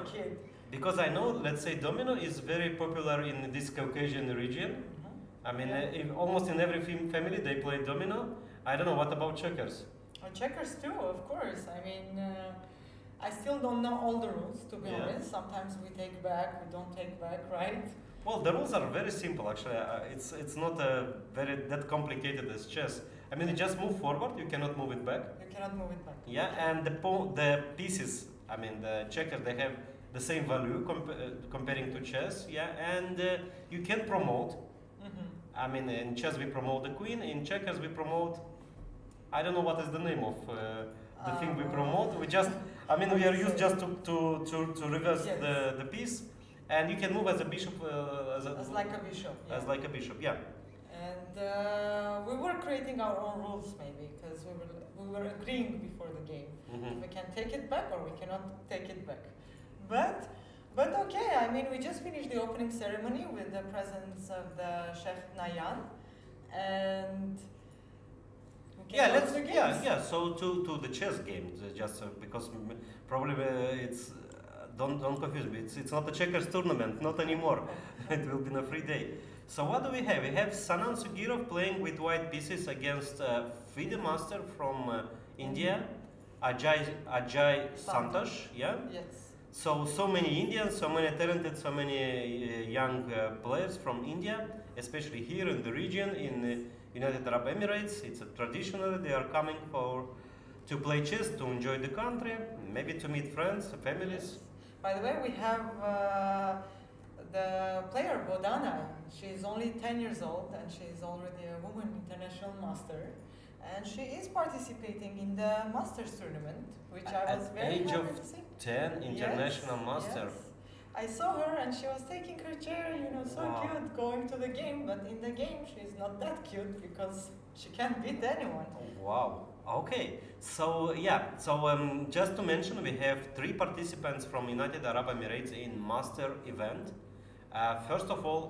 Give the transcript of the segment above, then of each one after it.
Kid. Because I know, let's say, domino is very popular in this Caucasian region. I mean, almost in every family they play domino. I don't know, what about checkers? Checkers too, of course. I mean, I still don't know all the rules, to be Yeah. honest. Sometimes we take back, we don't take back, right? Well, the rules are very simple actually. It's not very that complicated as chess. I mean, you just move forward, you cannot move it back. You cannot move it back. Yeah, and the pieces, I mean, the checkers, they have the same value comparing to chess. Yeah, and you can promote. I mean, in chess we promote the queen. In checkers we promote. I don't know what is the name of the thing we promote. We just, I mean, we are used just to reverse Yes. the piece, and you can move as a bishop. As like a bishop. Yeah. As like a bishop, yeah. And we were creating our own rules maybe because we were agreeing before the game if we can take it back or we cannot take it back. But okay, I mean we just finished the opening ceremony with the presence of the Chef Nayan and we can Yeah, go let's to the games. yeah. So to the chess game, just because probably it's don't confuse me. It's not a checkers tournament, not anymore. It will be a free day. So what do we have? We have Sanan Sugirov playing with white pieces against FIDE master from India, Ajay Santosh. Yeah. Yes. So many Indians, so many talented, so many young players from India, especially here in the region in United Arab Emirates. It's a traditional. They are coming to play chess, to enjoy the country, maybe to meet friends, families. By the way, we have the player Bodana. She's only 10 years old and she's already a woman international master. And she is participating in the Masters tournament, which I was At very age happy of to see. 10, international Yes, master. yes. I saw her and she was taking her chair, so Wow. cute, going to the game. But in the game, she's not that cute because she can't beat anyone. Wow. Okay. So yeah. So just to mention, we have 3 participants from United Arab Emirates in master event. First of all,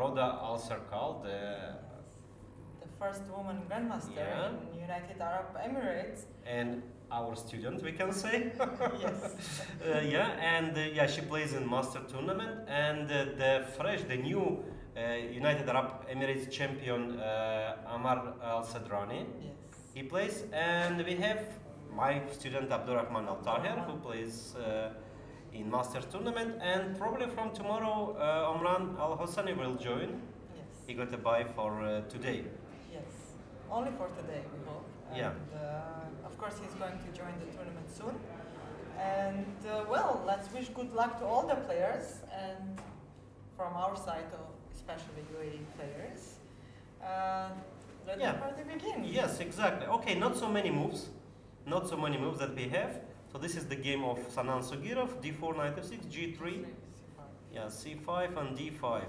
Roda Al Serkal, The first woman grandmaster Yeah. in United Arab Emirates. and our student, we can say. Yes. Yeah, she plays in master tournament, and the new United Arab Emirates champion Amar Al Sadrani. Yes. He plays, and we have my student Abdurrahman Al Tahir, who plays in Masters tournament, and probably from tomorrow Omran Al Hossani will join. Yes. He got a buy for today. Yes. Only for today, we hope. Yeah. And of course, he's going to join the tournament soon. And well, let's wish good luck to all the players, and from our side, especially UAE players. Let Yeah. the party begin. Yes, exactly. Okay, not so many moves. Not so many moves that we have. So this is the game of Sanan Sugirov, d4, knight f6, g3, yeah, c5 and d5,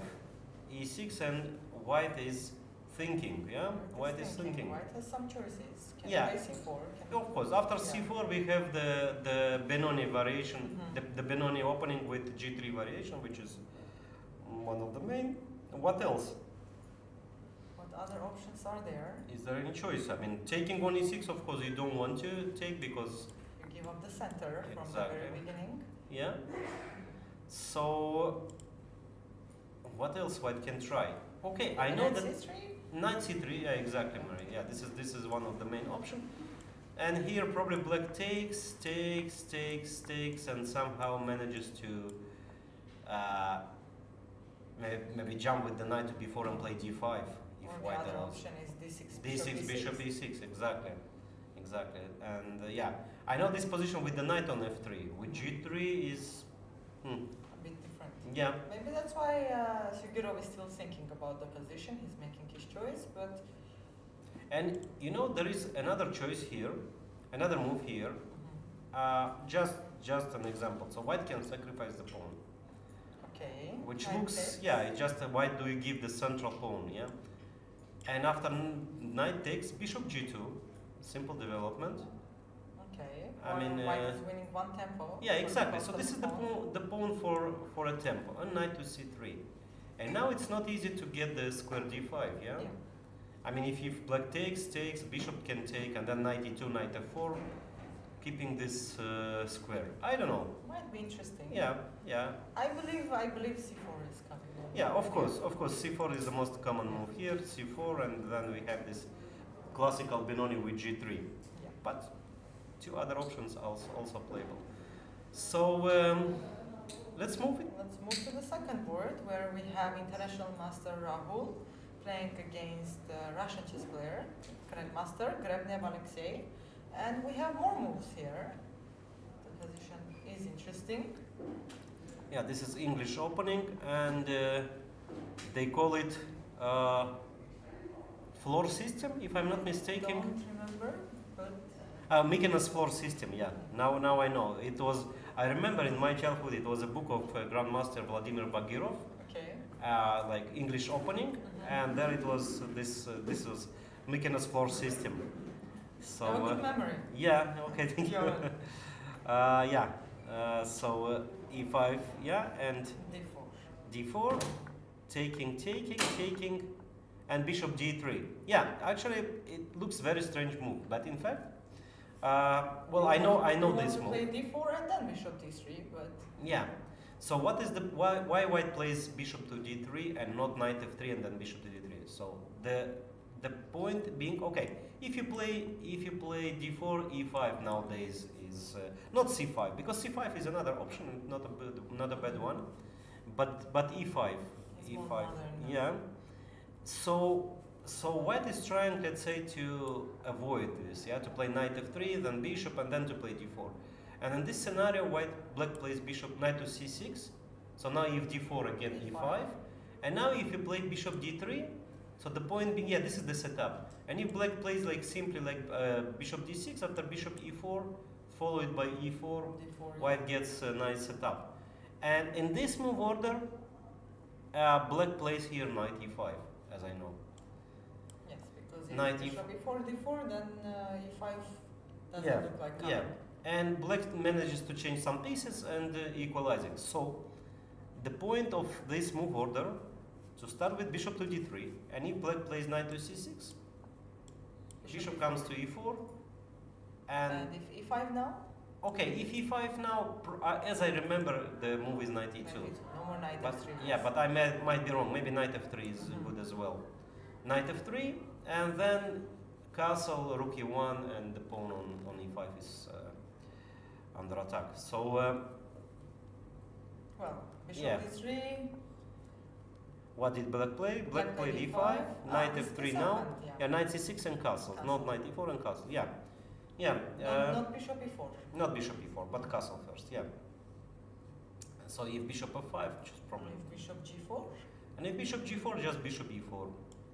e6, and white is thinking, yeah? White is thinking. White has some choices. Can Yeah. play c4. Of course, after c4 we have the Benoni variation, Mhm. the Benoni opening with g3 variation, which is one of the main. What else? What other options are there? Is there any choice? I mean, taking on e6, of course, you don't want to take because, You give up the center from the Exactly. very beginning. yeah. So, what else white can try? Okay, I know Knight that c3? knight c3, yeah, exactly, Marie. Yeah, this is one of the main options. And here probably black takes, and somehow manages to maybe jump with the knight to b4 and play d5 if Or the white other allows. option is d6, d6, bishop e6, exactly. And yeah, I know this position with the knight on f3. With g3 is, A bit different. yeah, Maybe that's why Sugirov is still thinking about the position. He's making his choice, but and there is another choice here, another move here. Just an example. So white can sacrifice the pawn, okay. which Knight looks, takes. yeah, it's just why do you give the central pawn, yeah? And after knight takes, bishop g2, simple development. Okay. I mean, white is winning one tempo. Yeah, for the exactly. cost So of this is the pawn for a tempo, and knight to c3. And now it's not easy to get the square d5, yeah? Yeah. I mean, if black takes, bishop can take, and then knight e2, knight f4 keeping this square. I don't know. Might be interesting. Yeah, yeah. I believe c4 is coming. Yeah, of course, c4 is the most common move here, c4, and then we have this classical Benoni with g3. Yeah. But two other options also playable. So let's move it. Let's move to the second board where we have international master Rahul playing against Russian chess player, grandmaster Grebnev Alexei. And we have more moves here. The position is interesting. Yeah, this is English opening, and they call it floor system, if I'm not mistaken. Don't remember, but Mykonos floor system. Yeah. Now I know. It was. I remember in my childhood it was a book of Grandmaster Vladimir Bagirov, okay. like English opening, and there it was. This was Mykonos floor system. So Have a good memory. yeah. Okay. Thank you. Yeah. So e5. Yeah, and d4. d4, taking, and bishop d3. Yeah, actually it looks very strange move, but in fact, well, I know this move. Play d4 and then bishop d3, but Yeah. So what is the why white plays bishop to d3 and not knight f3 and then bishop to d3? So the point being, okay, if you play d4 e5 nowadays is not c5, because c5 is another option, not a bad one, but e5, it's more e5, modern, yeah. So white is trying, let's say, to avoid this, yeah, to play knight f3, then bishop, and then to play d4. And in this scenario, black plays bishop knight to c6. So now if d4 again e5, and now if you play bishop d3, so the point being, yeah, this is the setup. And if black plays like simply like bishop d6 after bishop e4, followed by e4, d4, white gets a nice setup. And in this move order, black plays here knight e5, as I know. yes, because if Knight bishop e4, d4, then e5 doesn't Yeah, look like yeah. coming. And black manages to change some pieces and equalizing. So the point of this move order, to start with bishop to d3, and if black plays knight to c6, bishop comes to e4, And if e5 now? okay, if e5 now, as I remember, the move is knight e2. No more knight But f3. yeah, but I might be wrong. Maybe knight f3 is good as well. Knight f3, and then castle, rook e1, and the pawn on e5 is under attack. So well, bishop yeah. d3. What did black play? Black played e5, knight f3 now. Yeah, knight c6 and castle, not knight e4 and castle. Yeah, yeah. Not bishop e4. Not bishop e4, but castle first. Yeah. So if bishop f5, which is probably. If bishop g4. And if bishop g4, just bishop e4.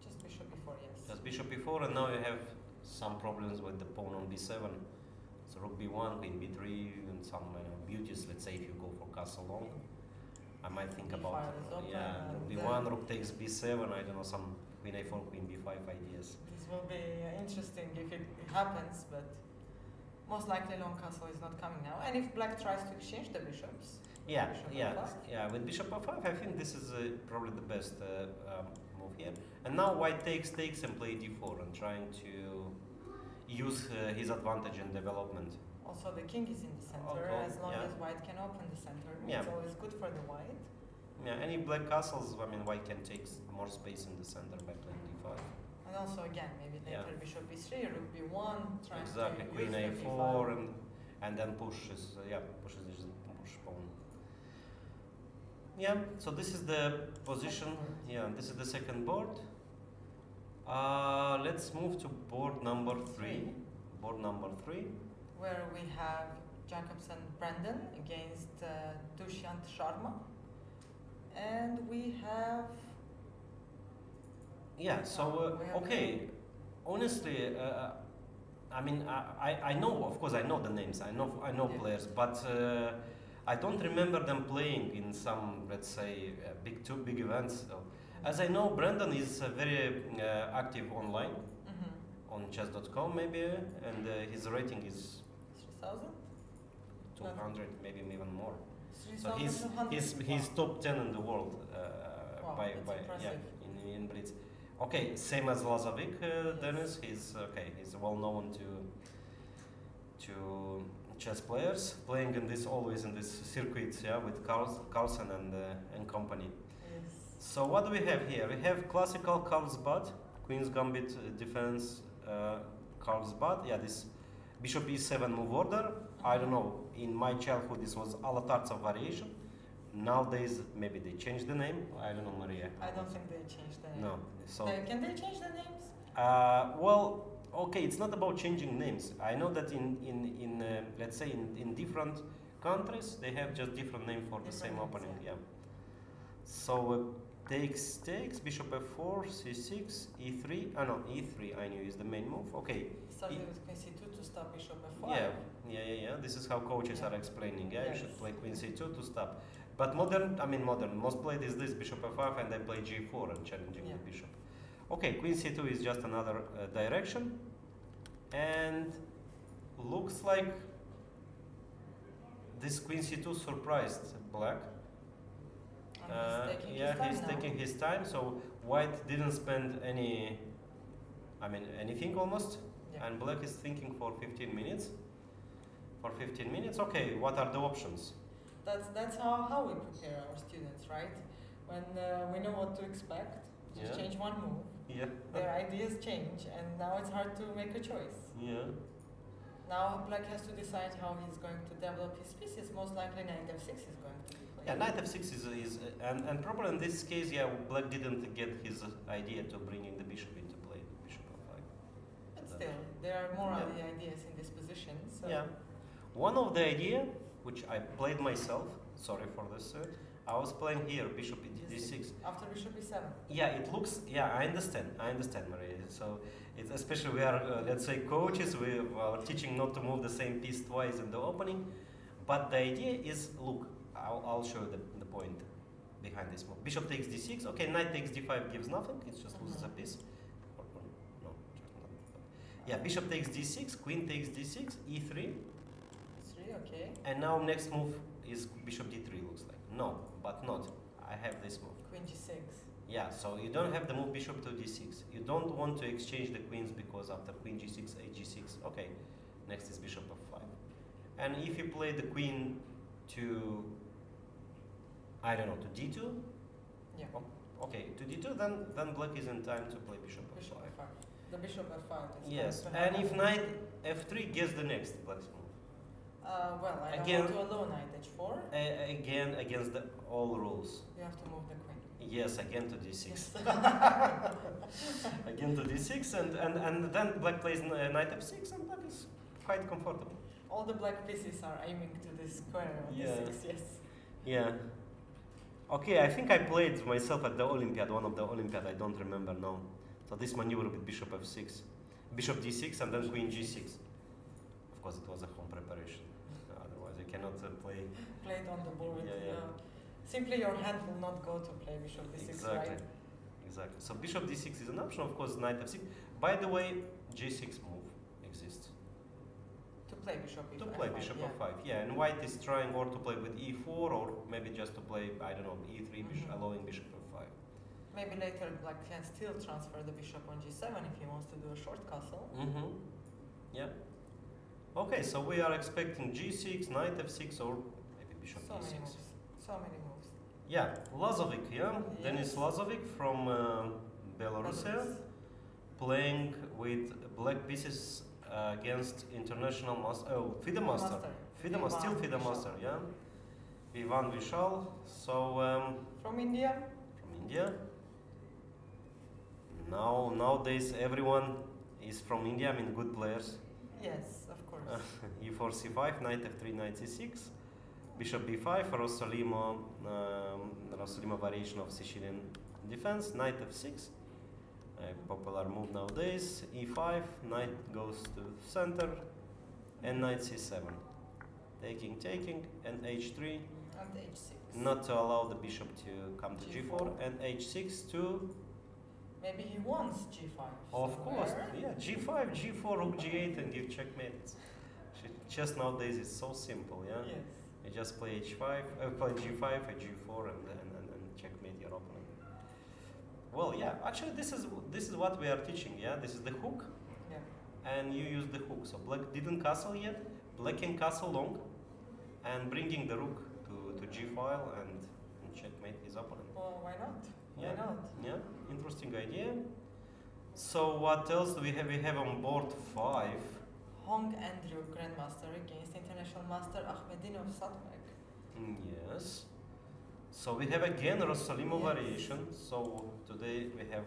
Just bishop e4, yes. Just bishop e4, and now you have some problems with the pawn on b7. So rook b1, queen b3, and some beauties. Let's say if you go for castle long, I might think about rook b1, rook takes b7. I don't know, some queen a4, queen b5 ideas. This will be interesting if it happens, but most likely long castle is not coming now. And if black tries to exchange the bishops. Yeah, bishop yeah, f5. yeah. With bishop f5, I think this is probably the best move here. And now white takes and play d4 and trying to use his advantage in development. Also, the king is in the center. Okay, As long yeah. as white can open the center, Yeah. it's always good for the white. Yeah, any black castles, I mean, white can take more space in the center by playing d5. And also, again, maybe later Yeah. bishop b3, rook b1, trying Exactly, to queen use the a4 d5. and then pushes his push pawn. Yeah, so this is the position. Yeah, this is the second board. Let's move to board number 3. Board number 3. Where we have Jacobson Brandon against Dushyant Sharma. And we have... Yeah, so, okay, honestly, I mean, I know, of course, I know the names, I know Yeah. players, but I don't remember them playing in some, let's say, big events. So, as I know, Brandon is very active online, on chess.com maybe, and his rating is 3,000? 200, maybe even more. So 3,200? he's top 10 in the world Wow, by that's yeah, impressive. in Blitz. Okay, same as Lazovic, Dennis. He's okay. He's well known to chess players playing in this always in this circuits, yeah, with Carlsen and company. Yes. So what do we have here? We have classical Carlsbad, Queen's Gambit defense, Carlsbad. Yeah, this Bishop E7 move order. I don't know. In my childhood, this was a la carte of variation. Nowadays, maybe they changed the name. I don't know, Maria. I don't think they changed the name. No. So. Can they change the names? Well, okay, it's not about changing names. I know that in let's say in different countries they have just different name for the same Different names, opening. yeah. Yeah. So takes Bishop F4, C6, E3. Ah no, E3 I knew is the main move. Okay. Starting with Queen C2 to stop Bishop F5. Yeah. This is how coaches Yeah. are explaining. Yeah, Yes. you should play Queen C2 to stop. But modern, most played is this Bishop F5 and they play G4 and challenging Yeah. the bishop. Okay, Queen C2 is just another direction, and looks like this Queen C2 surprised Black. And he's taking his time he's now. taking his time. So White didn't spend anything almost, Yeah. and Black is thinking for 15 minutes. For 15 minutes, okay. What are the options? That's how we prepare our students, right? When we know what to expect, just Yeah. change one move. Yeah. Their ideas change, and now it's hard to make a choice. Yeah. Now Black has to decide how he's going to develop his pieces. Most likely Knight F6 is going to be played. Yeah, Knight F6 is and probably in this case, yeah, Black didn't get his idea to bringing the bishop into play, Bishop F5. But still, there are more Yeah. other ideas in this position. So Yeah. One of the idea which I played myself, sorry for this, I was playing here Bishop D6. After Bishop E7. Yeah, it looks. Yeah, I understand, Maria. So it's especially we are, let's say, coaches. We are teaching not to move the same piece twice in the opening. But the idea is, look, I'll show you the point behind this move. Bishop takes D6. Okay, Knight takes D5 gives nothing. It just loses a piece. No, just not. Yeah, Bishop takes D6. Queen takes D6. E3. 3, okay. And now next move is Bishop D3. Looks like no, but not. I have this move. Queen G6. Yeah, so you don't have the move Bishop to D6. You don't want to exchange the queens because after Queen G6, H6. Okay, next is Bishop F5. And if you play the queen to, I don't know, to D2. Yeah. Okay, to D2, then Black is in time to play Bishop Bishop F5. F5. The Bishop F5 is Yes, going to and happen. if Knight F3 gets the next Black's move. Well, I don't Again- want to allow Knight H4. Again, against all rules. You have to move the queen. Yes, again to D6. Yes. Again to D6, and then Black plays Knight F6, and Black is quite comfortable. All the black pieces are aiming to this square on Yeah. D6, yes. Yeah. Okay, I think I played myself at the Olympiad, one of the Olympiad, I don't remember now. So this maneuver with Bishop F6, Bishop D6, and then Queen G6. Of course, it was a home preparation. Otherwise, you cannot play. Play it on the board. Yeah. Simply your hand will not go to play Bishop D6, Exactly. right? Exactly. So Bishop D6 is an option, of course. Knight F6. By the way, G6 move exists. To play Bishop E5. To play Bishop yeah. F5, yeah, and White is trying or to play with E4 or maybe just to play, I don't know, E3, allowing Bishop F5. Maybe later Black can still transfer the Bishop on G7 if he wants to do a short castle. Mm-hmm. Yeah. Okay, so we are expecting G6, Knight F6 or maybe Bishop So E6. many moves. So many moves. Yeah, Lazovic, yeah? Denis Yes. Lazovic from Belarus, Belarus. playing with black pieces against international master. Oh, FIDE master. FIDE master, still FIDE Vishal. master, yeah? Ivan Vishal. So, From India? from India. Nowadays, everyone is from India, I mean, good players. Yes, of course. E4, C5, Knight F3, Knight C6, Bishop B5, Rosolimo variation of Sicilian defense, Knight F6, a popular move nowadays, E5, Knight goes to center, and Knight C7. Taking, and H3, And H6. not to allow the bishop to come to G4, G4. and H6 to, Maybe he wants G5. of course, somewhere. yeah, G5, G4, Rook G8, and give checkmate. Chess nowadays is so simple, yeah? Yes. You just play H5, play G5, a G4, and checkmate your opponent. Well, yeah, actually this is what we are teaching, yeah? This is the hook, Yeah. and you use the hook. So Black didn't castle yet. black can castle long and bringing the rook to g file and checkmate his opponent. Well, why not? Yeah. Why not? Yeah, interesting idea. So what else do we have? We have on board 5. Hong Andrew Grandmaster against International Master Ahmedinov Satmek. Yes. So we have again Rossalimo Yes. variation. So today we have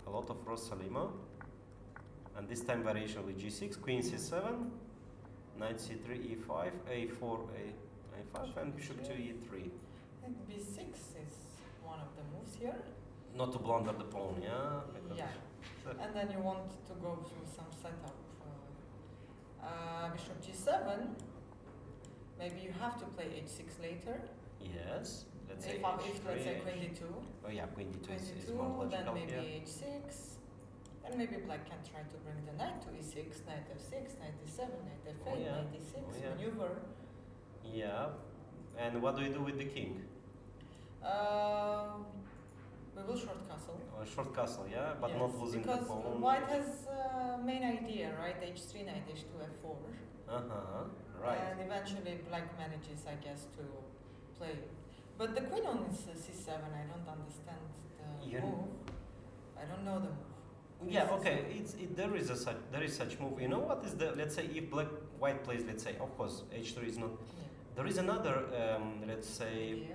a lot of Rossalimo. And this time variation with g6, queen c7, knight c3, e5, a4, a5, and bishop to e3. I think b6 is one of the moves here. Not to blunder the pawn, yeah? Because Yeah. And then you want to go through some setup. Bishop g7. Maybe you have to play h6 later. Yes. Let's say If h3, let's say queen d2. Oh yeah, queen d2 Queen is d2, more then logical maybe here. h6. And maybe black can try to bring the knight to e6, knight f6, knight d7, knight f8, Oh, yeah. knight d6, Oh, yeah. maneuver. Yeah. And what do we do with the king? We will short castle. Short castle, yeah, but Yes, not losing the because pawn. white has main idea, right? h3, knight h2, f4. Right. And eventually black manages, I guess, to play. But the queen on c7, I don't understand the You- move. I don't know the move. Yeah, Queen okay. C7. There is such move. You know what is the? Let's say if white plays, let's say, of course, h3 is not. Yeah. There is another, let's say,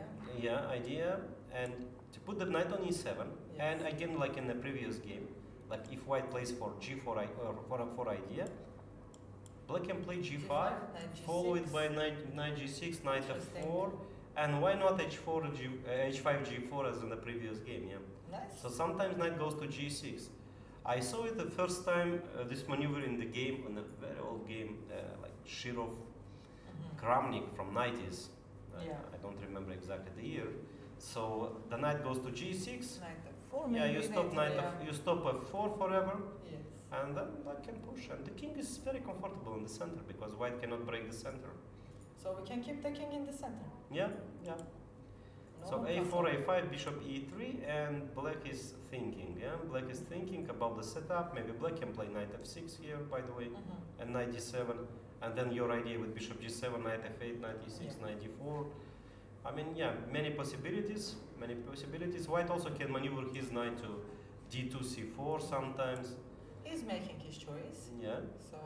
idea, and to put the knight on e7, and Yes. again, like in the previous game, like if white plays for g4 or for idea, black can play g5, knight g6. followed by knight g6, knight Interesting. f4, and why not h4 h5 g4 as in the previous game? Yeah. Nice. So sometimes knight goes to g6. I saw it the first time this maneuver in the game, in a very old game, like Shirov Mhm. Kramnik from 90s. Yeah. I don't remember exactly the year. So the knight goes to g6. Knight f4. Yeah, maybe you stop yeah. you stop f4 forever, Yes. and then black can push. And the king is very comfortable in the center because white cannot break the center. So we can keep the king in the center. Yeah, yeah. No So castle. a4, a5, bishop e3, and black is thinking. Yeah, black is thinking about the setup. Maybe black can play knight f6 here, by the way, Mhm. and knight d7, and then your idea with bishop g7, knight f8, knight e6, Yeah. knight d4. I mean, yeah, many possibilities. Many possibilities. White also can maneuver his knight to d2, c4 sometimes. He's making his choice. Yeah. So,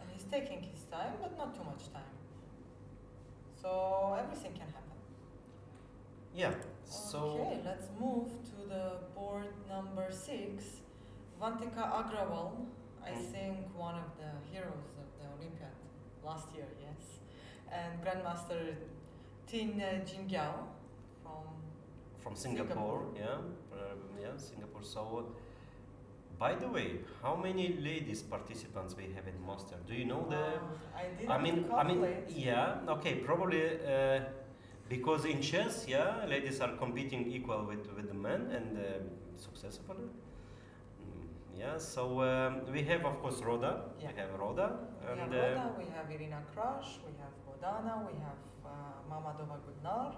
and he's taking his time, but not too much time. So everything can happen. Yeah. So. Okay, let's move to the board number 6. Vantika Agrawal, I think one of the heroes of the Olympiad last year, yes. And Grandmaster Tin Jingyao From Singapore, yeah, Singapore. So, by the way, how many ladies participants we have in Master? Do you know the? I didn't I mean, calculate. yeah, okay, probably because in chess, yeah, ladies are competing equal with the men and successfully. Yeah, so we have of course Roda. Yeah. We have Roda, We have and Roda, we have Irina Krash, we have Bodana, we have Mamadova Gudnar,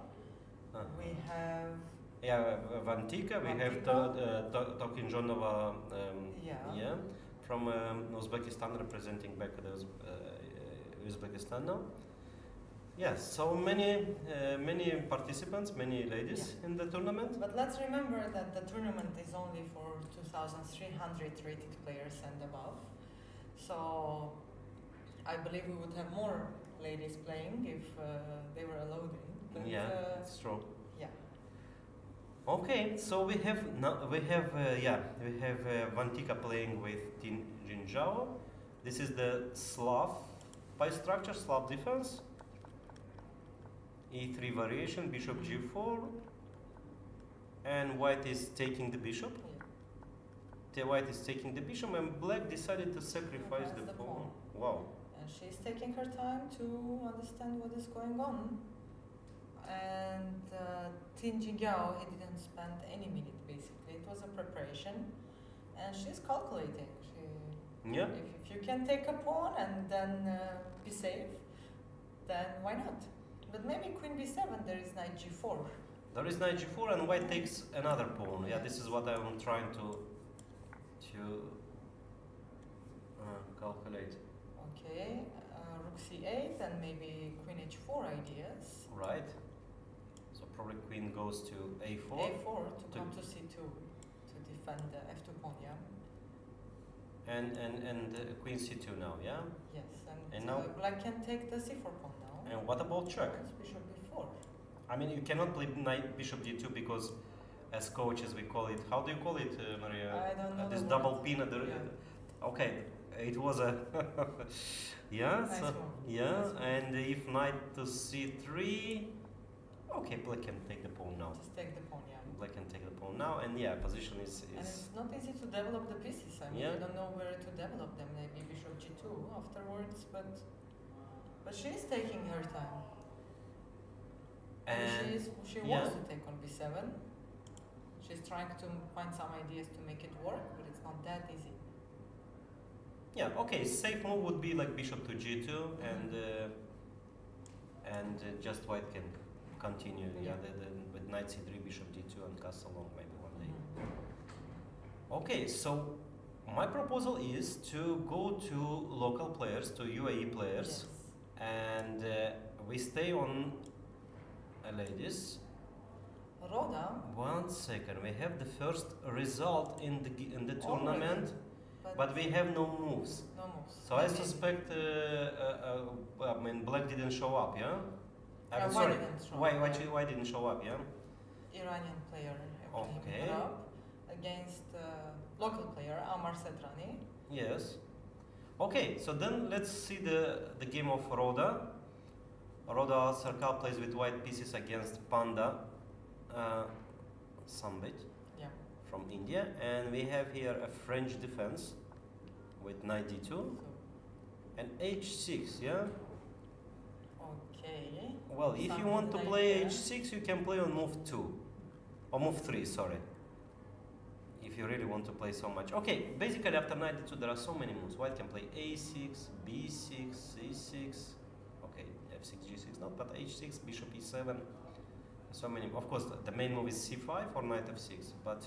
we have yeah, Vantika. We have Tokinjonova. Yeah. From Uzbekistan, representing back the Uzbekistan now. Yes, so many participants, many ladies in the tournament. But let's remember that the tournament is only for 2,300 rated players and above. So I believe we would have more ladies playing if they were allowed in. But, Yeah, it's true. yeah. Okay, so we have Vantika playing with Tin Jinjao. This is the Slav pie structure, Slav defense. E3 variation, bishop g4, and white is taking the bishop. The white is taking the bishop, and black decided to sacrifice Sacrifice the the pawn. pawn. Wow. And she's taking her time to understand what is going on. And Tin Jingyao, he didn't spend any minute basically. It was a preparation, and she's calculating. Yeah. If you can take a pawn and then be safe, then why not? But maybe Queen b7. There is knight g4. There is knight g4, and white takes another pawn. Yeah, this is what I'm trying to calculate. Okay, rook c8. g8 and maybe queen h4 ideas. Right. So probably queen goes to a4. a4 to come to c2 to defend the f2 pawn, yeah? And queen c2 now, yeah? Yes, And now- black can take the c4 pawn now. And what about check? It's bishop b4. I mean, you cannot play knight bishop d2 because, as coaches, we call it. How do you call it, Maria? I don't know This the double word. pin at the. Yeah. Okay, it was a. yeah. Nice so, one. yeah, Nice one. and if knight to c3, okay, black can take the pawn now. Just take the pawn, yeah. Black can take the pawn now, and yeah, position is. And it's not easy to develop the pieces. I mean, Yeah. you don't know where to develop them. Maybe bishop g2 afterwards, but she is taking her time. And She yeah. wants to take on b7. She's trying to find some ideas to make it work, but it's not that easy. yeah, okay, safe move would be like bishop to g2, and just white can continue. Yeah, with knight c3, bishop d2, and castle long maybe one day. Okay, so my proposal is to go to local players, to UAE players, and we stay on ladies. Roda, One second, we have the first result in the tournament, already, but we have no moves. no moves. So I Maybe. suspect, I mean, black didn't show up, yeah? Why Sorry, didn't show why, up? why didn't show up, yeah? Iranian player actually Okay. put up against local player Amar Setrani. Yes. Okay, so then let's see the game of Roda. Roda Sarkar plays with white pieces against Panda Sambit Yeah. from India, and we have here a French defense with knight d2 So, and h6, yeah? okay. Well, if you want to Something play like that. h6, you can play on move 2 or move 3, sorry. If you really want to play so much. Okay, basically after knight d2 there are so many moves. White can play a6, b6, c6. Okay, f6, g6 not, but h6, bishop e7. So many. Of course, the main move is c5 or knight f6, but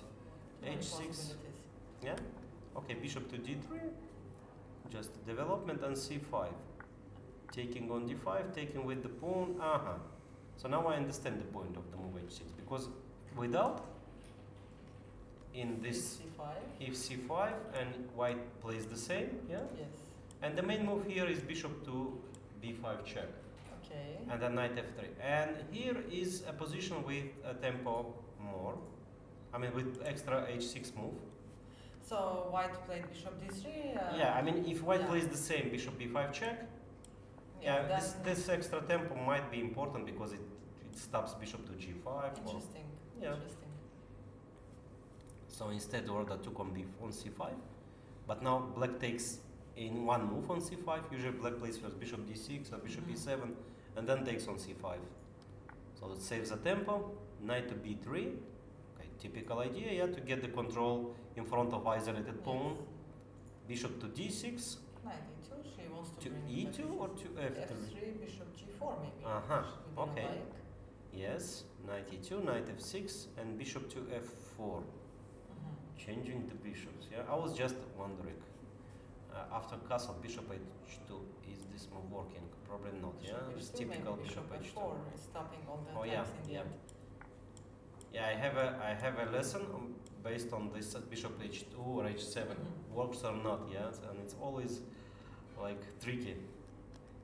Many h6. possibilities. Yeah. Okay, bishop to d3. Just development and c5. Taking on d5, taking with the pawn. So now I understand the point of the move h6 because without in this c5. if c5 and white plays the same, yeah. Yes. And the main move here is bishop to b5 check. Okay. And then knight f3. And here is a position with a tempo more. I mean with extra h6 move. So white played bishop d3. Yeah, I mean if white yeah. plays the same bishop b5 check, yeah, then this extra tempo might be important because it stops bishop to g5. Or, interesting. yeah. Interesting. so instead Roda took on on c5. But now black takes in one move on c5. Usually black plays first bishop d6 or bishop e7 and then takes on c5. So it saves the tempo. Knight to b3. Okay, typical idea, yeah, to get the control in front of isolated pawn. Bishop to d6. Knight e2. She wants To to bring e2 or to f3? f3, bishop g4 maybe. Uh-huh, She didn't okay. like. Yes, knight e2, knight f6, and bishop to f4. Changing the bishops. Yeah, I was just wondering. After castle, bishop h2, is this move working? Probably not. Bishop Yeah, it's h2, typical maybe bishop h2. f4 is stopping all the Oh, attacks yeah, in the yeah. end. Yeah, I have a lesson based on this bishop h2 or h7 works or not. Yeah, and it's always like tricky.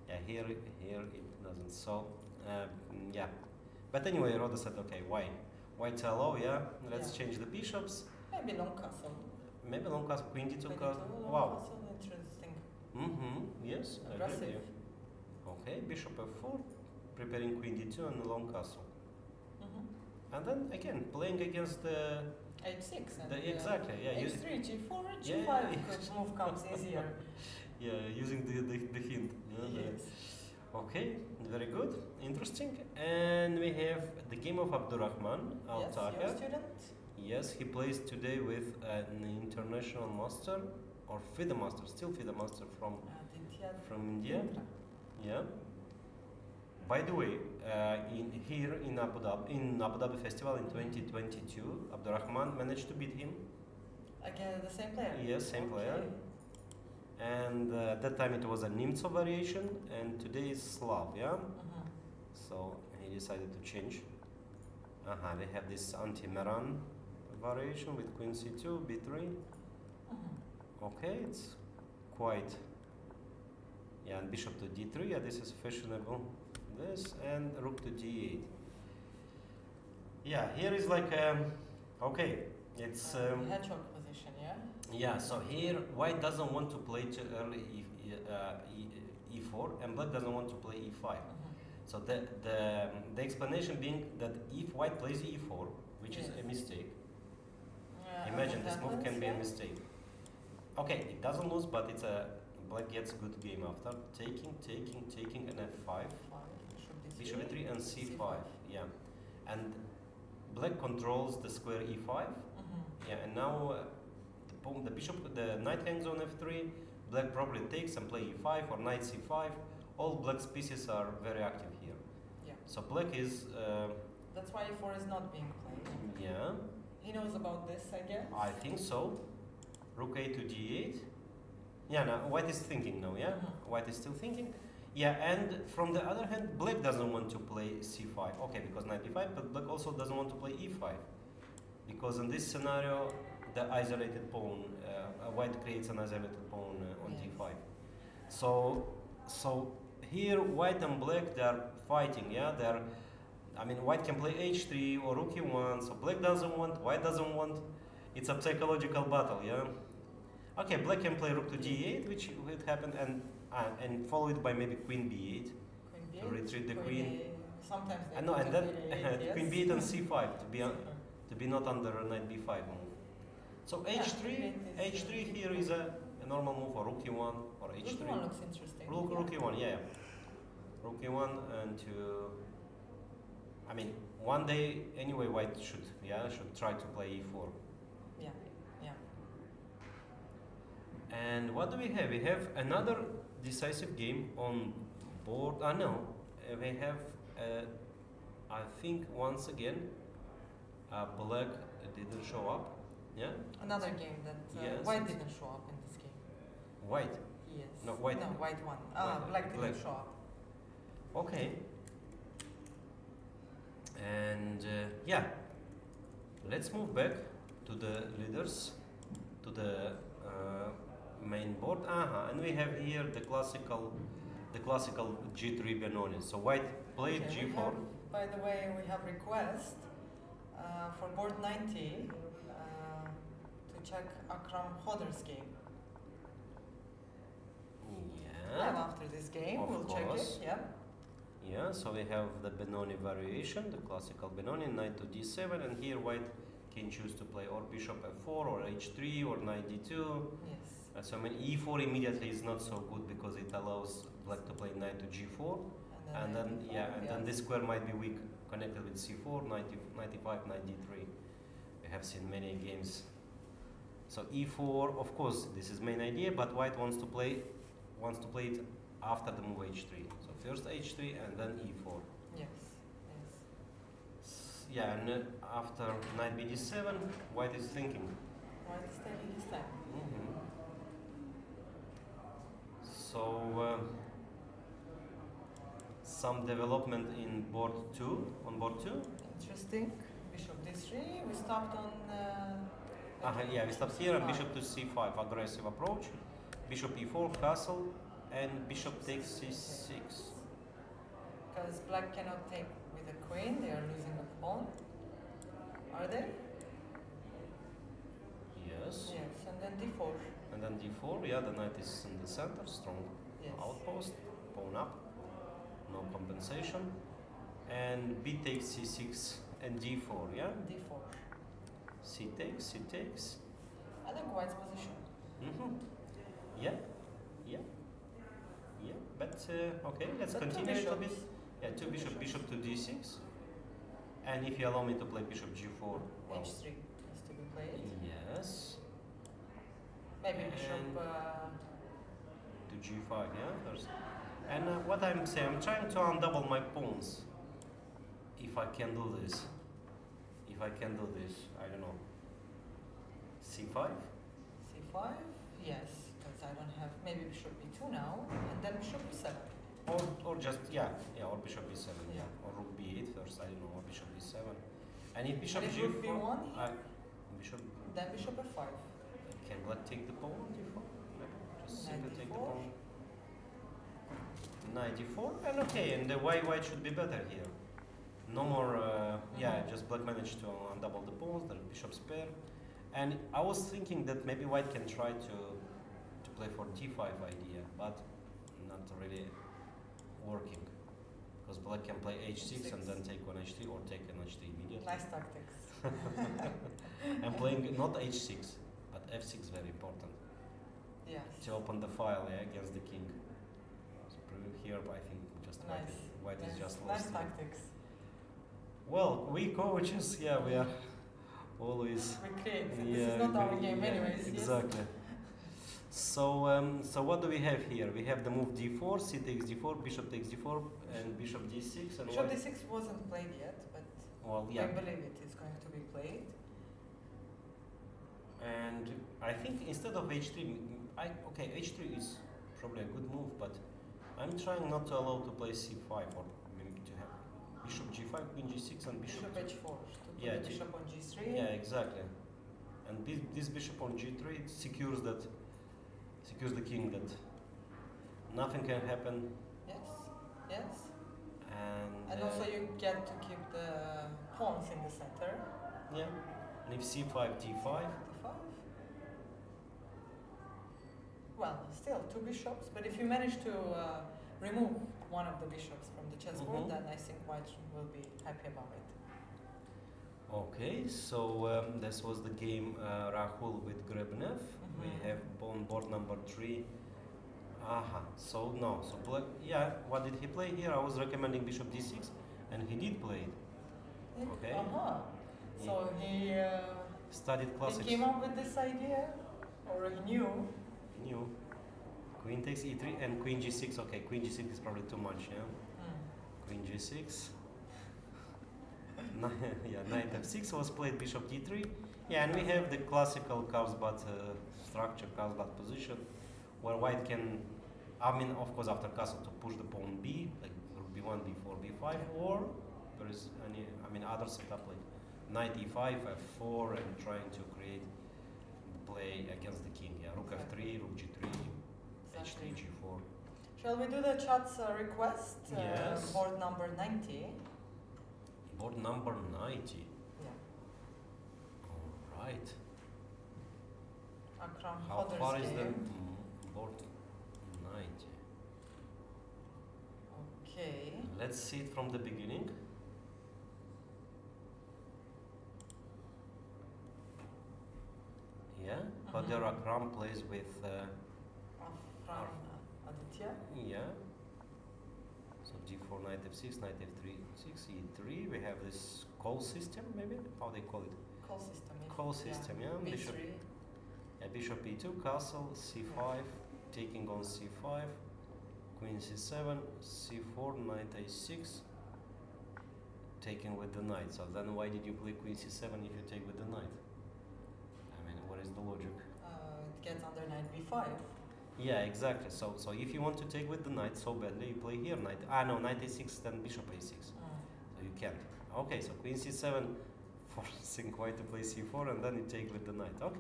Yeah, here it doesn't. So yeah, but anyway, Roda said, okay, white's hello. Yeah, let's Yeah. change the bishops. Maybe long castle. Maybe long castle, queen d2 Queen castle. e2, long Wow. castle, interesting. Yes, I agree with Aggressive. you. Okay, bishop f4, preparing queen d2 and long castle. And then again, playing against the h6 and exactly, yeah, h3, g4, g5 Yeah, yeah. because move comes easier. yeah, using the hint. Yeah, Yes. Okay, very good, interesting. And we have the game of Abdurrahman Al Yes, Taher. your student. Yes, he plays today with an international master or FIDE master, still FIDE master from India. Indra. Yeah. By the way, in Abu Dhabi Festival in 2022, Abdurrahman managed to beat him. Again, the same player. Yes, same player. And at that time it was a Nimzo variation, and today is Slav, yeah? Mhm. So he decided to change. We have this anti-Meran variation with Queen C2, B3. Mhm. Okay, it's quite. Yeah, and Bishop to D3, yeah, this is fashionable. This, and Rook to D8. Yeah, here is like, okay, it's. Hedgehog position, yeah? Yeah, so here white doesn't want to play too early e4, and black doesn't want to play e5. Mhm. So the explanation being that if white plays e4, which is a Yes. mistake, And imagine what this move happens can be a then? mistake. Okay, it doesn't lose, but it's a black gets good game after taking, and f5, Fine. bishop e3 and c5. C5. Yeah, and black controls the square e5. Mhm. Yeah, and now the bishop, the knight hangs on f3. Black probably takes and play e5 or knight c5. All black's pieces are very active here. Yeah. So black is, That's why e4 is not being played. yeah, He knows about this, I guess. I think so. Rook a to d8. Yeah, now white is thinking now, yeah? Mhm. White is still thinking. Yeah, and from the other hand, black doesn't want to play c5. Okay, because knight e5, but black also doesn't want to play e5. Because in this scenario, the isolated pawn, white creates an isolated pawn on Yes. d5. So here white and black, they are fighting, yeah? I mean, white can play h3 or rook e1, so black doesn't want, white doesn't want. It's a psychological battle, yeah? Okay, black can play rook to d8, which would happen, and follow it by maybe queen b8. Queen To b8, retreat the queen. A, sometimes they No, put and a then queen a8, queen yes. b8 and c5 C5. to be not under a knight b5 move. So Yeah, h3, queen is- h3 here is a normal move, or rook e1 or Rook h3. e1 looks interesting. Rook e1, yeah. Rook e1 and to, I mean, one day anyway white should try to play e4. Yeah, yeah. And what do we have? We have another decisive game on board. No, we have, I think once again, black didn't show up. Yeah, Another game that Yes, white it's- didn't show up in this game. white. Yes. No, white- No, white won. white- Black didn't black. show up. Okay. And yeah, let's move back to the leaders, to the main board. And we have here the classical G3 Benoni. So white played Okay, we G4. have, by the way, we have request for board 90 to check Akram Hodder's game. And Yeah. after this game, Of we'll check course. it. Yeah. Yeah. So we have the Benoni variation, the classical Benoni, knight to D7, and here white can choose to play or bishop F4 or H3 or knight D2. Yes. So I mean E4 immediately is not so good because it allows black to play knight to G4, and then then this square might be weak connected with C4, 95, knight D3. We have seen many games. So E4, of course, this is main idea, but white wants to play it after the move H3. So first H3 and then E4. Yes. Yes. Yeah, and after knight BD7, white is thinking. White is taking his time. Mhm. So some development in board 2, on board 2. Interesting. Bishop D3. We stopped on. Yeah, we stopped here and C5. bishop to C5, aggressive approach. Bishop E4, castle, and bishop takes C6. Because black cannot take with a queen, they are losing a pawn. Are they? Yes. Yes, and then d4. And then D4, yeah, the knight is in the center, strong Yes. outpost, pawn up, no compensation. And B takes C6 and D4, yeah? d4. C takes. I think white's position. Mm-hmm. Yeah, yeah, yeah. But okay, let's But two continue a little bit. bishops. Yeah, two bishop to D6. And if you allow me to play bishop G4, well, H3 is to be played. yes, Maybe bishop. And- to G5, yeah. And what I'm saying, I'm trying to undouble my pawns. If I can do this, I don't know. C5. C5. Yes, because because I don't have, maybe bishop b2 now, and then bishop b7. Or just, or bishop b7, Yeah. or rook b8 first, I don't know, or bishop b7. And if bishop And if g4, rook b1 here, bishop, then bishop f5. can black take the pawn, d4? Just Knight simply take the d4. pawn. Knight d4, and okay, and the white should be better here. No more, just black managed to undouble the pawns, the bishop's pair. And I was thinking that maybe white can try to play for d5 idea, but not really working. Because black can play h6 and then take on h3 or take on h3 immediately. Nice tactics. I'm playing not h6, but f6 very important. Yes. To open the file against the king. So here I think just Nice. white is just Nice lost. tactics. Well, we coaches, we are always. We create. This is not our game, anyways. Exactly. So, so what do we have here? We have the move d4, c takes d4, bishop takes d4, and bishop d6. And Bishop white- d6 wasn't played yet, but Well, I believe it is going to be played. And I think instead of h3, h3 is probably a good move, but I'm trying not to allow to play c5 or maybe to have bishop g5, queen g6, and bishop. Bishop h4 to put Yeah, the bishop on g3. Yeah, exactly. And this bishop on g3 it secures the king that nothing can happen. Yes. Yes. And Also you get to keep the pawns in the center. yeah. And if c5, d5. d5. Well, still two bishops, but if you manage to remove one of the bishops from the chessboard, then I think white will be happy about it. Okay, so this was the game Rahul with Grebnev. We have on board number 3. So black. Yeah, what did he play here? I was recommending bishop d6, and he did play it. Okay. So he Studied classics. he came up with this idea, or he knew. New. Queen takes e3 and queen g6. Okay, queen g6 is probably too much, yeah? Queen g6. Knight f6 was played, bishop d3. Yeah, and we have the classical Carlsbad structure, Carlsbad position, where white can, of course, after castle to push the pawn b, like rook b1, b4, b5, or there is any, other setup like knight e5, f4, and trying to create play against the king. Yeah, rook f3, rook g3, h3, g4. Shall we do the chat's request? Yes. Board number 90. Board number 90. Yeah. All right. Akram How Hodder's far is the game. board 90? Okay. Let's see it from the beginning. Yeah, Hodder Akram plays with. From Aditya. Yeah. So d4, knight f6, knight f3, 6, e3. We have this call system, maybe? How they call it? Call system. Call system, yeah. Bishop. B3. Yeah, bishop e2, castle, c5, taking on c5, queen c7, c4, knight a6, taking with the knight. So then why did you play queen c7 if you take with the knight? What is the logic? It gets under knight b5. Yeah, exactly. So if you want to take with the knight so badly, you play here knight. Knight a6, then bishop a6. So you can't. Okay, so queen c7, forcing white to play c4, and then you take with the knight. Okay,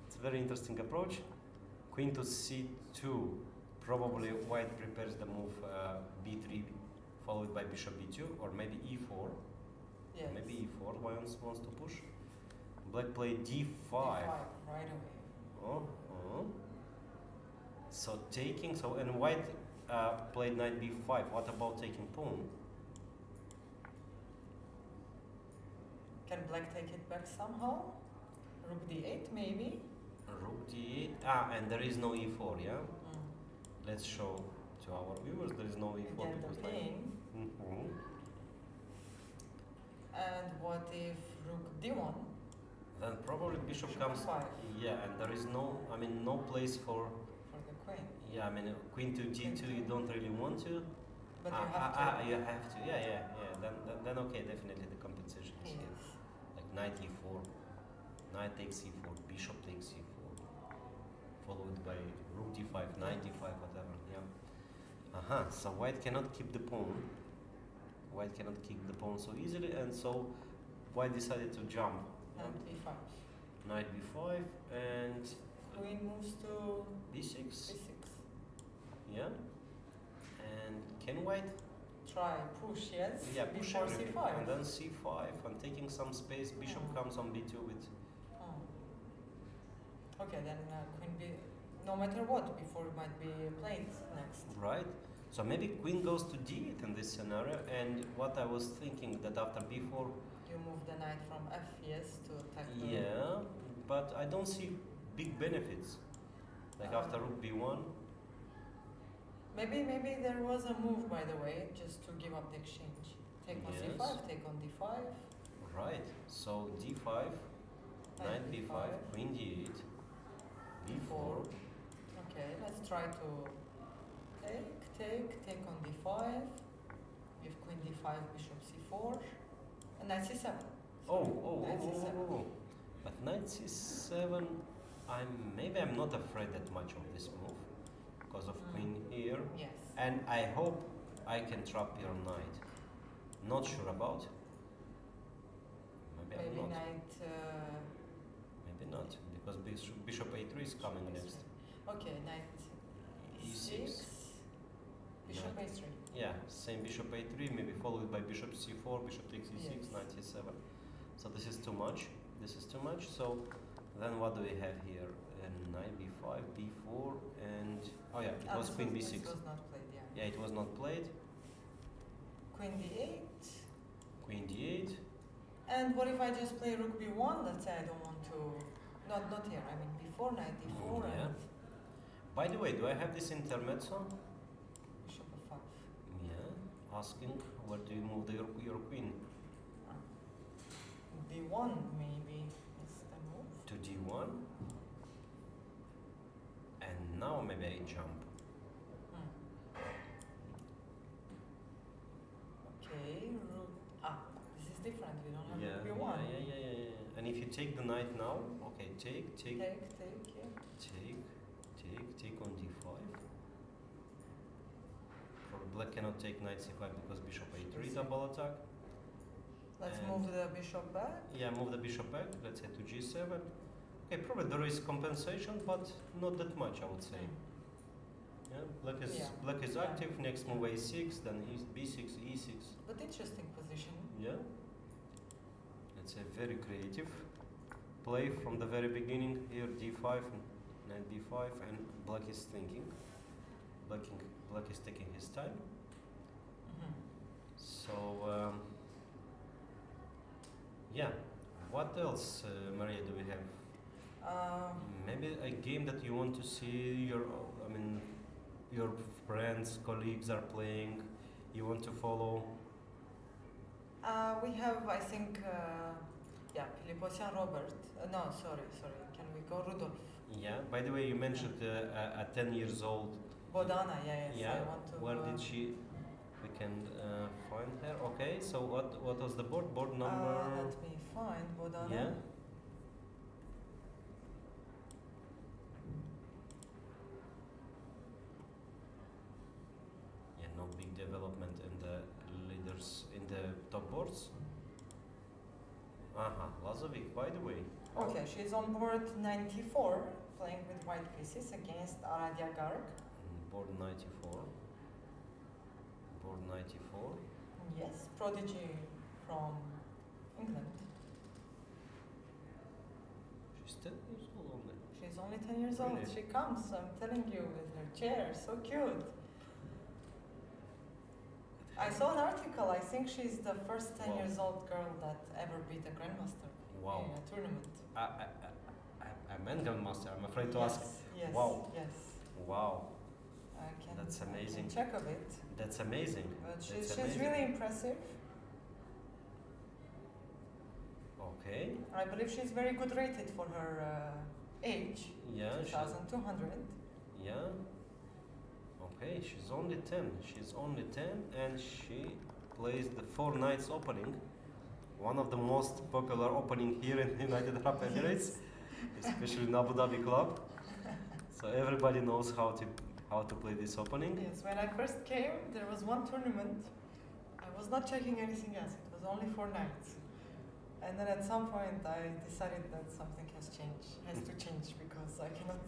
it's a very interesting approach. Queen to c2. Probably white prepares the move b3, followed by bishop b2, or maybe e4. Yes. Maybe e4. White wants to push. Black played d5. D5 right away. So taking, and white played knight b5. What about taking pawn? Can black take it back somehow? Rook d8 maybe? Rook d8. And there is no e4, yeah? Let's show to our viewers there is no e4 Again because the pin. And what if rook d1? Then probably bishop Bishop comes. f5. Yeah, and there is no place for. For the queen. Yeah, queen to g2 you don't really want to. But you have to. You have to. Yeah. Then okay, definitely the compensation is here. Yes. Like knight e4, knight takes e4, bishop takes e4, followed by rook d5, knight d5, whatever. Yeah. So white cannot keep the pawn. White cannot keep the pawn so easily, and so white decided to jump. Knight b5. Knight b5 and Queen moves to b6. b6. Yeah. And can white? Try push, yes. Yeah, push before everything. c5. And then c5 and taking some space. Bishop comes on b2 with. Okay, then queen b. No matter what, before it might be played next. Right. So maybe queen goes to d8 in this scenario. And what I was thinking that after b4. You move the knight from f, yes, to attack the Yeah, but I don't see big benefits. Like after rook b1. Maybe there was a move, by the way, just to give up the exchange. Take on Yes. c5, take on d5. Right. So d5, knight b5, queen d8, b4. Okay, let's try to take on d5. Give queen d5, bishop c4, and knight c7. Knight c7. But knight c7, maybe I'm not afraid that much of this move because of queen here. Yes. And I hope I can trap your knight. Not sure about. Maybe I'm not. Knight. Maybe not, because bishop a3 is coming next. Okay, knight e6. Bishop Knight. a3. Yeah, same bishop a3, maybe followed by bishop c4, bishop takes e6, Yes. knight e7. So this is too much. This is too much. So then what do we have here? Knight b5, b4, and oh yeah, it was queen b6. It was not played, yeah. Yeah, it was not played. Queen d8. Queen d8. And what if I just play rook b1? Let's say I don't want to. Not here. I mean before knight d4 Yeah. and By the way, do I have this intermezzo? bishop f5. Yeah. Asking where do you move your queen? d1 maybe is the move. To d1. And now maybe I jump. Okay, rook. This is different. We don't have Yeah. rook b1. Yeah. And if you take the knight now, okay, take, Take, yeah. take on d5. For black cannot take knight c5 because bishop a3 double attack. Let's And- move the bishop back. Yeah, move the bishop back, let's say to g7. Okay, probably there is compensation, but not that much, I would say. Yeah, black is Yeah. active, next move a6, then b6, e6. But interesting position. Yeah. It's a very creative play from the very beginning. Here d5, knight b5, and black is thinking. Black is taking his time. So yeah. What else, Maria, do we have? Maybe a game that you want to see your friends, colleagues are playing. You want to follow? We have, I think, Piliposian Robert. No, sorry. Can we go Rudolf? Yeah. By the way, you mentioned a 10 years old. Bodana, yes. Yeah. I want to. Where did she? We can find her. Okay. So what was the board? Board number. Let me find Bodana. Yeah. Yeah. No big development in the leaders in the top boards. Lazovic, by the way. Okay, she's on board 94, playing with white pieces against Aradia Garg. Board 94. Board 94. Yes, prodigy from England. She's 10 years old only. She's only 10 years old. Really? She comes, I'm telling you, with her chair. So cute. I saw an article. I think she's the first 10 Wow. years old girl that ever beat a grandmaster Wow. in a tournament. I'm a grandmaster. I'm afraid to ask. Yes. Wow. Yes. Wow. I That's can amazing. check a bit. That's amazing. But That's she's amazing. really impressive. Okay. I believe she's very good rated for her age. Yeah. 2,200. Yeah. Okay. She's only 10. She's only 10, and she plays the 4 Knights opening, one of the most popular opening here in the United Arab Emirates, especially in Abu Dhabi club. So everybody knows how to play this opening. Yes, when I first came, there was one tournament. I was not checking anything else. It was only 4 nights. And then at some point, I decided that something has to change because I cannot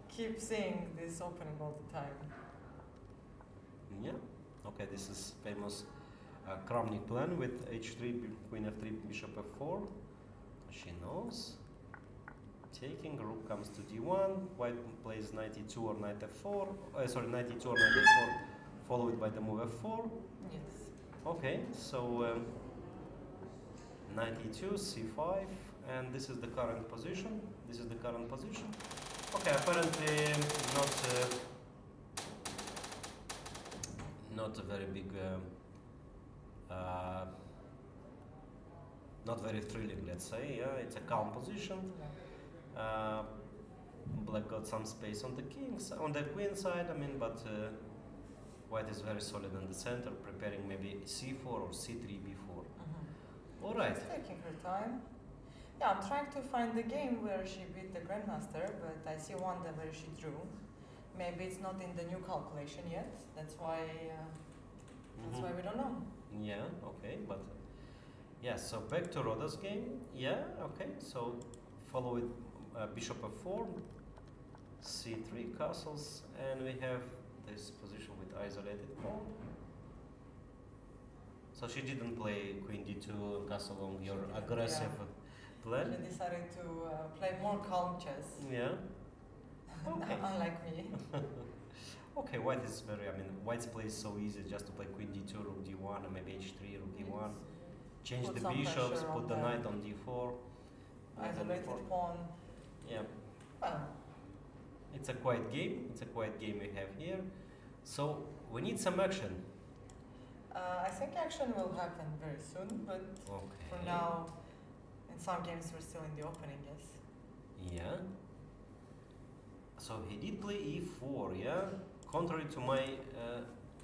keep seeing this opening all the time. Yeah. Okay, this is famous Kramnik plan with h3, queen f3, bishop f4. She knows. Taking, rook comes to d1, white plays knight e2 or knight f4, knight e2 or knight f4, followed by the move f4. Yes. Okay, so knight e2, c5, and this is the current position. Okay, apparently not a very big, not very thrilling, let's say. Yeah, it's a calm position. Black got some space on the queen side. I mean, but white is very solid in the center, preparing maybe c4 or c3, b4. All right. She's taking her time. Yeah, I'm trying to find the game where she beat the grandmaster, but I see one that where she drew. Maybe it's not in the new calculation yet. That's why we don't know. Yeah. Okay. But yeah. So back to Roda's game. Yeah. Okay. So follow with bishop f4, c3 castles, and we have this position with isolated pawn. So she didn't play queen d2 castle along your aggressive plan. She decided to play more calm chess. Yeah. Okay. Unlike me. Okay, white's play is so easy just to play queen d2, rook d1, and maybe h3, rook e1. Change Put the some bishops, pressure put on the the knight on d4. Isolated pawn. Yeah. Well, It's a quiet game. We have here. So we need some action. I think action will happen very soon, but Okay. for now, in some games we're still in the opening, yes. Yeah. So he did play e4, yeah? Contrary to my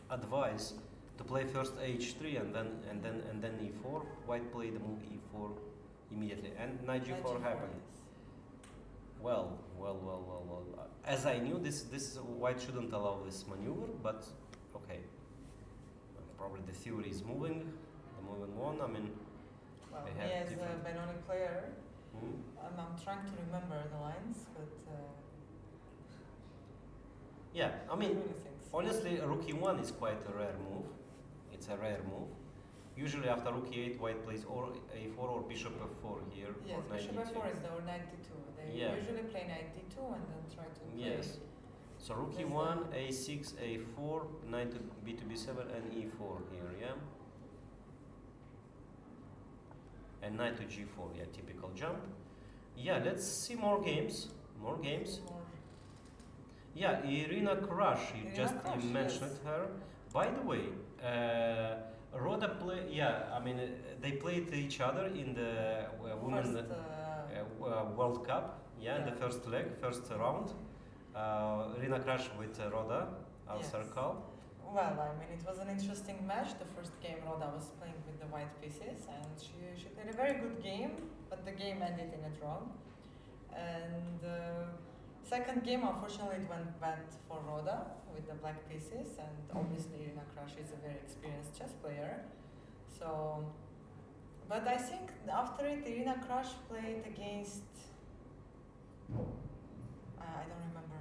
advice to play first h3 and then e4, white played the move e4 immediately, and knight g4 happened. Yes. Well. As I knew, this white shouldn't allow this maneuver, but okay. Probably the theory is moving. The moving one. I mean, Well, they me have as a different- Benoni player, hmm? I'm trying to remember the lines, but Yeah. I mean, many things. honestly, rook e1 is quite a rare move. It's a rare move. Usually after rook e8, white plays or a4 or bishop f4 here. Yes, or knight bishop d2. f4 is the or knight d2. They Yeah. usually play knight d2 and then try to play. Yes. So rook That's e1, a6, a4, knight to b7, and e4 here, yeah? And knight to g4, yeah, typical jump. Yeah, let's see more games. More games. Yeah, Irina Krush, you Irina just Krush, mentioned yes. her. By the way, Roda they played each other in the women World Cup, in the Yeah. first leg, first round. Irina Krush with Roda, our Yes. circle. Well, I mean, it was an interesting match. The first game, Roda was playing with the white pieces, and she played a very good game, but the game ended in a draw. And second game, unfortunately, it went bad for Roda with the black pieces, and obviously Irina Krush is a very experienced chess player. So, but I think after it, Irina Krush played against. I don't remember.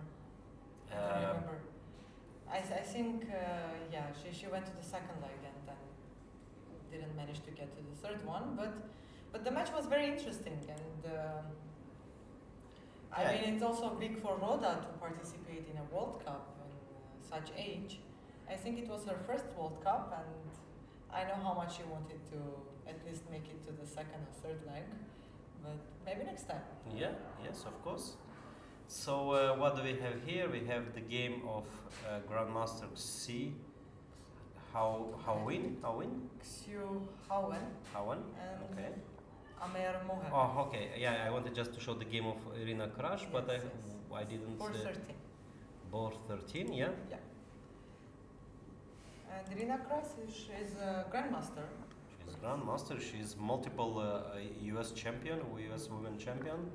I think, she went to the second leg and then didn't manage to get to the third one. But the match was very interesting, and I Yeah. mean, it's also big for Roda to participate in a World Cup in such age. I think it was her first World Cup, and I know how much she wanted to at least make it to the second or third leg. But maybe next time. Yeah, yes, of course. So what do we have here? We have the game of Grandmaster C. Howin? Xiu Hauen Howen? and Okay. Amer Moher. Oh, okay. Yeah, I wanted just to show the game of Irina Krush, but Yes, I didn't. 4-13. Board 13, yeah. And Irina Krush is a grandmaster. She's Grandmaster. She's multiple US champion, US women champion.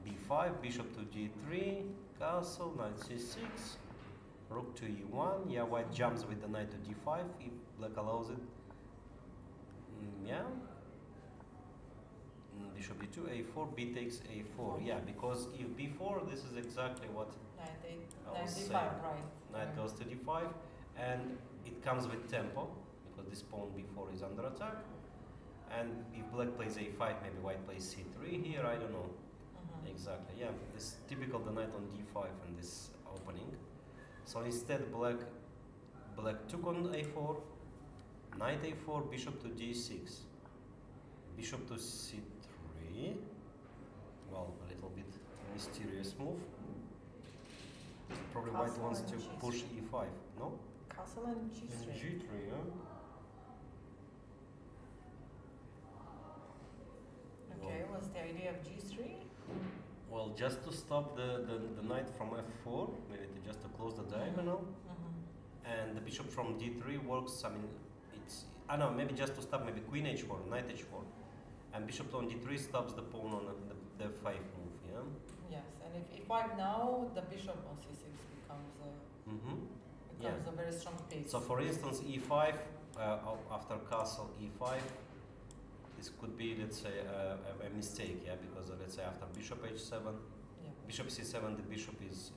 b5, bishop to g3, castle, knight c6, rook to e1. Yeah, white jumps with the knight to d5 if black allows it. Yeah. Bishop d2, a4, b takes a4. Yeah, because if b4, this is exactly what I was d5, saying. right? Knight goes to d5, and it comes with tempo because this pawn b4 is under attack. And if black plays a5, maybe white plays c3 here. I don't know exactly. Yeah, this typical the knight on d5 and this opening. So instead, black took on a4, knight a4, bishop to d6, bishop to c3. Well, a little bit mysterious move. Probably white Castle wants and to g3. push e5, no? Castle and g3. And g3, yeah. Okay, what's the idea of g3? Well, just to stop the knight from f4, maybe just to close the diagonal. And the bishop from d3 works, I mean, I don't know, maybe just to stop, maybe queen h4, knight h4. And bishop on d3 stops the pawn on the f5 move, yeah? Yes, and if e5 now, the bishop on c6 becomes a very strong piece. So for instance, e5, after castle e5, this could be, let's say, a mistake, yeah? Because let's say after bishop h7, bishop c7, the bishop is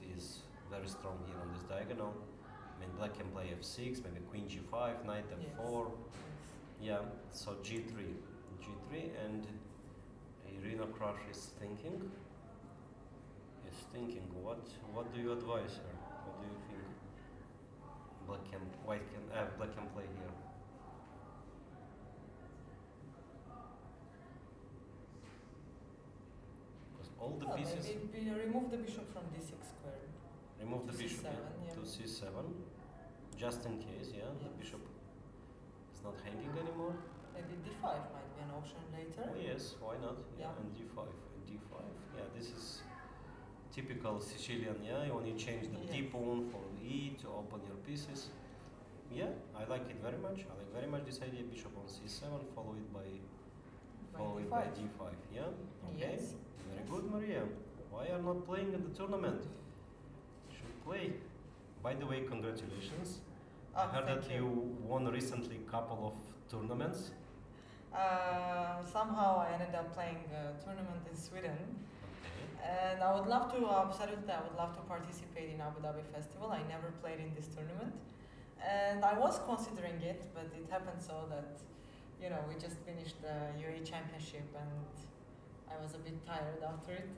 very strong here on this diagonal. I mean, black can play f6, maybe queen g5, knight f4. Yeah, so g3, and Irina Crush is thinking. What do you advise her? What do you think? Black can play here. Because all the pieces. Maybe remove the bishop from d6 square. Remove the bishop c7, to c7, just in case. Yeah, the bishop is not hanging anymore. Maybe d5 might be an option later. Oh yes, why not? Yeah. And d5, Yeah, this is typical Sicilian. Yeah, when you change the d pawn for e to open your pieces. Yeah, I like it very much. I like very much this idea. Bishop on c7, followed by d5. Yeah. Okay. Yes. Very good, Maria. Why are you not playing in the tournament? Should play. By the way, congratulations. I heard that you won recently a couple of tournaments. Somehow I ended up playing a tournament in Sweden. And I would love to, absolutely, I would love to participate in Abu Dhabi Festival. I never played in this tournament. And I was considering it, but it happened so that, we just finished the UAE Championship and I was a bit tired after it.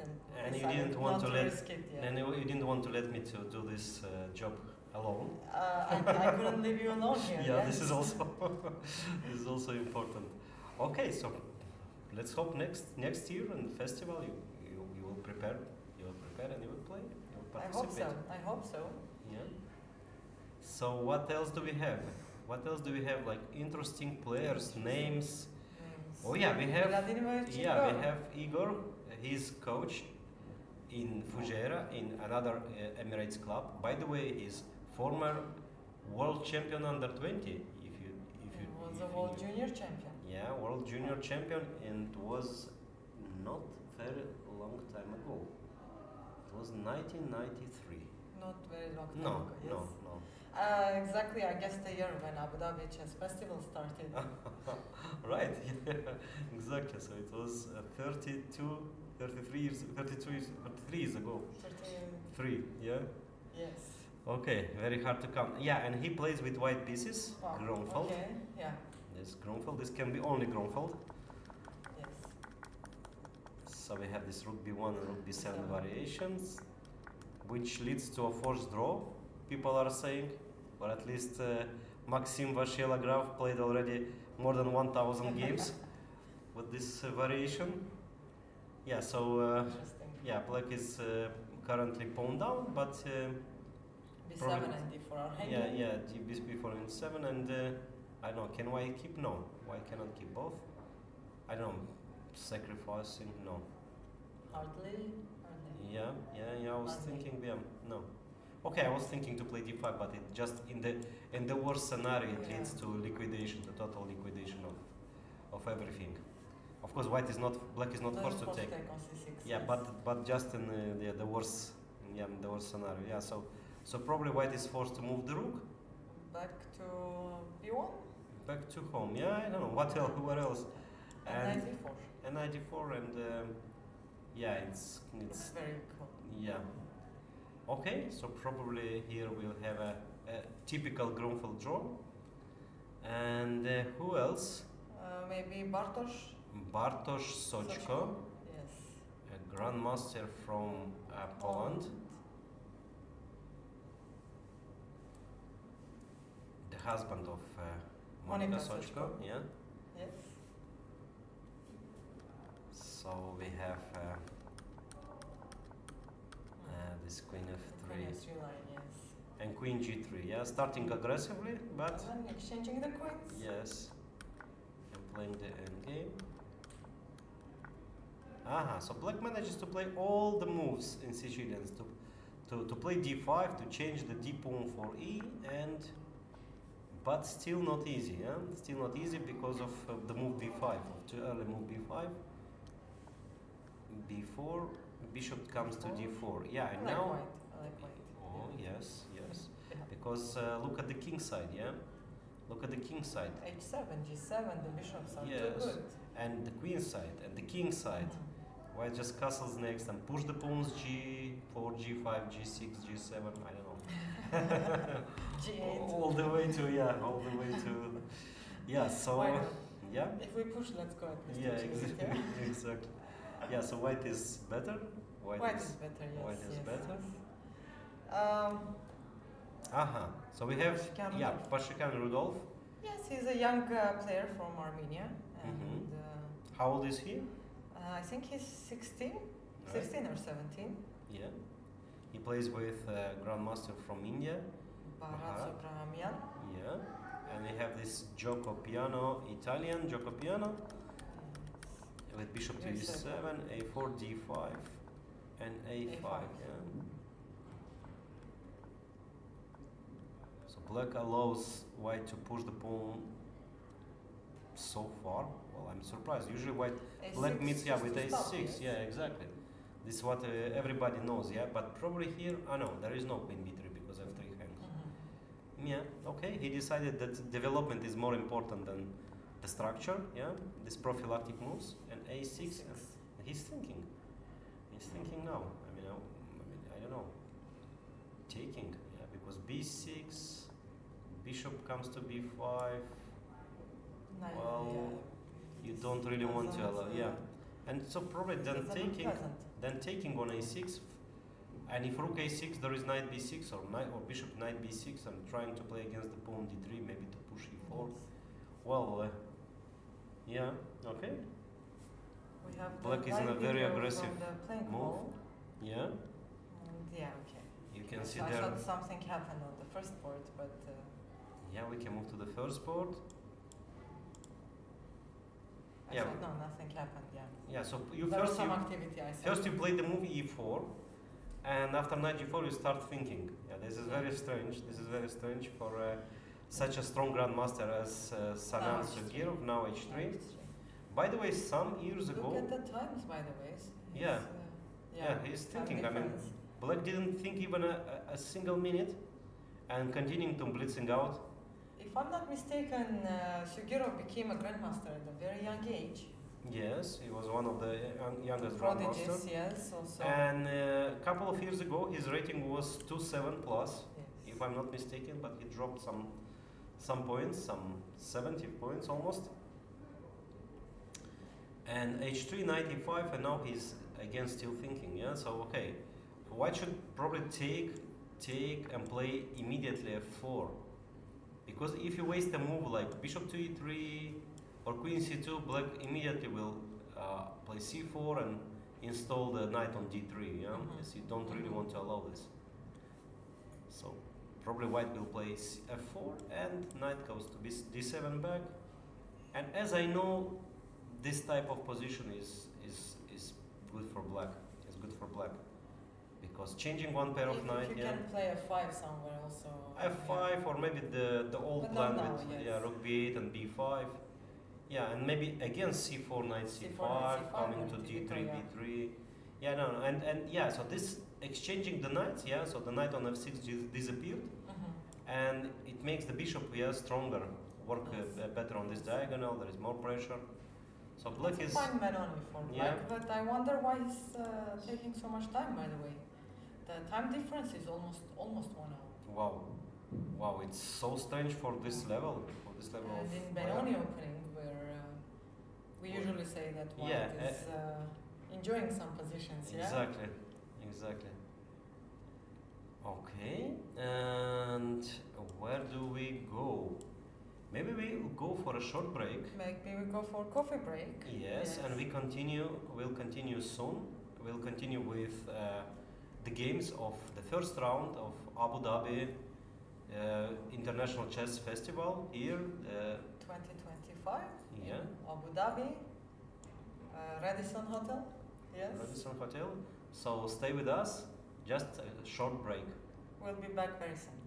And you didn't want to risk it, and you didn't want to let me to do this job alone. I couldn't leave you alone here. Yeah, this is also this is also important. Okay, so let's hope next year in the festival you will prepare and you will play. You will participate. I hope so. Yeah. So what else do we have? Like interesting players, names? Oh yeah, we have Igor. He's coach in Fujairah in another Emirates club. By the way, he's former world champion under 20. He was a world junior champion. Yeah, world junior champion, and it was not very long time ago. It was 1993. Not very long time ago. Yes. No. Exactly, I guess the year when Abu Dhabi Chess Festival started. Right, yeah, exactly. So it was 33 years ago. 3, yeah? Yes. Okay, very hard to count. Yeah, and he plays with white pieces, wow. Grunfeld. Okay, yeah. This Grunfeld, this can be only Grunfeld. Yes. So we have this rook b1 and rook b7 variations, which leads to a forced draw, people are saying, or at least Maxim Vachier-Lagrave played already more than 1,000 games with this variation. Yeah, so yeah, black is currently pawn down, but b7 and d4 are hanging. Yeah, b4 and 7, and I don't know, can white keep? No, white cannot keep both. I don't know, sacrificing? No. Hardly. Yeah, I was thinking, no. Okay, I was thinking to play d5, but it just in the worst scenario it leads to liquidation, the total liquidation of everything. Of course, black is not forced to take. on c6. Yeah, yes. but just in the worst, the worst scenario. Yeah, so probably white is forced to move the rook Back to b1 back to home. Yeah, I don't know what else. What else? and knight d4. And knight d4 and yeah, it's It's very cool. yeah. Okay, so probably here we'll have a typical Grunfeld draw. And who else? Maybe Bartosz. Bartosz Sochko, Yes. a grandmaster from Poland. The husband of Monika Monika Sochko, Sochko. yeah. Yes. So we have this queen f3 Chemistry line, yes. and queen g3, yeah, starting aggressively, but And then exchanging the queens. yes, and playing the endgame. Aha, so black manages to play all the moves in Sicilians to play d5, to change the d pawn for e, and but still not easy, yeah? Still not easy because of the move b5, of too early move b5. b4, bishop comes to d4. Yeah, and I like now. white. I like white. Oh yes, yes. Yeah. Because look at the king side, yeah. Look at the king side, H7, G7, the bishops are too Yes. good. and the queen side, and the king side. Mhm. White just castles next and push the pawns g4, g5, g6, g7. I don't know. G8. All the way to all the way to So Why not? yeah, If we push, let's go at Mr. yeah, G8, exactly, yeah? exactly. Yeah, so white is better. White is better, yes. white is yes, better. yes. Aha. So we have Pashikan yeah, Rudolf. Pashikan Rudolf. Yes, he's a young player from Armenia. And Mhm. How old is he? I think he's 16, Right. 16 or 17. Yeah. He plays with grandmaster from India. Bharat Bharat. Subrahmyan. Yeah. And we have this Gioco Piano, Italian Gioco Piano, with bishop to Yes, e7, a4, d5, and a5. A5. Yeah. So black allows white to push the pawn so far. Well, I'm surprised. Usually white black A6 meets just with to a6. stop, yes. Yeah, exactly. This is what everybody knows. Yeah, but probably here, no, there is no queen b3 because f3 hangs. Mhm. Yeah, okay. He decided that development is more important than the structure. Yeah, these prophylactic moves and a6. And he's thinking. He's thinking now. I don't know. Taking. Yeah, because b6, bishop comes to b5. Knight, Well, you don't really want to allow. Yeah, and so probably then doesn't look taking. pleasant. Then taking on a6, and if rook a6, there is knight b6 or bishop knight b6. I'm trying to play against the pawn d3, maybe to push e4. Yes. Well, yeah, okay, We have the Black is in a live very video aggressive from the playing move. hall. yeah. And yeah, okay. You can Yes, see I there. thought something happened on the first board, but Yeah, we can move to the first board. I Yeah. thought no, nothing happened. Yeah. Yeah, so you There was first some you, activity. I saw. first you play the move e4, and after knight g4 you start thinking. Yeah, this is very strange. This is very strange for such a strong grandmaster as Sanan H3. Sugirov, now h3. H3. By the way, some years Look ago, at the times, by the way. Yeah. Yeah. he's time thinking. I mean, difference. Black didn't think even a single minute, and continuing to blitzing out. If I'm not mistaken, Sugirov became a grandmaster at a very young age. Yes, he was one of the youngest Prodigies, grandmasters. yes, also. And a couple of years ago, his rating was 2.7 plus, Yes. if I'm not mistaken, but he dropped some points, some 70 points almost. And h3, 95, and now he's again still thinking. Yeah, so okay, white should probably take and play immediately f4, because if you waste a move like bishop to e3 or queen c2, black immediately will play c4 and install the knight on d3. Yeah, Mhm. yes, you don't really want to allow this. So probably white will play f4 and knight goes to d7 back. And as I know, this type of position is good for black. It's good for black because changing one pair of If knight, you yeah, can play f5 somewhere also. f5 or maybe the old But plan not now, with yes. rook b8 and b5. Yeah, and maybe again c4 knight C4, c5, knight C5, coming to knight d3 D3, yeah. b3. Yeah, no, and yeah, so this exchanging the knights, yeah, so the knight on f6 disappeared, and it makes the bishop, yeah, stronger, work Yes. better on this diagonal. There is more pressure. So black It's is a fine Benoni for yeah. black, but I wonder why he's taking so much time. By the way, the time difference is almost 1 hour. Wow, wow, it's so strange for this level, And of in black. Benoni opening, where we usually say that white Yeah, is enjoying some positions, yeah. Exactly, exactly. Okay, and where do we go? Maybe we go for a short break. Maybe we go for coffee break. Yes, and we continue. We'll continue soon. We'll continue with the games of the first round of Abu Dhabi International Chess Festival here. 2025. Yeah. Abu Dhabi, Radisson Hotel. Yes. Radisson Hotel. So stay with us. Just a short break. We'll be back very soon.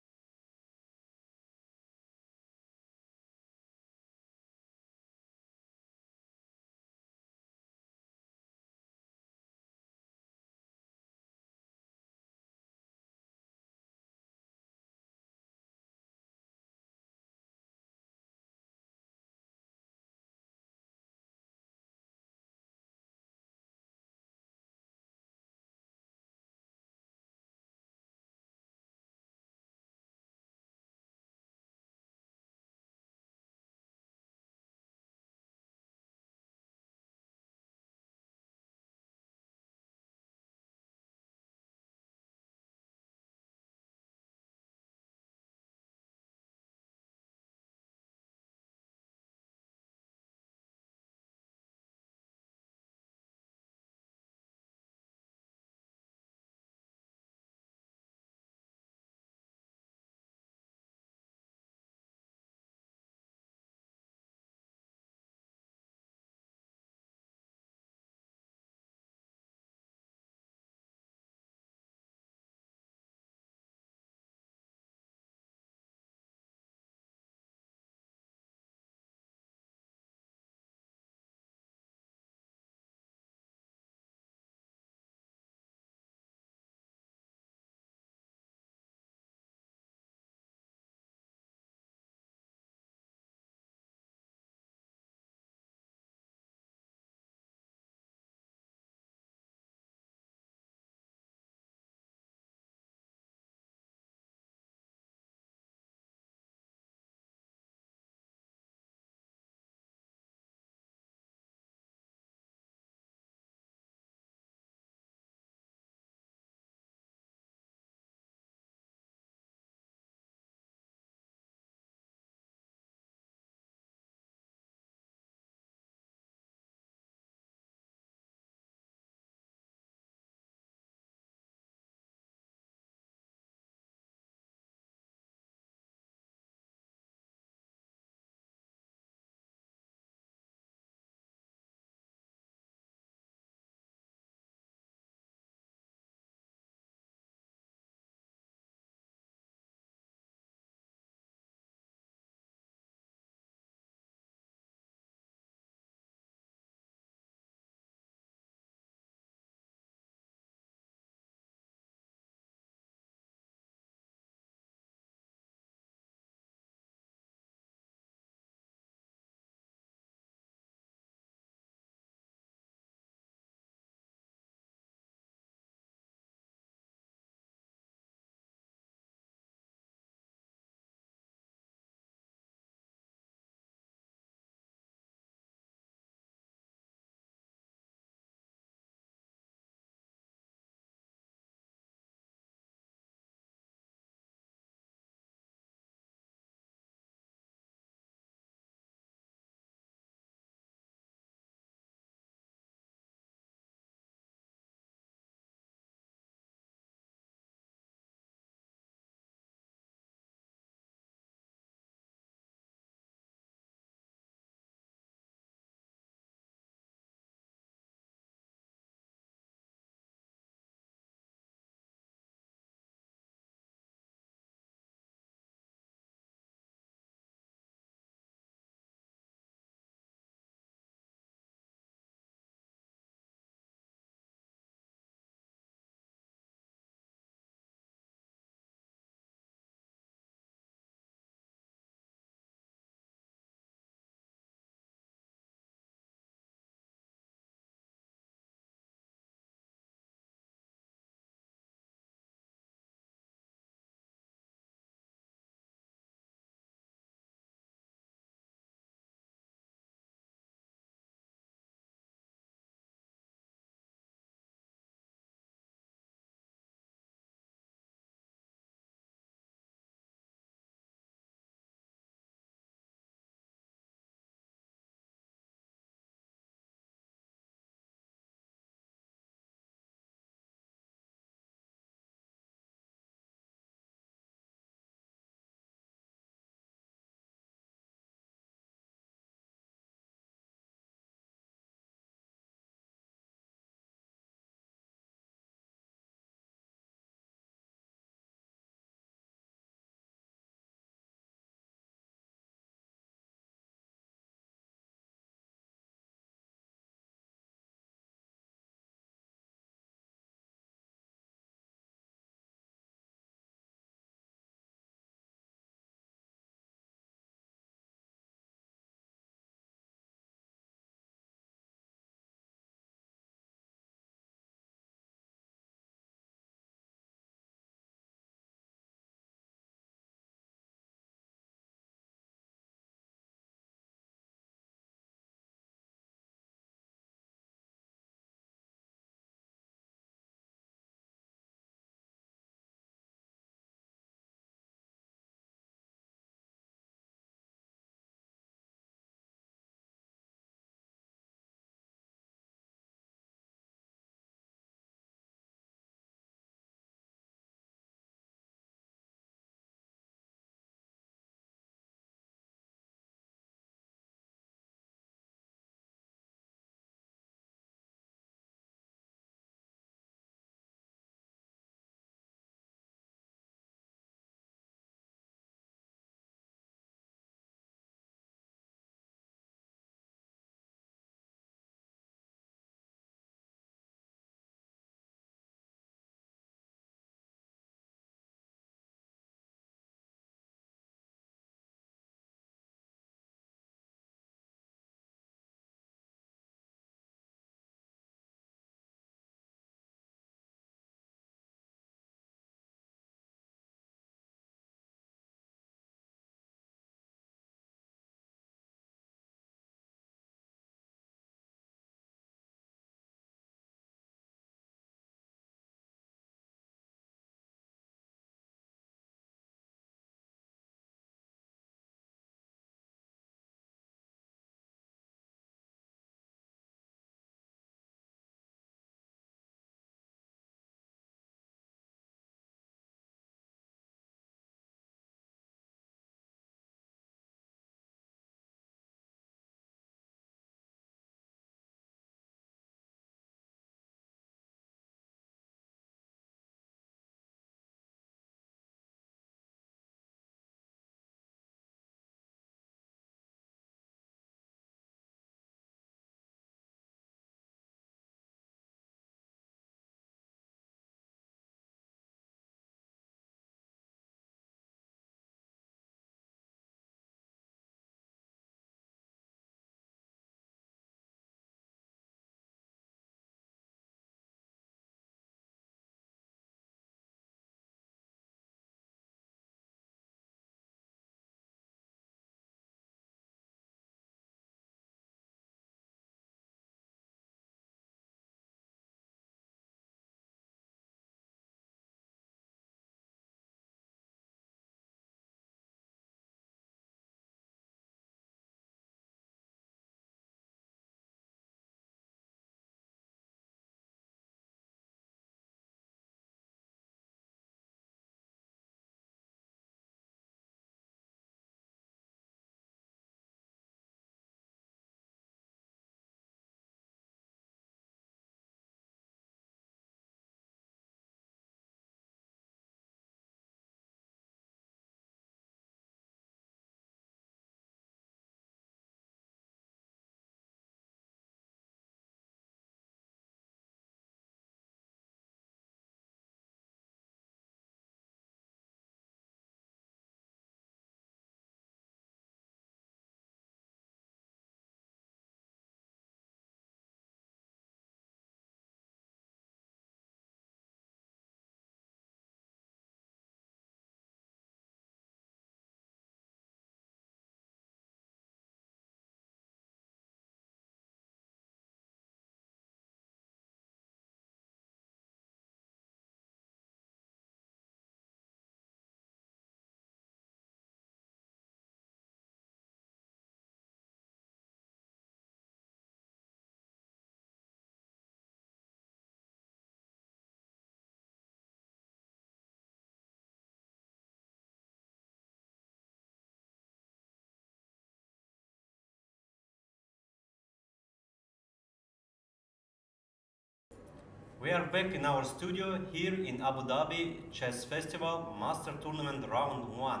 We are back in our studio here in Abu Dhabi Chess Festival Master Tournament Round 1.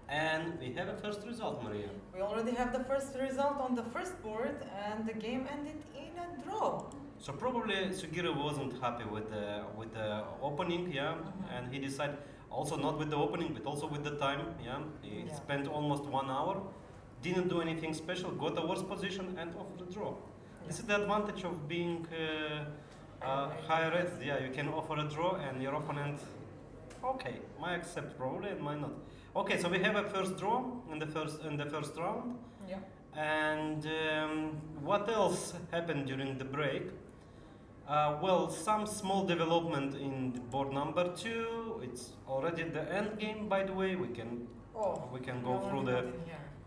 And we have a first result, Maria. We already have the first result on the first board, and the game ended in a draw. So probably Sugiro wasn't happy with the opening, yeah, and he decided also not with the opening, but also with the time, yeah. He spent almost 1 hour, didn't do anything special, got a worse position, and offered a draw. This is the advantage of being higher rated. Yeah, you can offer a draw, and your opponent, okay, might accept probably and might not. Okay, so we have a first draw in the first round. Yeah. And what else happened during the break? Well, some small development in board number 2. It's already the end game, by the way. We can go through the.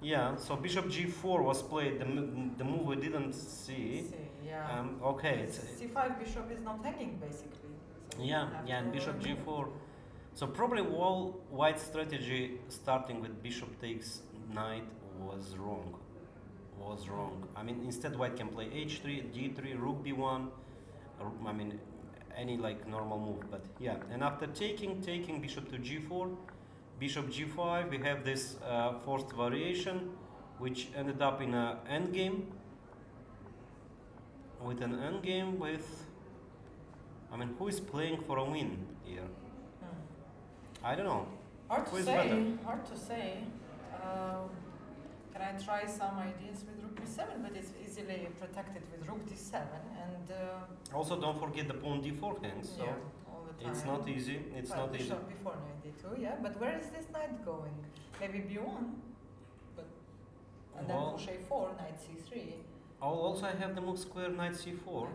Yeah. So Bishop G4 was played. The move we didn't see. Yeah. Okay. C5 bishop is not hanging basically. So and Bishop G4. So probably all white strategy starting with Bishop takes knight was wrong. I mean, instead white can play H3, G3, Rook B1. I mean, any like normal move, but yeah. And after taking Bishop to G4, Bishop G5, we have this forced variation, which ended up in an endgame. With an endgame with, I mean, who is playing for a win here? I don't know. Hard to Who is say. better? Hard to say. Can I try some ideas with Rook B7? But it's easily protected with Rook D7 and. Also, don't forget the pawn D4 hangs. So all the time. it's not easy. It's well, not easy. Bishop before knight D2. Yeah, but where is this knight going? Maybe B1. But and then push A4, knight C3. Oh, also I have the move square knight C4.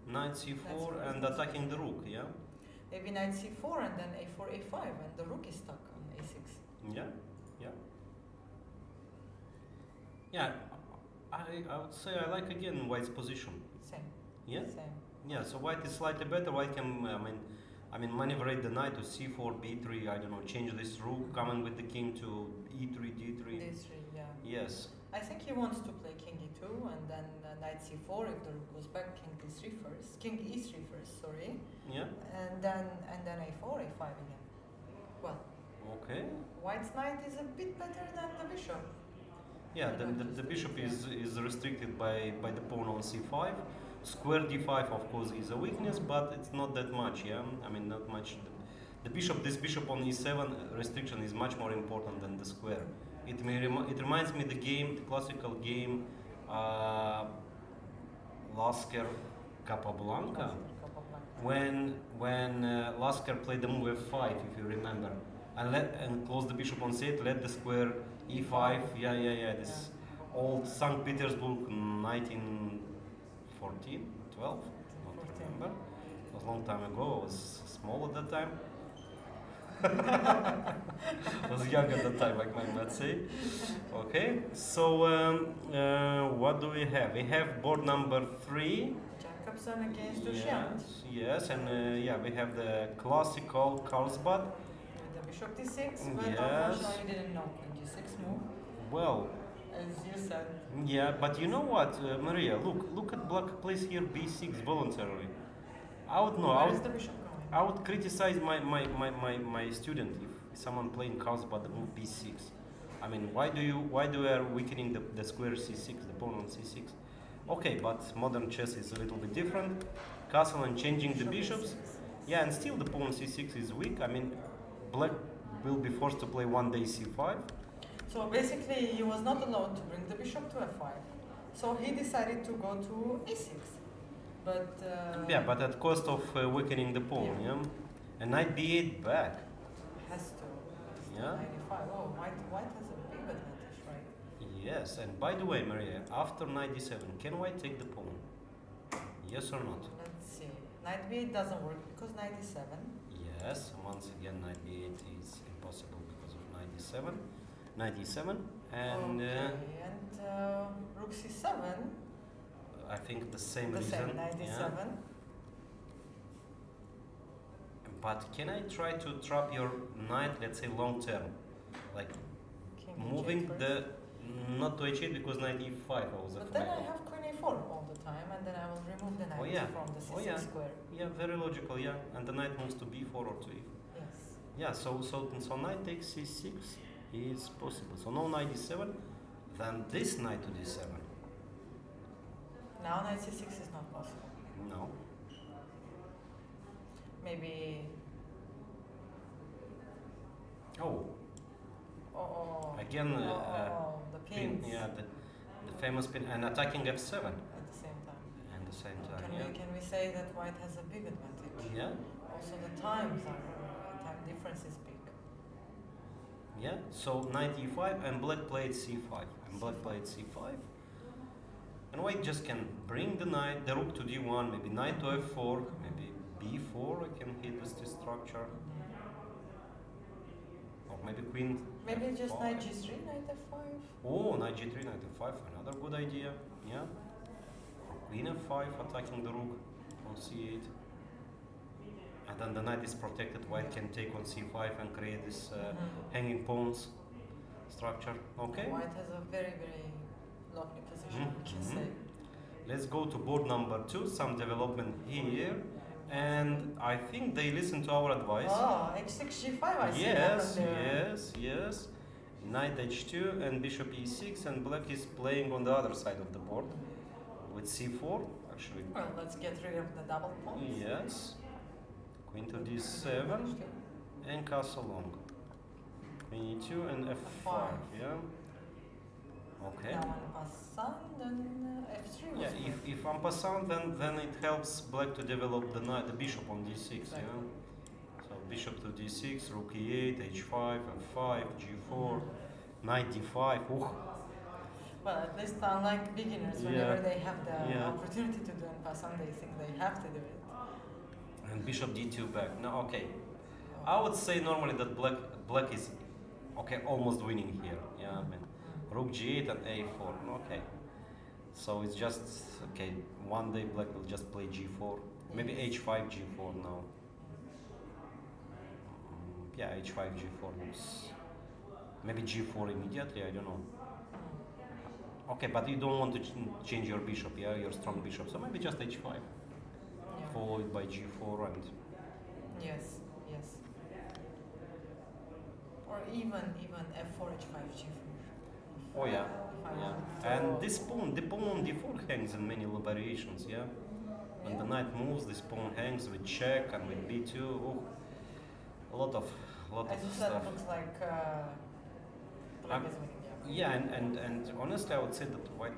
Knight Knight C4. C4 and attacking the rook. Yeah. Maybe knight C4 and then A4, A5, and the rook is stuck on A6. Yeah. Yeah, I would say I like again white's position. Same. Yeah. Same. Yeah. So white is slightly better. White can I mean maneuverate the knight to C4, B3. I don't know. Change this rook, coming with the king to E3, D3. D3. Yeah. Yes. I think he wants to play king E2 and then knight C4 if the rook goes back. King D3 first. King E3 first. Sorry. Yeah. And then A4, A5 again. Well. Okay. White's knight is a bit better than the bishop. Yeah, the bishop is restricted by the pawn on c5. Square d5, of course, is a weakness, but it's not that much, yeah? I mean, not much. This bishop on e7 restriction is much more important than the square. It reminds me the classical game, Lasker Capablanca, when Lasker played the move f5, if you remember, and closed the bishop on c8, let the square e5, this old St. Petersburg 1914, 12, not remember. It was a long time ago, I was small at that time. I was young at that time, like my might say. Okay, so what do we have? We have board number 3. Jacobson against Dushyant. Yes, and we have the classical Carlsbad. Bishop d6, but unfortunately you didn't know Queen g6 move. Well, as you said. Yeah, but you know what, Maria? Look at black plays here b6 voluntarily. I would know. Where is the bishop going? I would criticize my student if someone playing Carlsbad the move b6. I mean, why do you are weakening the square c6, the pawn on c6? Okay, but modern chess is a little bit different. Castle and changing the bishops. Yeah, and still the pawn c6 is weak. I mean, black will be forced to play one day c5. So basically he was not allowed to bring the bishop to f5. So he decided to go to a6. But but at cost of weakening the pawn, yeah. And knight b8 back. Has to. Yeah. 95. Oh, white has a big advantage, right? Yes, and by the way, Maria, after knight d7, can white take the pawn? Yes or not? Let's see. Knight b8 doesn't work because knight e7. Yes, once again knight b8 is impossible because of knight e7. Knight e7 and rook c7. I think the same the reason. Same, knight e7. But can I try to trap your knight, let's say long term, like King moving h8 the not to h8 because knight e5 I was But then I have queen a4 all the time, and then I will remove the knight from the c6 square. Yeah, very logical. Yeah, and the knight moves to b4 or to e4. Yes. Yeah, so knight takes c6 is possible. So no knight d7, then this knight to d7. Now knight c6 is not possible. No. Maybe. Oh, Oh. again, The pin. pins. Yeah, the famous pin and attacking f7 At the same time. at the same time. Can we say that white has a big advantage? Yeah. Also, the time difference is big. Yeah. So knight e5 and black played c5 and black played c5. And white just can bring the knight, the rook to d1, maybe knight to f4, maybe b4. I can hit with this structure. Or maybe queen. Maybe just f5. knight g3, knight f5. Oh, knight g3, knight f5, another good idea. Yeah. Or queen f5, attacking the rook on c8. And then the knight is protected. White can take on c5 and create this hanging pawns structure. Okay. White has a very, very lovely position, we can say. Let's go to board number 2. Some development here. And I think they listen to our advice. Oh, h6, g5, I see Yes, happen there. yes. Knight h2 and bishop e6, and black is playing on the other side of the board with c4. Actually, Well, let's get rid of the double pawns. yes. Queen to d7 and castle long. Queen e2 and f5. Yeah. Okay. Now en passant, then f3 was Yeah, good. if en passant, then it helps black to develop the bishop on d6. Exactly. Yeah. So bishop to d6, rook e8, h5, f5, g4, knight d5. Ooh. Well, at least unlike beginners, Yeah. whenever they have the Yeah. opportunity to do en passant, they think they have to do it. And bishop d2 back. No, okay. I would say normally that black is okay, almost winning here. Yeah, I mean, rook g8 and a4. Okay. So it's just okay. One day black will just play g4, maybe h5 g4 now. Yeah, h5 g4 looks. Maybe g4 immediately. I don't know. Okay, but you don't want to change your bishop, yeah, your strong bishop. So maybe just h5, Yeah. followed by g4 and. Yes, yes. Or even f4, h5, g4. Oh yeah, If I yeah. want to- And this pawn, the pawn on d4 hangs in many variations, yeah. When the knight moves, this pawn hangs with check and with b2. Oh, a lot of As you said, stuff. it looks like black is winning. Yeah. Yeah, and honestly, I would say that white.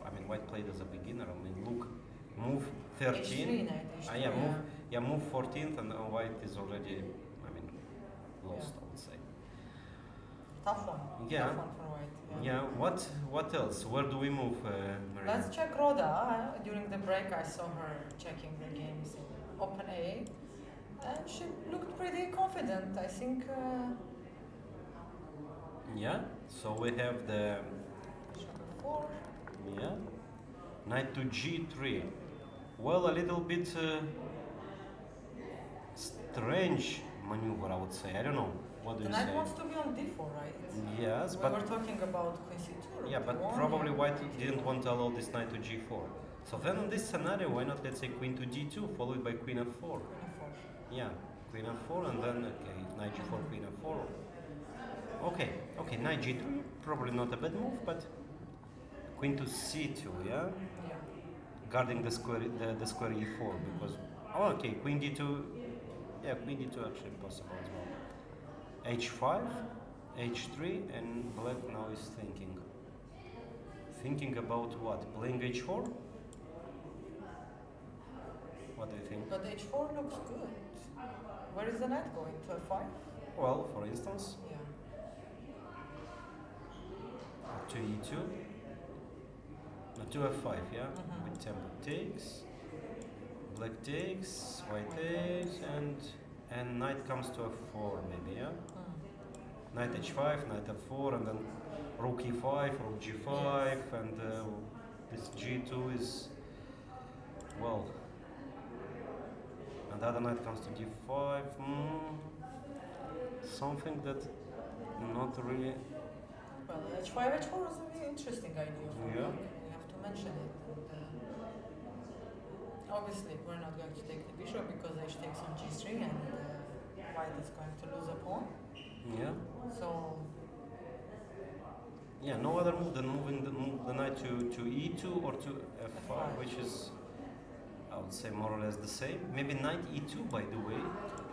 I mean, white played as a beginner. I mean, look, move 13. h3, knight h3. Yeah, move 14th, and white is already. I mean, lost. Yeah. I would say. Tough one. Yeah. Tough one for white. Yeah. What else? Where do we move, Marina? Let's check Rhoda. During the break, I saw her checking the games in Open A, and she looked pretty confident. I think. Yeah. So we have the Bishop f4. yeah knight to g3. Well, a little bit strange maneuver, I would say. I don't know. What do The you knight say? wants to be on d4, right? Yes, We but were talking about queen c2. yeah, but d1, probably yeah. white didn't want to allow this knight to g4. So then in this scenario, why not let's say queen to d2 followed by queen f4? Queen f4. Yeah, queen f4 and then okay, knight g4, queen f4. Okay, knight g3, probably not a bad move, but queen to c2, yeah, Yeah. guarding the square e4 because okay, queen d2, yeah, queen d2 actually possible as well. h5, h3, and black now is thinking about what? Playing h4? What do you think? But h4 looks good. Where is the knight going? To f5? Well, for instance, Yeah. to e2, no, to f5, yeah, with tempo takes, black takes, white takes, and knight comes to f4 maybe, yeah. Knight h5, knight f4, and then rook e5, rook g5, and this g2 is well. And the other knight comes to d5. Something that not really. Well, h5, h4 is a very interesting idea for Yeah. black. We have to mention it. And, obviously we're not going to take the bishop because h takes on g3 and white is going to lose a pawn. Yeah. So Yeah, no other move than moving the knight to e2 or to f5, F5. which is, I would say, more or less the same. Maybe knight e2, by the way,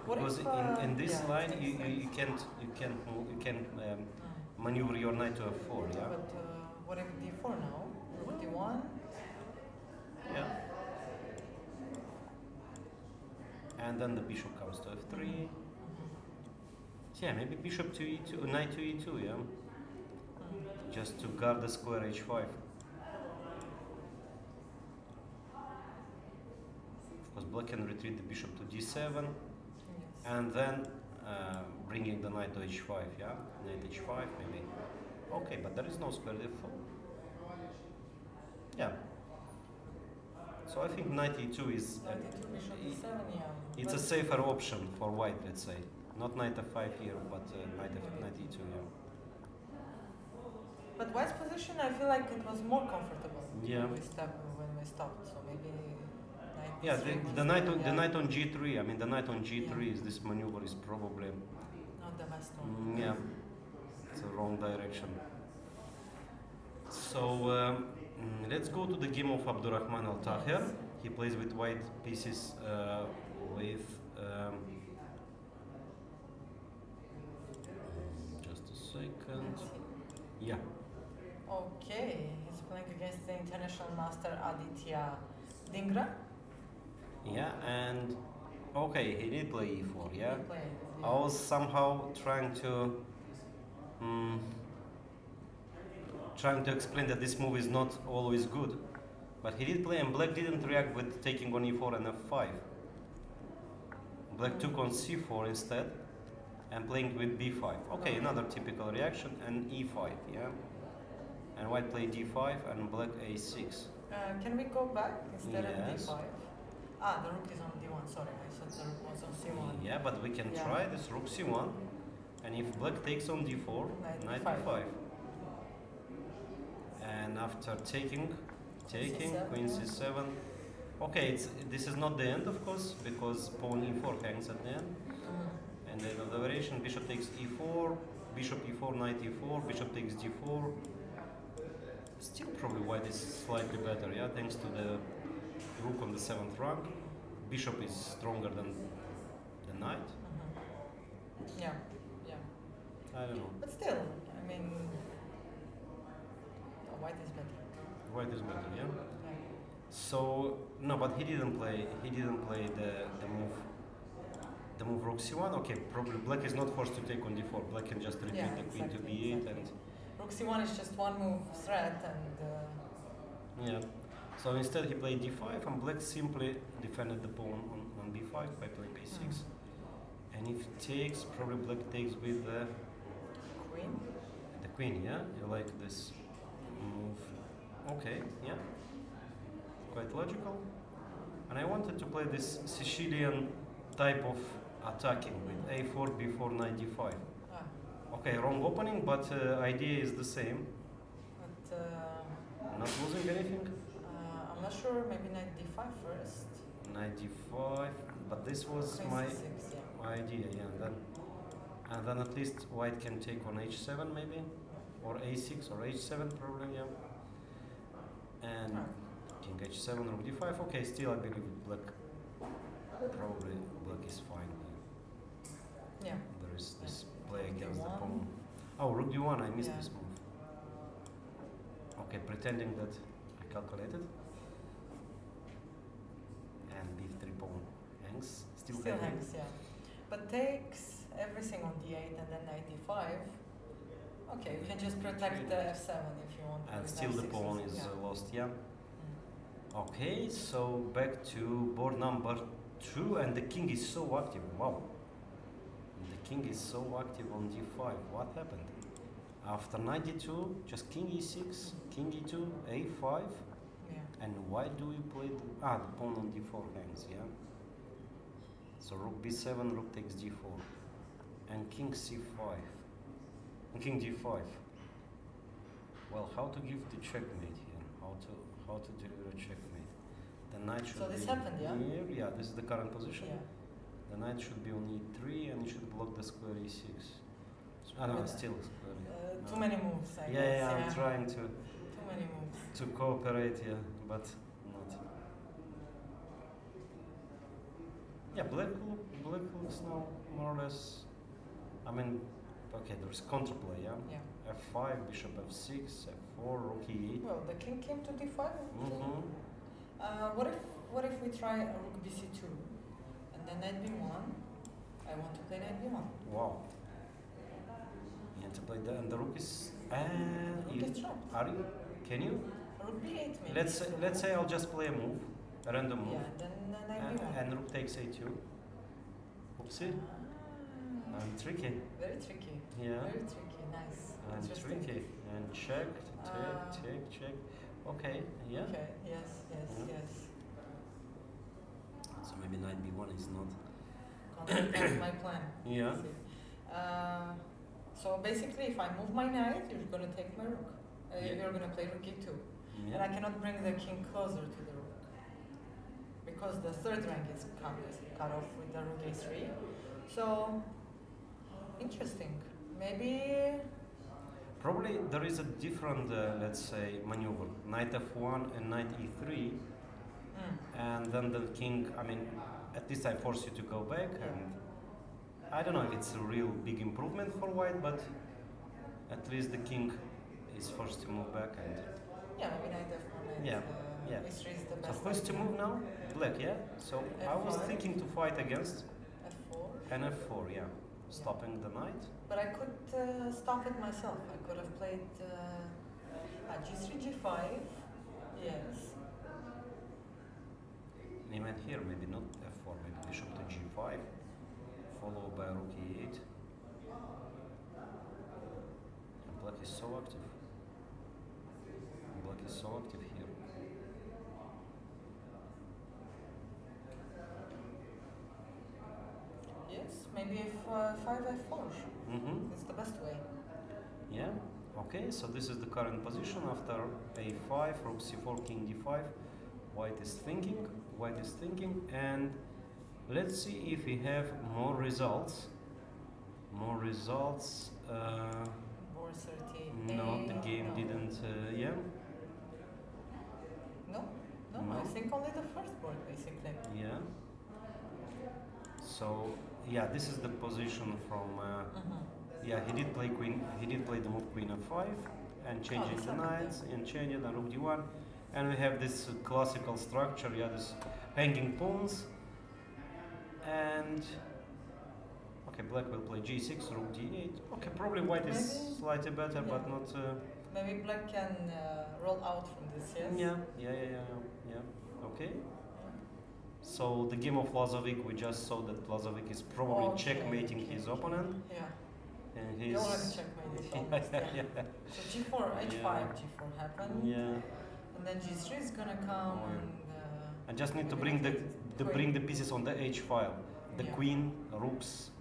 what because if, in this yeah, line it you, makes you, you sense. can't move, you can't Mm. maneuver your knight to f4. Yeah. But what if d4 now? Rook d1. Yeah. And then the bishop comes to f3. Mhm. Yeah, maybe bishop to e2, knight to e2. Yeah. Mm. Just to guard the square h5. Of course, black can retreat the bishop to d7, Yes. and then bringing the knight to h5. Yeah, knight h5 maybe. Okay, but there is no square d4. Yeah. So I think knight e2 is Knight e2, bishop e7, yeah. it's a But- safer option for white, let's say. Not knight f5 here, but knight e2. Yeah. But white's position, I feel like it was more comfortable Yeah. when we stopped. So maybe knight Yeah, d3 was the knight on yeah, the knight on g3. I mean, the knight on g3 Yeah. is this maneuver is probably not the best one. yeah, it's a wrong direction. So let's go to the game of Abdurrahman Al Tahir. Yes. He plays with white pieces with just a second. Let's see. Yeah. Okay, he's playing against the international master Aditya Dingra. Yeah, and okay, he did play e4. Yeah. He played, I was somehow trying to explain that this move is not always good, but he did play, and black didn't react with taking on e4 and f5. Black took on c4 instead, and playing with b5. Okay, another typical reaction, and e5. Yeah, and white played d5 and black a6. Can we go back instead Yes. of d5? Ah, the rook is on d1. Sorry, I thought the rook was on c1. Yeah, but we can Yeah. try this rook c1, and if black takes on d4, Knight knight e5. e5. And after taking C7, queen yeah. c7. Okay, this is not the end, of course, because pawn e4 hangs at the end. Mm. And then the variation, bishop takes e4, bishop e4, knight e4, bishop takes d4. Still probably white is slightly better, yeah, thanks to the rook on the 7th rank. Bishop is stronger than the knight. Mhm. Yeah, yeah. I don't know. But still, I mean, white is better. White is better, yeah. Yeah. So no, but he didn't play the move rook c1. Okay, probably black is not forced to take on d4. Black can just retreat Yeah, the queen exactly, to b8 exactly. Rook c1 is just one move threat, and and yeah. So instead he played d5, and black simply defended the pawn on b5 by playing a6. And if takes, probably black takes with queen. the queen. Yeah, you like this move? Okay, yeah, quite logical. And I wanted to play this Sicilian type of attacking with a4, b4, knight d5. Ah, Okay, wrong opening, but idea is the same. but Not losing anything. I'm not sure. Maybe knight d5 first. Knight d5, but this was Queen my c6, yeah. my idea, yeah. And then at least white can take on h7 maybe, or a6 or h7 probably, yeah. And Ah. king h7, rook d5. Okay, still I believe black. Probably black is fine. Yeah. There is Yeah. this play Rook against the d1. pawn. Oh, rook d1, I missed Yeah. this move. Okay, pretending that I calculated. And b3 pawn hangs. Still Still hanging. hangs, yeah. But takes everything on d8 and then knight d5. Okay, you can just protect the f7 if you want. And with still the f6 pawn also, is yeah. lost, yeah. Mm. Okay, so back to board number 2, and the king is so active. Wow. The king is so active on d5. What happened? After knight d2, just king e6, king e2, a5. Yeah. And why do we play the pawn on d4 hangs, yeah? So rook b7, rook takes d4. And king c5. And king d5. Well, how to give the checkmate here? How to deliver a checkmate? The knight should So this be happened, yeah? here. Yeah, this is the current position. Yeah. The knight should be on e3 and it should block the square e6. No, it's still square. Too No. many moves, I Yeah, guess. yeah, I'm trying to Too many moves. cooperate, yeah, but not. Yeah, black looks now more or less. I mean, okay, there's counterplay, yeah. Yeah. F5, bishop f6, f4, rook e8. Well, the king came to d5. Mm-hmm. What if we try a rook bc2 and then knight b1? I want to play knight b1. Wow. You have to play that, and the rook is. Rook is trapped. Are you? Can you? Rook b8 maybe. Let's say I'll just play a move, a random move, Yeah, then knight b1. and rook takes a2. Oopsie. Ah, And tricky. very tricky. Yeah. Very tricky. Nice. And Interesting. tricky. And check, Ah. check. Okay. Yeah. Okay. Yes. Yes. Yeah. Yes. So maybe knight b1 is not. That's my plan. Yeah. See. So basically, if I move my knight, you're gonna take my rook. Yeah. You're gonna play rook e2, and I Yeah. cannot bring the king closer to the rook because the third rank is cut off with the rook a3. So interesting. Maybe. Probably there is a different, let's say, maneuver. Knight f1 and knight e3, and then the king. I mean, at least I force you to go back, and I don't know if it's a real big improvement for white, but at least the king is forced to move back. And Yeah, maybe knight f1 and Yeah, yeah. a3 is the so best. who is to idea. move now? Black, yeah. So I was F5. thinking to fight against f4. and f4, yeah, stopping the knight. But I could stop it myself. I could have played g3, g5. Yes. Even here, maybe not f4, maybe bishop to g5, followed by rook e8. And black is so active. Black is so active here. Yes, maybe f5, f4. Mm-hmm. It's the best way. Yeah. Okay. So this is the current position after a5, rook c4, king d5. White is thinking. White is thinking, and let's see if we have more results. More results. Board 38. No, the game no. didn't. Yeah. No, no, No. I think only the first board basically. Yeah. So yeah, this is the position from. Yeah, he did play queen. He did play the move queen f5 and changing the second, knights and changing the rook d1, and we have this classical structure. Yeah, this hanging pawns. And okay, black will play g6, rook d8. Okay, probably white is Maybe- slightly better, but yeah. not. Maybe black can roll out from this, yes? Yeah. Okay. So the game of Lazovic, we just saw that Lazovic is probably Okay, checkmating okay, his okay. opponent, Yeah. and He he's. already checkmated almost, yeah. So g4, h5, Yeah. g4 happened. Yeah. And then g3 is gonna come Oh, yeah. and... I just need to maybe bring the queen. bring the pieces on the h file. The Yeah. queen, rooks,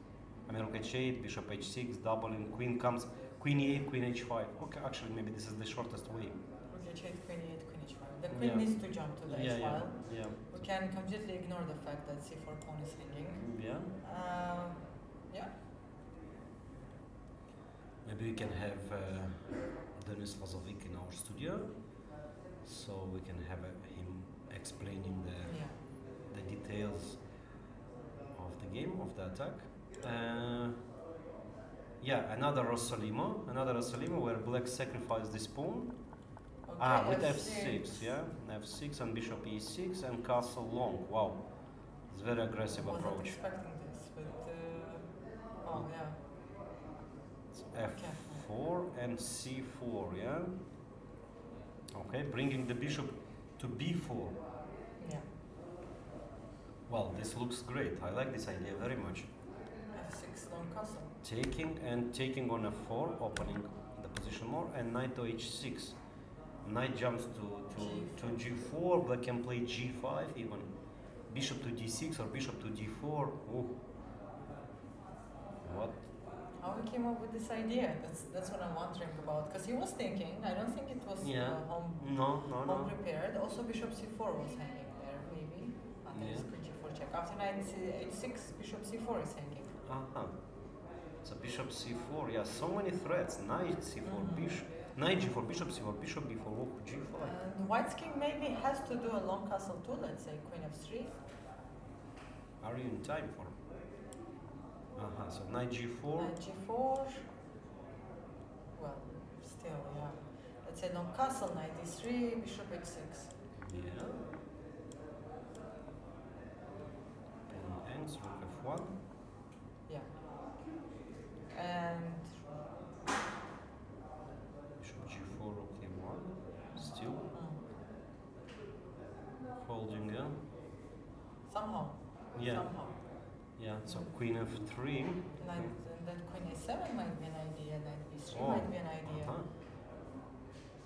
I mean rook h8, bishop h6, doubling, queen comes, queen e8, queen h5. Okay, actually maybe this is the shortest way. Rook h8, queen e8, queen h5. The queen Yeah. needs to jump to the Yeah, h yeah, file. yeah, We can completely ignore the fact that c4 pawn is hanging. yeah. Yeah. Maybe we can have Denis Lazovic in our studio, so we can have him explaining Yeah. the details of the game, of the attack. Yeah, another Rossolimo where black sacrificed this pawn. Okay, With f6, yeah, f6 and bishop e6 and castle long. Wow, it's very aggressive I wasn't approach. expecting this, but... oh, yeah. It's f4 and c4, yeah. Okay, bringing the bishop to b4. Yeah. Well, this looks great. I like this idea very much. f6 long castle. Taking on f4, opening the position more, and knight to h6. Knight jumps to g4, black can play g5 even. Bishop to d6 or bishop to d4. Ooh. What? How he came up with this idea? That's what I'm wondering about. Because he was thinking, I don't think it was Yeah. home No. prepared. Also bishop c4 was hanging there. there's Yeah. queen g4 check. After knight h6, bishop c4 is hanging. Uh-huh. So bishop c4, yeah, so many threats. Knight c4, Mhm. bishop, knight g4, bishop c4, bishop b4, rook g5. And white's king maybe has to do a long castle too, let's say queen f3. Are you in time for? Uh-huh, so knight g4. Knight g4. Well, still, yeah. Let's say long castle, knight d3, bishop h6. Yeah. Pawn ends, rook f1. Yeah. And Bishop g4, rook e1. Still holding, yeah. somehow. Yeah, Somehow. yeah. So queen f3. Knight, and then queen a7 might be an idea, knight b3 Oh, might be an idea. Uh-huh.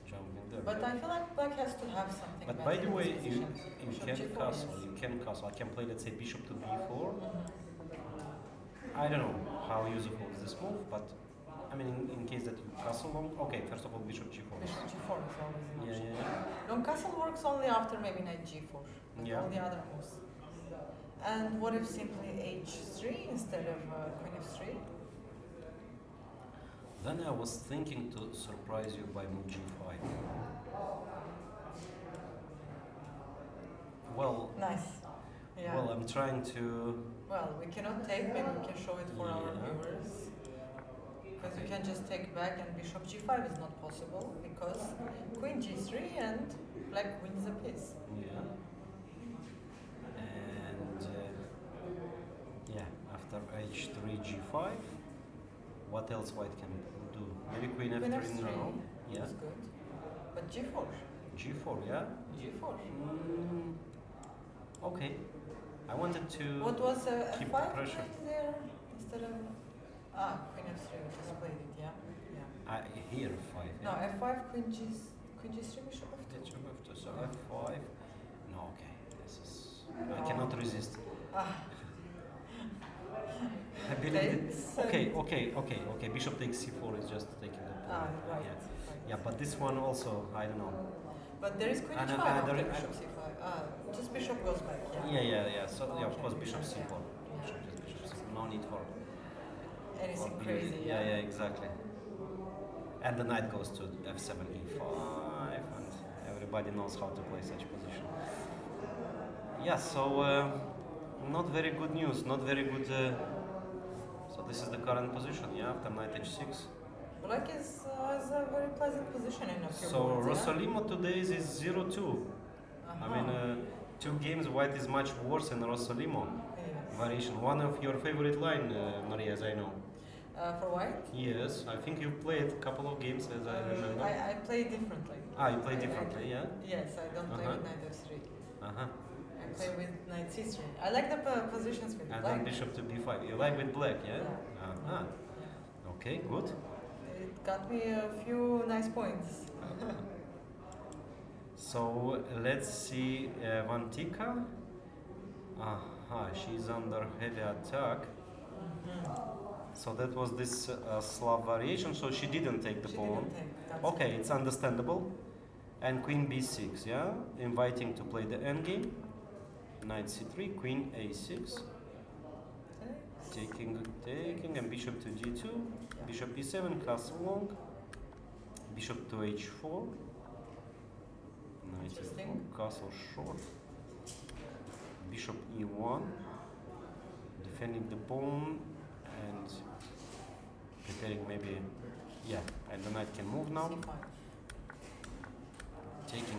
Jumping there. But I feel like black has to have something. But better by the in way, this you position. can Bishop G4, castle. yes. You can castle. I can play, let's say, bishop to b4. Mhm. I don't know how useful is this move, but I mean, in case that you castle long. Okay, first of all, bishop g4. Bishop G4 is always an Yeah, option. yeah, yeah. Long castle works only after maybe knight G4. But Yeah. all the other moves. And what if simply H3 instead of queen F3? Then I was thinking to surprise you by move g5. Well, Nice. Yeah. well, I'm trying to. Well, we cannot take, maybe we can show it for our Yeah. viewers. Because you Okay. can just take back and bishop G5 is not possible because queen G3 and black wins a piece. Yeah. And yeah, after h3 g5, what else white can do? Maybe queen Queen f3 F3 now. Yeah. is good. But G4. g4, yeah. G4. Mm, okay. I wanted to What was keep F5 the pressure. played there instead of queen F3? We just played it, yeah. Yeah. Here 5. No, F5 queen G3 bishop F2. So f5. No, okay. This is. I cannot resist. Ah, I believe it. takes, Okay. Bishop takes c4 is just taking the pawn. right. Yeah. right. Yeah, but this one also, I don't know. But there is queen And, H5 there after is- bishop C5. Just bishop goes back, yeah. Yeah. So yeah, of Okay. course, bishop c4. Yeah. Bishop c4. No need for Anything beauty. crazy, Yeah, exactly. And the knight goes to f7, e5, and everybody knows how to play such position. Yeah, so not very good news, not very good. So this is the current position, yeah, after knight h6. Black is a very pleasant position in a few So boards, yeah? Rossolimo today is 0-2. I mean, Uh-huh. 2 games white is much worse than Rossolimo Yes. variation. One of your favorite line, Maria, as I know. For white? Yes, I think you played a couple of games, as I remember. I play differently. You play differently, yeah? Yes, I don't play Uh-huh. with knight f3. Uh-huh. I play with knight c3. I like the positions with And black. then bishop to b5. You like with black, yeah? Yeah. Uh-huh. Yeah. Okay, good. It got me a few nice points. So let's see Vantika. She's under heavy attack. So that was this Slav variation, so she didn't take the She pawn. didn't take. That's Okay, it's understandable. And queen b6, yeah? Inviting to play the endgame. Knight c3, queen a6. Taking, and bishop to g2. Bishop e7, castle long. Bishop to h4. Knight Interesting. e4, castle short. Bishop e1. Defending the pawn and preparing maybe, yeah, and the knight can move now. C5.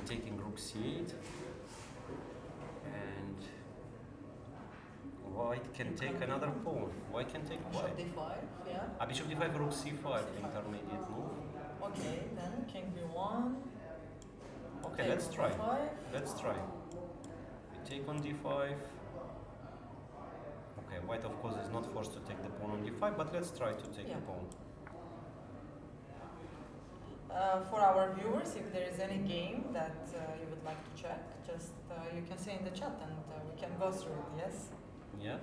Taking rook c8. And white can take another pawn. White can take Bishop white. d5, yeah. Bishop d5, rook c5, intermediate move. Okay, then king b1. Okay, let's try. d5. Let's try. We take on d5. Okay, white of course is not forced to take the pawn on d5, but let's try to take Yeah. the pawn. For our viewers, if there is any game that you would like to check, just you can say in the chat and we can go through it, yes? Yeah.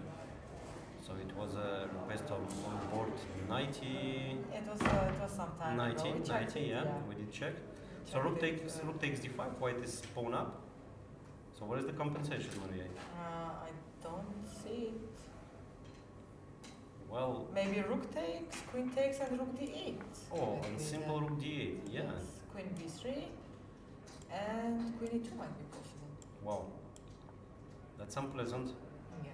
So it was a request on board 90, It was some time 90, ago. We checked 90, it, yeah, we did check. So Checked rook it, takes d5, white is pawn up. So what is the compensation, Maria? I don't see it. Well, Maybe rook takes, queen takes, and rook d8. oh, Maybe and simple rook d8, yeah. Yes, queen b3, and queen e2 might be possible. Wow, that's unpleasant. Yes.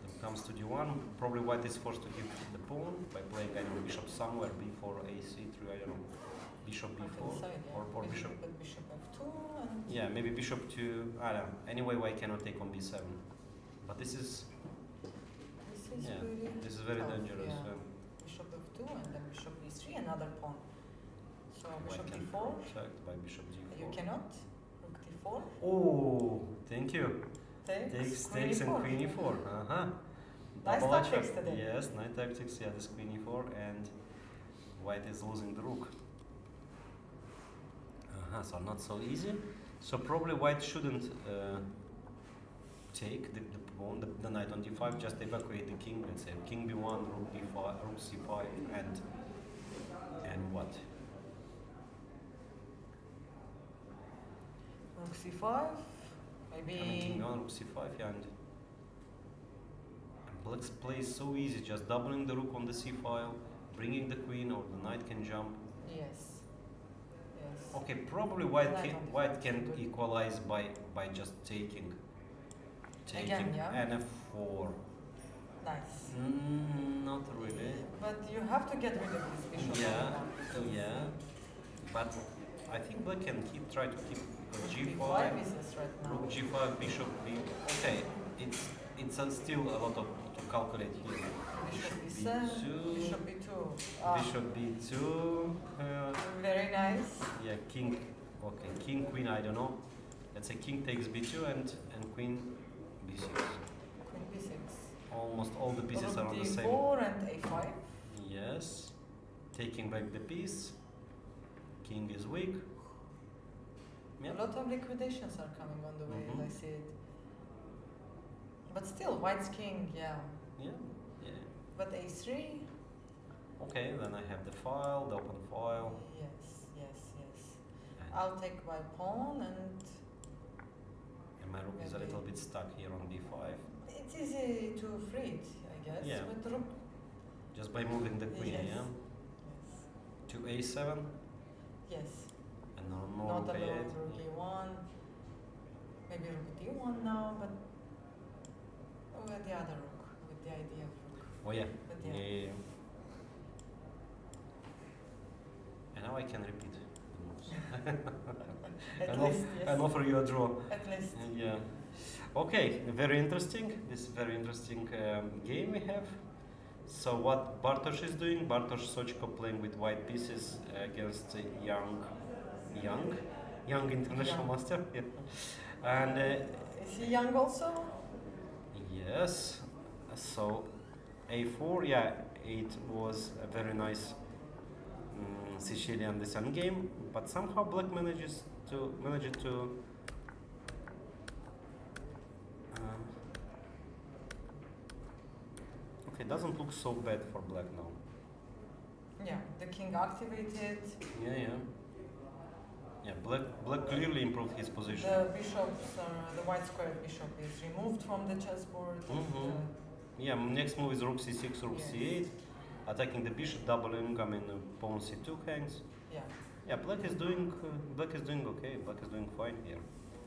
Then comes to d1. Probably white is forced to give the pawn by playing either bishop somewhere, b4, a3, I don't know. Bishop b4 Inside, yeah. or bishop. But bishop f2 and Yeah, maybe bishop to, I don't know. Anyway, white cannot take on b7. But this is, this is yeah, really this is very tough, dangerous. yeah. Bishop f2 and then bishop b3, another pawn. So bishop White can d4. protect by bishop d4. You cannot. Rook d4. Oh, thank you. Takes Takes and queen e4. Uh-huh. Nice Double tactics attack. today. Yes, nice tactics. Yeah, this queen e4 and white is losing the rook. Uh-huh, so not so easy. So probably white shouldn't take the pawn, the knight on d5, just evacuate the king, let's say king b1, rook d5, rook c5, and what? Rook c5. Maybe. I mean king on rook c5, yeah, and black's play is so easy, just doubling the rook on the c file, bringing the queen, or the knight can jump. Yes. Yes. Okay, probably white Knight can, on d5 white can good. equalize by just taking Again, yeah. and f4. Nice. Not really. But you have to get rid of this bishop. Yeah, yeah. But I think black can try to keep because Rook g5, b5 is this right now. rook g5, bishop b. Okay, it's still a lot of to calculate here. Bishop Bishop b7, b2, bishop b2. Ah, bishop b2. very nice. Yeah, king. Okay, king queen. I don't know. Let's say king takes b2 and queen b6. Queen b6. Almost all the pieces Rook are on the same. d4 and a5. Yes, taking back the piece. King is weak. Yeah. A lot of liquidations are coming on the way, Mhm. as I see it. But still, white's king, yeah. Yeah, yeah. But a3? Okay, then I have the file, the open file. Yes, yes, yes. And, I'll take my pawn and and my rook is a little bit stuck here on b5. it's easy to free it, I guess. Yeah. With rook. Just by moving the queen, Yes. yeah? Yes. To a7 Yes. and no Not rook alone a8. rook e1. Maybe rook d1 now, but with the other rook, with the idea of rook. Oh yeah. But Yeah. yeah. yeah, yeah. And now I can repeat the moves. At and, least, yes. and offer you a draw. At least. Yeah. Okay, very interesting. This is very interesting game we have. So what Bartosz is doing? Bartosz Sochko playing with white pieces against young international Young. master. Yeah. And Is he young also? yes, so a4. Yeah, it was a very nice Sicilian descent game, but somehow black managed to okay, doesn't look so bad for black now. Yeah, the king activated. Yeah, yeah. Yeah, black clearly improved his position. The bishops, the white squared bishop is removed from the chessboard. Mhm. Yeah, next move is rook c6, rook Yes. c8, attacking the bishop, doubling. I mean, pawn c2 hangs. Yeah. Yeah, black is doing okay. Black is doing fine here.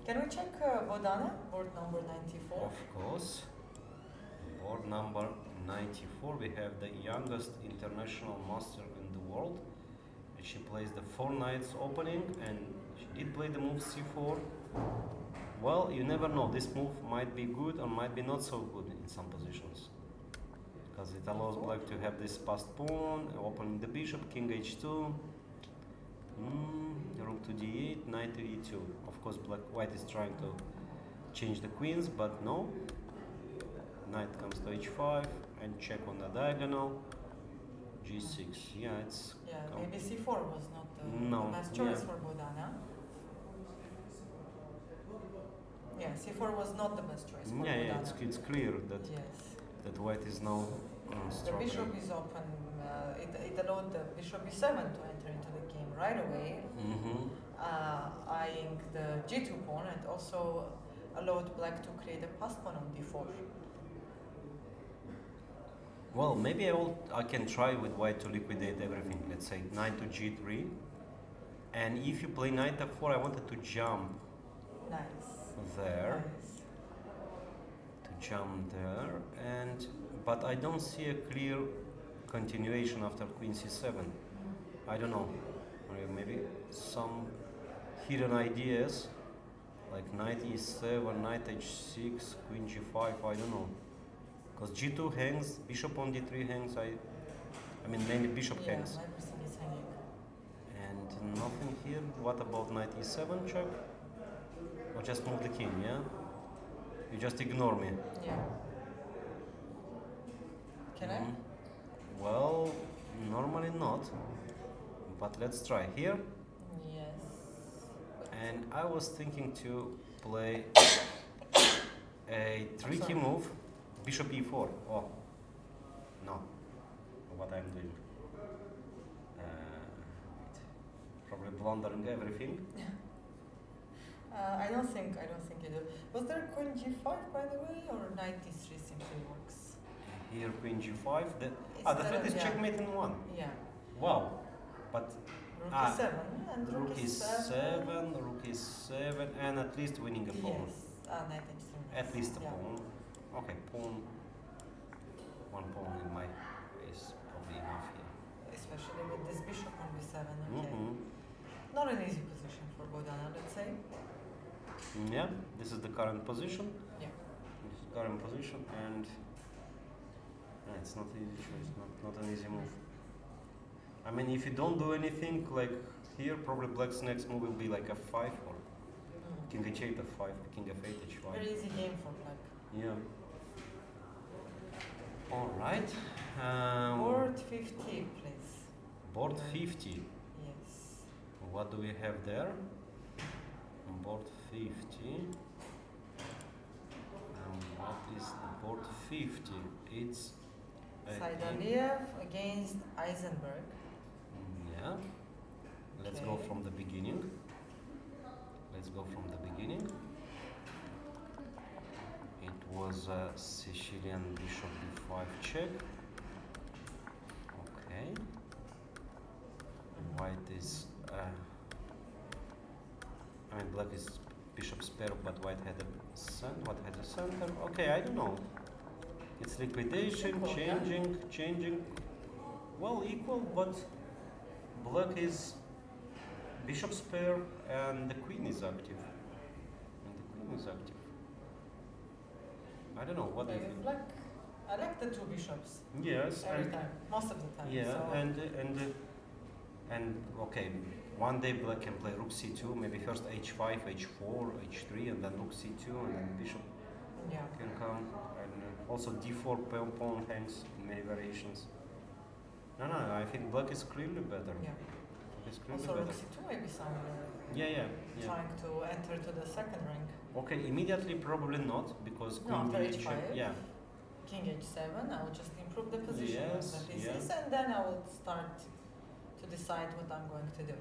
Can we check Bodana, board number 94? Of course. Board number 94. We have the youngest international master in the world. And she plays the 4 knights opening, and she did play the move c4. Well, you never know. This move might be good or might be not so good in some positions. Because it allows black to have this passed pawn, opening the bishop, king h2, rook to d8, knight to e2. Of course, white is trying to change the queens, but no. Knight comes to h5 and check on the diagonal. g6. Yeah, it's Yeah, maybe c4 was not No, the best choice yeah. for Bodana. Yeah, c4 was not the best choice for yeah, Bodana. it's clear that Yes. that white is now The struggling. bishop is open. It allowed the bishop e7 to enter into the game right away, Mm-hmm. eyeing the g2 pawn and also allowed black to create a passed pawn on d4. Well, maybe I can try with white to liquidate everything. Let's say knight to g3. And if you play knight f4, I wanted to jump Nice. there. Nice. To jump there. But I don't see a clear continuation after queen c7. I don't know. Or maybe some hidden ideas like knight e7, knight h6, queen g5. I don't know. Because g2 hangs, bishop on d3 hangs. I mean mainly bishop hangs. Everything is hanging. And nothing here. What about knight e7 check? Or just move the king, yeah? You just ignore me. Yeah. Can I? Well, normally not. But let's try here. Yes. And I was thinking to play a tricky move, bishop e4. Oh, no. What I'm doing? Probably blundering everything. I don't think you do. Was there queen g5 by the way, or knight d3 simply works? Here queen g5. The threat is checkmate in one. Yeah. Wow. But Rook e7 and rook e7, rook e7, and at least winning a pawn. Yes. Knight h3. At least a pawn. Okay, pawn. One pawn in my is probably enough here. Especially with this bishop on b7. Okay. Mm-hmm. Not an easy position for Bogdana, let's say. Yeah, this is the current position. Yeah. This is current position, and it's not easy choice, not an easy move. I mean, if you don't do anything like here, probably black's next move will be like f5 or king h8 f5 or king f8 h5. Very easy game for black. Yeah. All right. Board 50, please. Board 50. Yes. What do we have there? Board 50. What is the board 50? It's Saidaliev against Eisenberg. Yeah. Let's go from the beginning. Let's go from the beginning. It was a Sicilian bishop b5 check. Okay. White is black is bishop's pair, but white had a center. Okay, I don't know. It's liquidation, changing. Well, equal, but black is bishop's pair and the queen is active. I don't know, what do you think? Black, I like the two bishops. Yes. Every time, most of the time. Yeah, so. and okay, one day black can play rook c2, maybe first h5, h4, h3, and then rook c2, and then bishop can come. And also d4 pawn hangs in many variations. No, I think black is clearly better. Yeah. It's clearly Also, better. rook c2 maybe somewhere. Yeah. Trying to enter to the second rank. Okay, immediately probably not, because queen after d8 check. h5. Yeah. King h7, I will just improve the position Yes, of the pieces, and then I will start to decide what I'm going to do.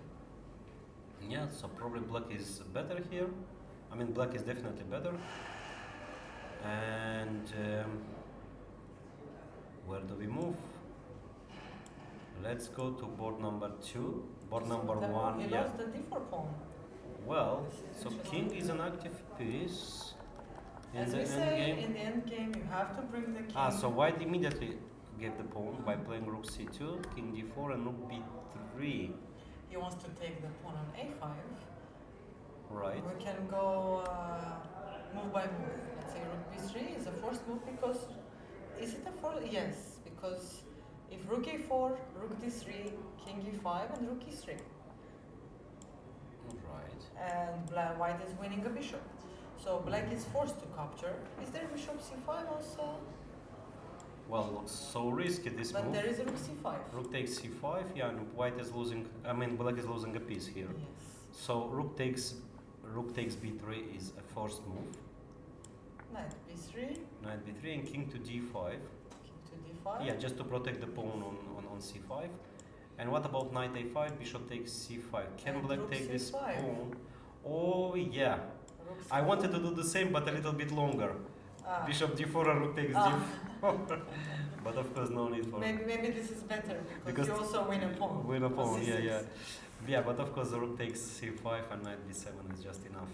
Yeah, so probably black is better here. I mean, black is definitely better. And where do we move? Let's go to board number 2. Board number 1. He lost the d4 pawn. Well, so king is an active piece. As we say, in the end game, you have to bring the king. So white immediately gave the pawn by playing rook c2, king d4, and rook b3. He wants to take the pawn on a5. Right. We can go move by move. Let's say rook b3 is a forced move because is it a forced? Yes, because if rook a4, rook d3, king e5, and rook e3. Right. And white is winning a bishop. So black is forced to capture. Is there bishop c5 also? Well, looks so risky this move. But there is rook c5. Rook takes c5, yeah, and white is losing. I mean, black is losing a piece here. Yes. So rook takes b3 is a forced move. Knight b3. Knight b3 and king to d5. King to d5. Yeah, just to protect the pawn on c5. And what about knight a5? Bishop takes c5. Can And black rook take this c5. pawn? Oh yeah. Rook I C4. wanted to do the same, but a little bit longer. Ah. Bishop d4 and rook takes Ah. d4. But of course, no need for. Maybe this is better because Because you also win a pawn. Win a on pawn, yeah, C6. yeah. Yeah, but of course, the rook takes c5 and knight b7 is just enough.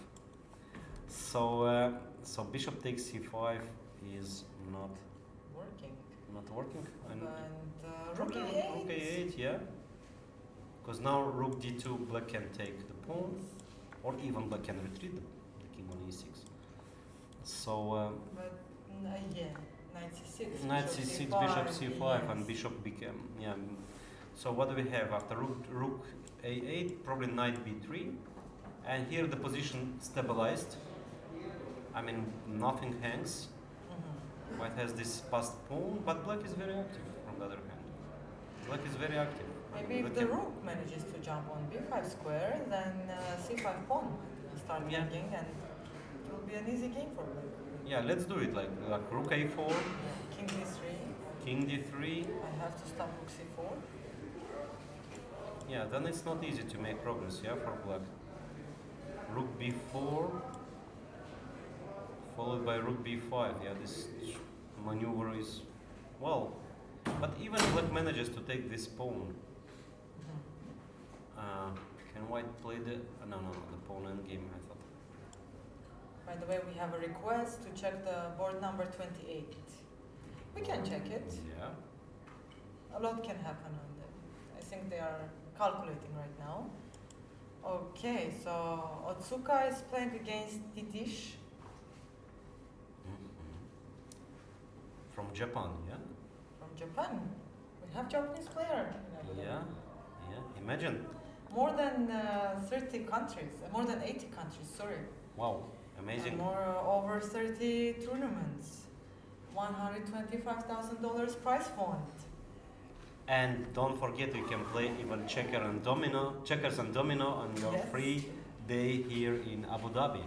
So bishop takes c5 is not working. And rook rook E8. rook a8, yeah. Because now rook d2, black can take the pawn, or even black can retreat the king on e6. So But yeah, knight c6. knight c6, bishop c5, yes. and bishop became, yeah. So what do we have after rook a8? Probably knight b3, and here the position stabilized. I mean, nothing hangs. Mhm. White has this passed pawn, but black is very active. On the other hand, black is very active. Maybe if Black the can- rook manages to jump on b5 square, then c5 pawn will start Yeah. hanging, and it will be an easy game for black. Yeah, let's do it. Like rook a4, King d3. king d3. I have to stop rook c4. Yeah, then it's not easy to make progress. Yeah, for black. Rook b4, followed by rook b5. Yeah, this maneuver is well, but even black manages to take this pawn. Can white play the? No, the pawn endgame. I thought. By the way, we have a request to check the board number 28. We can check it. Yeah. A lot can happen on them. I think they are calculating right now. Okay, so Otsuka is playing against Titish. From Japan, yeah. From Japan. We have Japanese player. Yeah. Imagine. More than 30 countries, more than 80 countries, sorry. Wow, amazing. And over 30 tournaments. $125,000 prize fund. And don't forget, you can play even checkers and domino on your Yes. free day here in Abu Dhabi.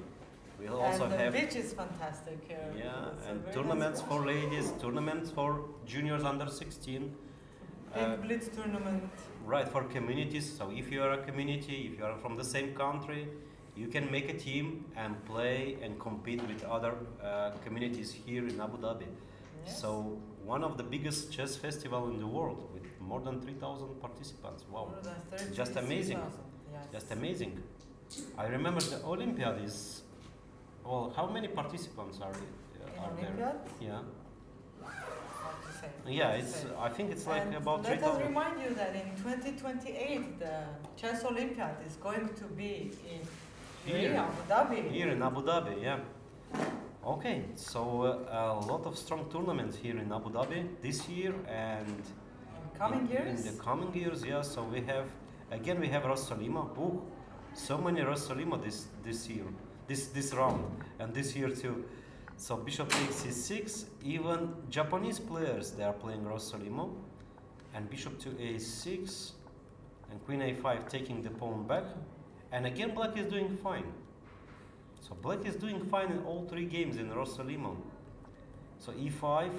We'll also And the have beach is fantastic here. yeah, It's a and very tournaments nice for beach. ladies, tournaments for juniors under 16. Big blitz tournament. Right, for communities. So if you are a community, if you are from the same country, you can make a team and play and compete with other communities here in Abu Dhabi. Yes. So one of the biggest chess festival in the world with more than 3,000 participants. Wow, More than 30, just amazing. 6,000, yes. just amazing. I remember the Olympiad is, well, how many participants are there? Olympiad? Yeah, Hard to say. yeah. Hard to It's say. I think it's like And about let us 3,000. remind you that in 2028 the Chess Olympiad is going to be in Here. Abu Dhabi. Here in Abu Dhabi, yeah. Okay, so a lot of strong tournaments here in Abu Dhabi this year and In coming years. In the coming years, yeah. So we have Rossolimo. Ooh, so many Rossolimo this year, this round, and this year too. So bishop takes c6. Even Japanese players they are playing Rossolimo, and bishop to a6, and queen a5 taking the pawn back, and again black is doing fine. So black is doing fine in all three games in Rossolimo. So e5,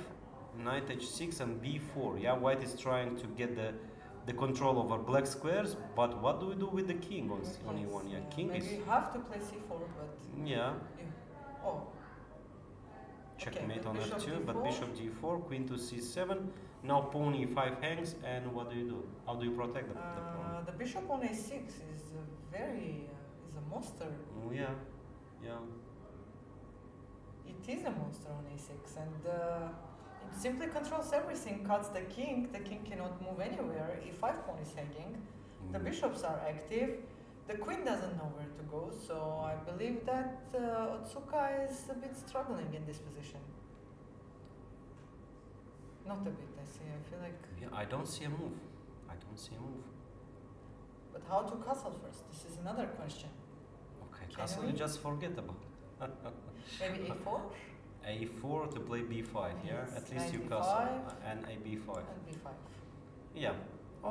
knight h6 and b4. Yeah, white is trying to get the control over black squares, but what do we do with the king on e1? Yeah, king Maybe is you have to play c4, but yeah. oh, Checkmate Okay, on bishop f2, but d4. bishop d4, queen to c7. Now pawn e5 hangs, and what do you do? How do you protect the pawn? the bishop on a6 is is a monster. Yeah. It is a monster on a6, and it simply controls everything. Cuts the king. The king cannot move anywhere. e5 pawn is hanging. The Mm. bishops are active. The queen doesn't know where to go. So I believe that Otsuka is a bit struggling in this position. Not a bit. I feel like. Yeah, I don't see a move. But how to castle first? This is another question. Okay, Can castle we? you just forget about. Maybe a4 a4 to play b5, yeah? Yes, At least you knight castle. b5. And a b5. and b5. Yeah,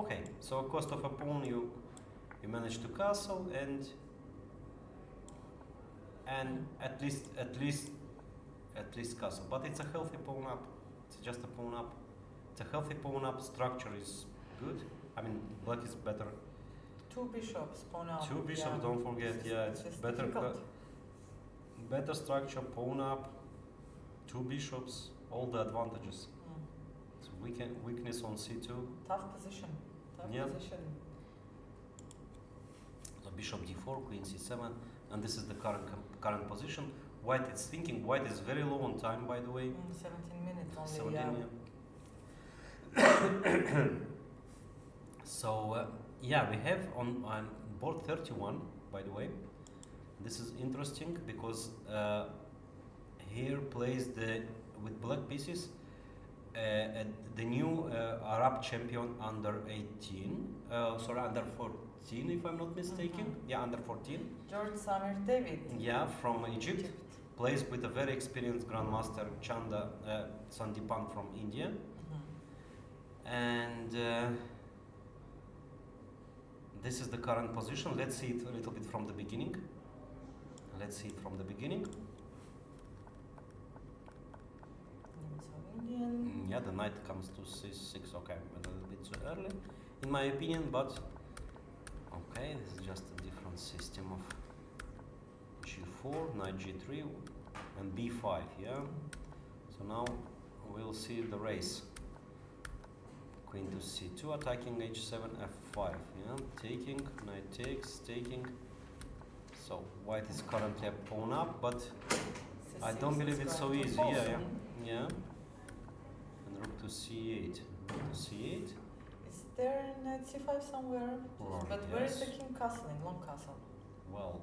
okay. So cost of a pawn you manage to castle and at least castle. But it's a healthy pawn up. It's just a pawn up. It's a healthy pawn up. Structure is good. I mean, black is better. Two bishops, pawn up. Two bishops, yeah. don't forget. Yeah, it's It's better. difficult. better structure, pawn up, two bishops, all the advantages. So weakness on c2. Tough position. Yeah. Position. So bishop d4, queen c7, and this is the current position. White is thinking. White is very low on time, by the way. 17 minutes only. 17, yeah. So yeah, we have on board 31, by the way. This is interesting because here plays with black pieces the new Arab champion under 18, sorry, under 14 if I'm not mistaken. Yeah, under 14. George Samir David. Yeah, from Egypt. Plays with a very experienced grandmaster Chanda Sandipan from India. And this is the current position. Let's see it a little bit from the beginning. Yeah, the knight comes to c6. Okay, a little bit too early, in my opinion, but okay, this is just a different system of g4, knight g3, and b5. Yeah. So now we'll see the race. Queen to c2, attacking h7, f5. Yeah, taking, knight takes, taking. So white is currently a pawn up, but I don't believe it's so easy. Yeah. And rook to c8. Rook to c8. Is there knight c5 somewhere? Right, but where is the king castling? Long castle. Well,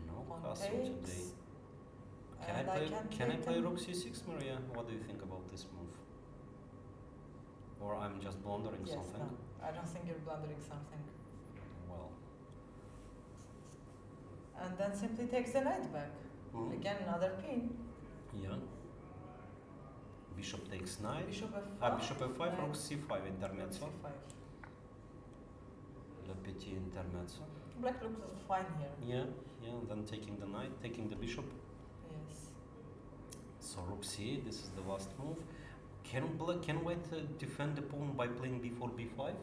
no On castle takes. today. And Can I play rook c6, Maria? What do you think about this move? Or I'm just blundering something? No, I don't think you're blundering something. Well. And then simply takes the knight back. Again, another pin. Yeah. Bishop takes knight. Bishop f5. Bishop f5, rook c5 intermezzo. C5. Le petit intermezzo. Black looks fine here. Yeah, and then taking the knight, taking the bishop. Yes. So rook c8, this is the last move. Can white defend the pawn by playing b4, b5?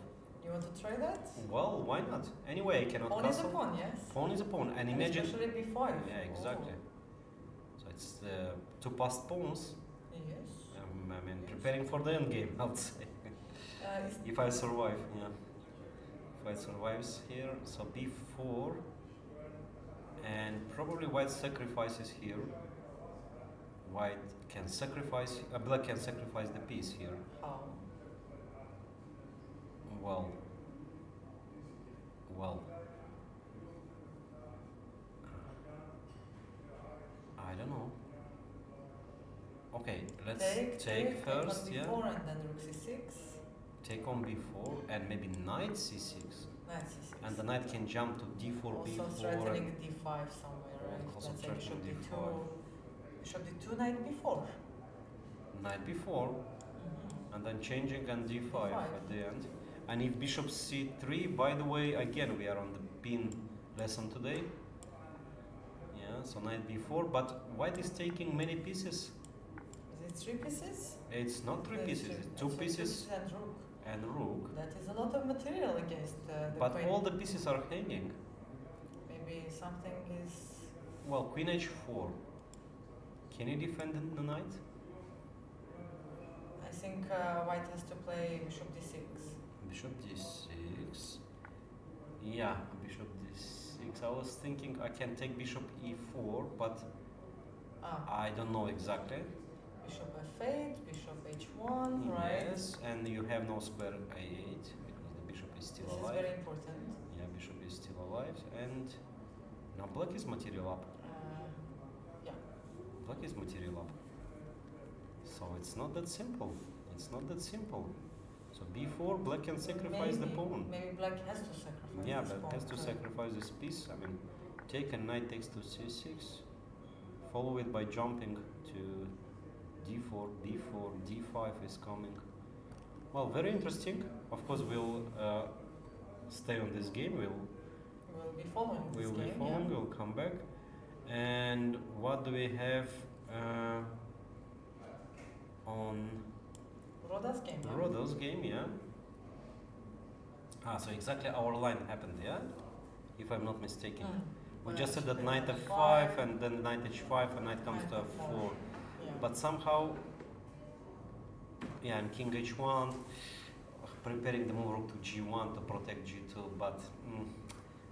You want to try that? Well, why not? Anyway, I cannot pawn castle. Is a pawn, yes. Pawn is a pawn, and imagine. Especially b5. Yeah, exactly. So it's two passed pawns. Yes. I mean, preparing for the end game, I would say. If I survive, yeah. If I survives here, so b4, and probably white sacrifices here. White can sacrifice, black can sacrifice the piece here. How? Well, I don't know. Okay, let's take first, take yeah. b4 and then rook c6. Take on b4 and maybe knight c6. Knight c6. And the knight can jump to d4, also b4. Also threatening d5 somewhere, right? Also Let's say threatening bishop d5. d2. Bishop d2, knight b4. Knight b4, and then changing and d5 at the end. And if bishop c3, by the way, again we are on the pin lesson today. Yeah, so knight b4, but white is taking many pieces. Is it 3 pieces? It's not 3 pieces, it's 2 pieces and rook. And rook. That is a lot of material against the but queen. all the pieces are hanging. Maybe something is... Well, queen h4. Can you defend the knight? I think white has to play bishop d6. Bishop d6. Yeah, bishop d6. I was thinking I can take bishop e4, but I don't know exactly. Bishop f8, bishop h1, right? Yes, and you have no square a8 because the bishop is still alive. This is very important. Yeah, bishop is still alive, and now black is material up. Yeah. Black is material up. So it's not that simple. It's not that simple. So b4, black can sacrifice the pawn. Maybe black has to sacrifice. Yeah, this black pawn. has to sacrifice this piece. I mean, take a knight takes to c6, follow it by jumping to d4, b4, d5 is coming. Well, very interesting. Of course, we'll stay on this game. We'll be following this game. We'll be following. Yeah. We'll come back. And what do we have on Roda's game. Yeah? Roda's game? Yeah. So exactly our line happened. Yeah, if I'm not mistaken. We Well, just said that actually, knight knight f5 f5, and then knight h5 and knight comes knight to f4. f4. Yeah. But somehow, yeah, and king h1, preparing the move rook to g1 to protect g2, but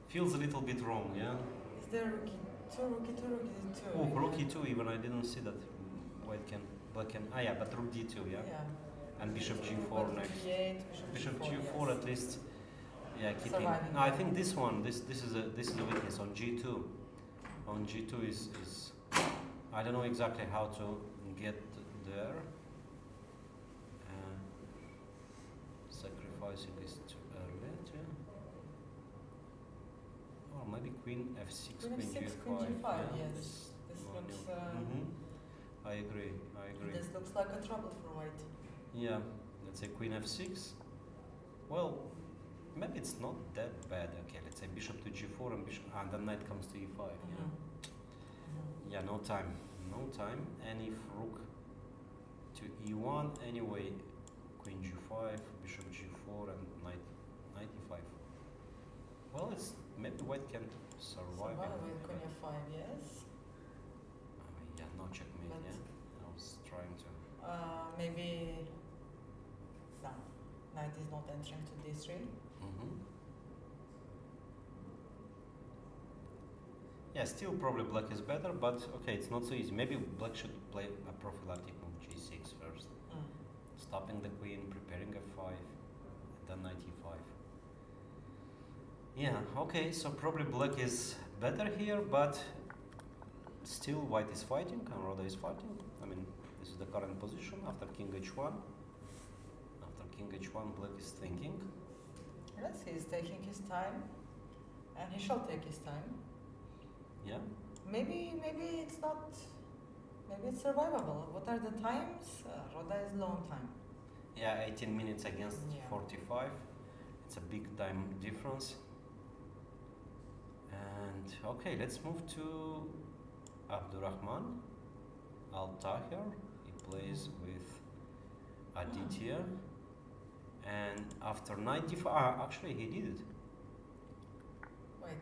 feels a little bit wrong, yeah? Is there rook e2, rook e2, rook e2? Oh, rook Yeah. e2 even, I didn't see that. Black can, yeah, but rook d2, yeah? Yeah. And bishop Rook g4 rook next. g8, Bishop g4, g4 yes. at least, yeah, keeping. Surviving, No, I yeah. think this one, this is a weakness on g2. On g2 is I don't know exactly how to get there. Sacrificing is too early, yeah. Or maybe queen f6, Queen queen f6, g5. queen g5, yeah, yes. This no, looks. no. I agree. This looks like a trouble for white. Yeah, let's say queen f6. Well, maybe it's not that bad. Okay, let's say bishop to g4 and then knight comes to e5. Yeah. Yeah, no time. And if rook to e1, anyway, queen g5, bishop g4, and knight e5. Well, it's maybe white can survive. With queen f5, yes. Yeah, no checkmate. But yeah, I was trying to. Maybe. No, knight is not entering to d3. Yeah, still probably black is better, but okay, it's not so easy. Maybe black should play a prophylactic move g6 first. Stopping the queen, preparing f5, then knight e5. Yeah, okay, so probably black is better here, but still white is fighting and Roda is fighting. I mean, this is the current position after king h1. After king h1, black is thinking. Yes, he's taking his time, and he shall take his time. Yeah. Maybe it's not. Maybe it's survivable. What are the times? Roda is long time. Yeah, 18 minutes against 45. It's a big time difference. And okay, let's move to Abdurrahman Al Tahir. He plays with Aditya. And after 95, actually he did it. Wait.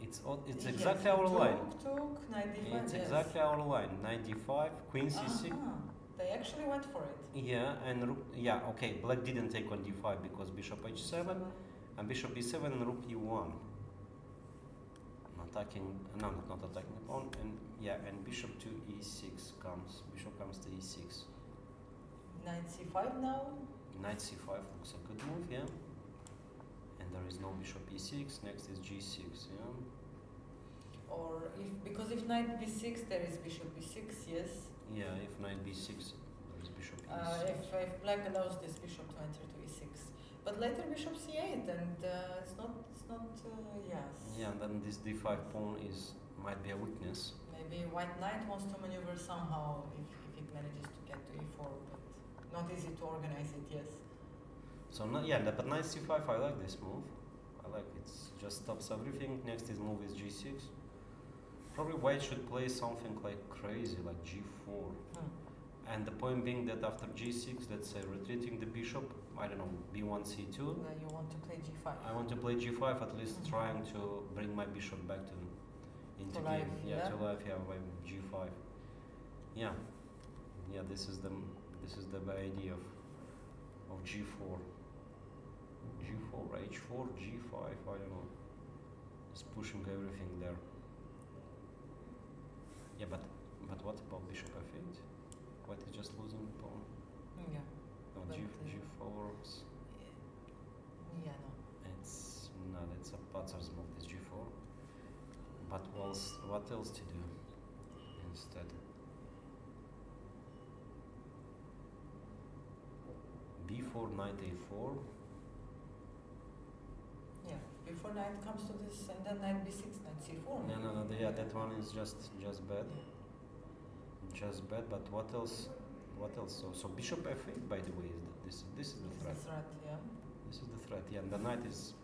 It's exactly our line. Took 95. It's exactly our line. 95, queen c6. They actually went for it. Yeah, and yeah, okay. Black didn't take on d5 because bishop h7 and bishop e7 and rook e1. Attacking, no, not attacking pawn, and yeah, and bishop to e6 comes. Bishop comes to e6. Knight c5 now. Knight c5 looks a good move, yeah. And there is no bishop e6. Next is g6, yeah. Or because if knight b6, there is bishop b6, yes. Yeah, if knight b6, there is bishop e6. If black allows this bishop to enter to e6, but later bishop c8, and it's not yes. Yeah, and then this d5 pawn might be a weakness. Maybe white knight wants to maneuver somehow if it manages to get to e4, but not easy to organize it. Yes. So but knight c5, I like this move. I like it. Just stops everything. Next is move is g6. Probably white should play something like crazy, like g4. And the point being that after g6, let's say retreating the bishop, I don't know, b1, c2. You want to play g5. I want to play g5, at least trying to bring my bishop back into to game. life, to life. Yeah, by g5. Yeah, This is the idea of g4. G4, h4, g5. I don't know. Just pushing everything there. Yeah, but what about bishop f8? White is just losing the pawn. Yeah. No, g4. Yeah, no. It's a Patzer's move. This g4. But what else to do instead? b4, knight a4. Yeah. Before knight comes to this, and then knight b6, knight c4. No. Yeah, that one is just bad. Yeah. Just bad. But what else? So bishop f8, by the way, this is the threat. This is the threat, yeah. This is the threat. Yeah, and the knight is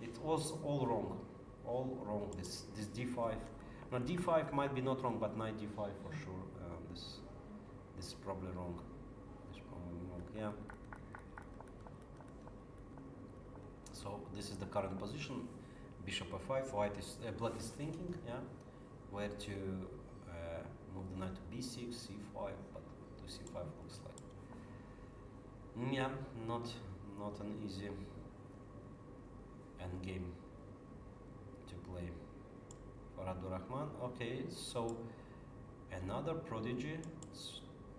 it was all wrong. All wrong. This d5. No, d5 might be not wrong, but knight d5 for sure. This is probably wrong. This is probably wrong. Yeah. So this is the current position. bishop f5. Black is thinking, yeah, where to move the knight to b6, c5, but to c5 looks like yeah, not an easy endgame to play for Abdurrahman. Okay, so another prodigy,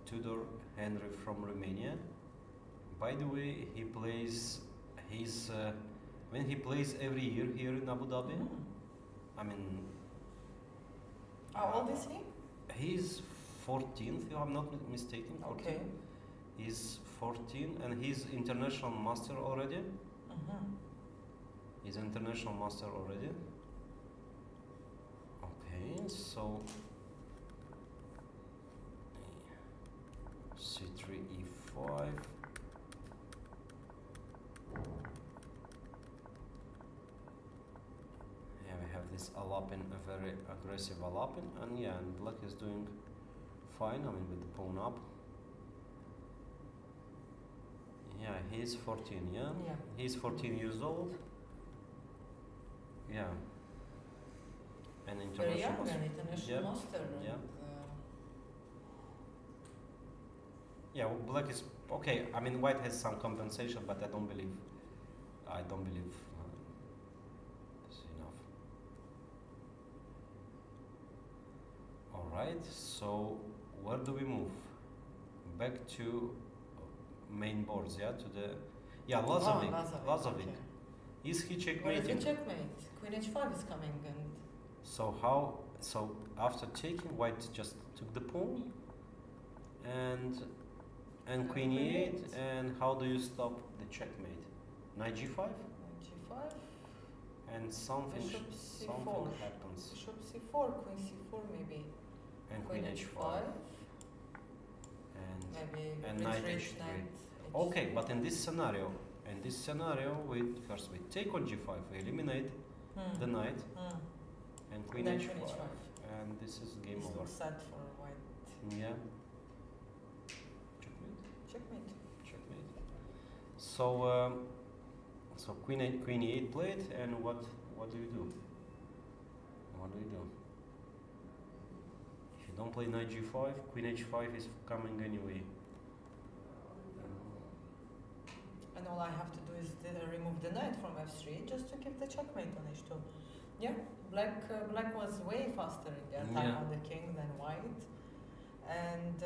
Tudor Henry from Romania. By the way, he plays when he plays every year here in Abu Dhabi. I mean, how old is he? He's 14th, if I'm not mistaken. 14. Okay. He's 14 and he's international master already. He's international master already. Okay, so c3, e5. Yeah, we have this Alapin, a very aggressive Alapin, and yeah, and black is doing fine, I mean with the pawn up. Yeah, he's 14, yeah? Yeah. He's 14 years old. Yeah. An Very young, international an international Yeah. master. Yeah. And, Yeah, well, black is okay. I mean, white has some compensation, but I don't believe it's enough. All right. So where do we move? Back to main boards, yeah. To the Lazovic. Lazovic. Okay. Is he Well, checkmating? it's a checkmate. Queen h5 is coming, and So how? So after taking, white just took the pawn, and queen e8. And how do you stop the checkmate? Knight g5, knight g5, and something Bishop c4. something happens, bishop c4, queen c4 maybe, and queen queen h5, and maybe and knight retreat, h3. knight Okay, but in this scenario, we first we take on g5, we eliminate the knight, and queen Then h5, queen h5. and this is game This over. looks sad for white. Yeah. Checkmate. Checkmate. Checkmate. So so queen e8 played, and what do you do? What do you do? If you don't play knight g5, queen h5 is coming anyway. And all I have to do is remove the knight from f3 just to keep the checkmate on h2. Yeah, black was way faster in the attack Yeah. on the king than white. And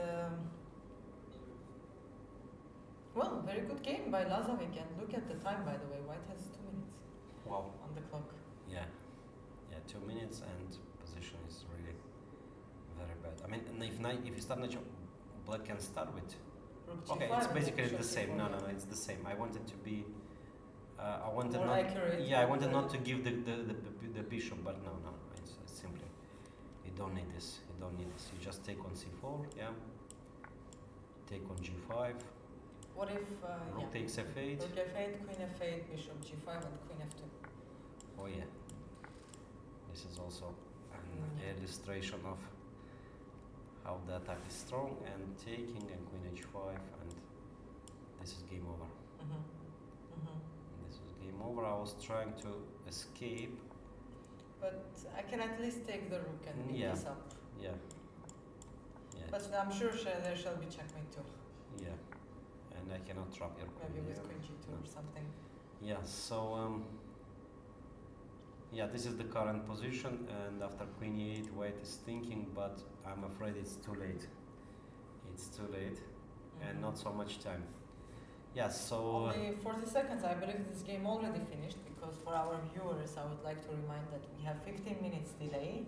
well, very good game by Lazovic. And look at the time, by the way. White has 2 minutes Wow. on the clock. Yeah. Yeah, 2 minutes, and position is really very bad. I mean, and if you start knight, black can start with. Rook Okay, g5 it's and basically bishop the same. c4, No, yeah. no, it's the same. I wanted to be. I wanted More not. accurate. Yeah, I wanted not to give the bishop, but no, it's simply. You don't need this. You don't need this. You just take on c4. Yeah. Take on g5. What if Rook takes f8. Rook f8, queen f8, bishop g5, and queen f2. Oh yeah. This is also an Yeah. illustration of how the attack is strong, and taking, and queen h5, and this is game over. This is game over. I was trying to escape. But I can at least take the rook and beat Yeah. this up. Yeah. Yeah. But I'm sure there shall be checkmate too. Yeah. And I cannot trap your queen. Maybe with here. queen g2 No. or something. Yeah. So yeah, this is the current position, and after queen e8, white is thinking, but I'm afraid it's too late. It's too late, and not so much time. Yeah. So. Only 40 seconds. I believe this game already finished, because for our viewers, I would like to remind that we have 15 minutes delay.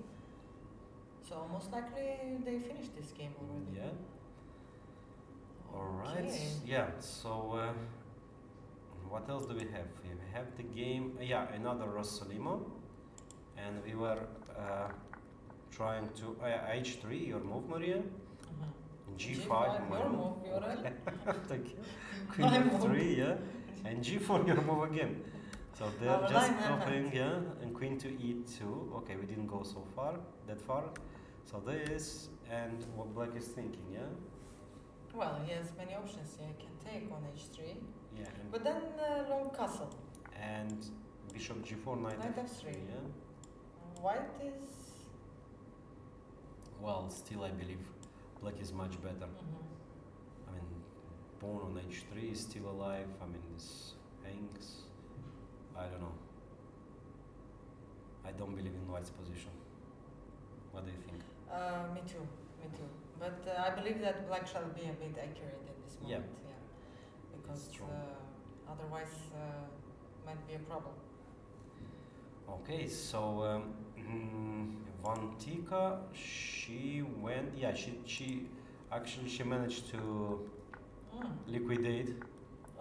So most likely they finished this game already. Yeah. All right. Okay. Yeah. So what else do we have? We have the game. Yeah, another Rossolimo, and we were trying to h3. Your move, Maria. G5. my your move. move, Viorel. Thank you. My Queen move. f3, yeah, and g4 your move again. So they're Our just line copying, happened. yeah, and queen to e2. Okay, we didn't go so far, that far. So this, and what black is thinking, yeah, Well, he has many options. Yeah, he can take on h3, yeah, but then long castle. and bishop g4, knight Knight f3. f3. Yeah. White is. Well, still I believe black is much better. I mean, pawn on h3 is still alive. I mean, this hangs. I don't know. I don't believe in white's position. What do you think? Me too. Me too. But I believe that black shall be a bit accurate at this moment. Yeah. Because It's true. otherwise might be a problem. Okay, so Vantika, she went. Yeah, she actually she managed to liquidate.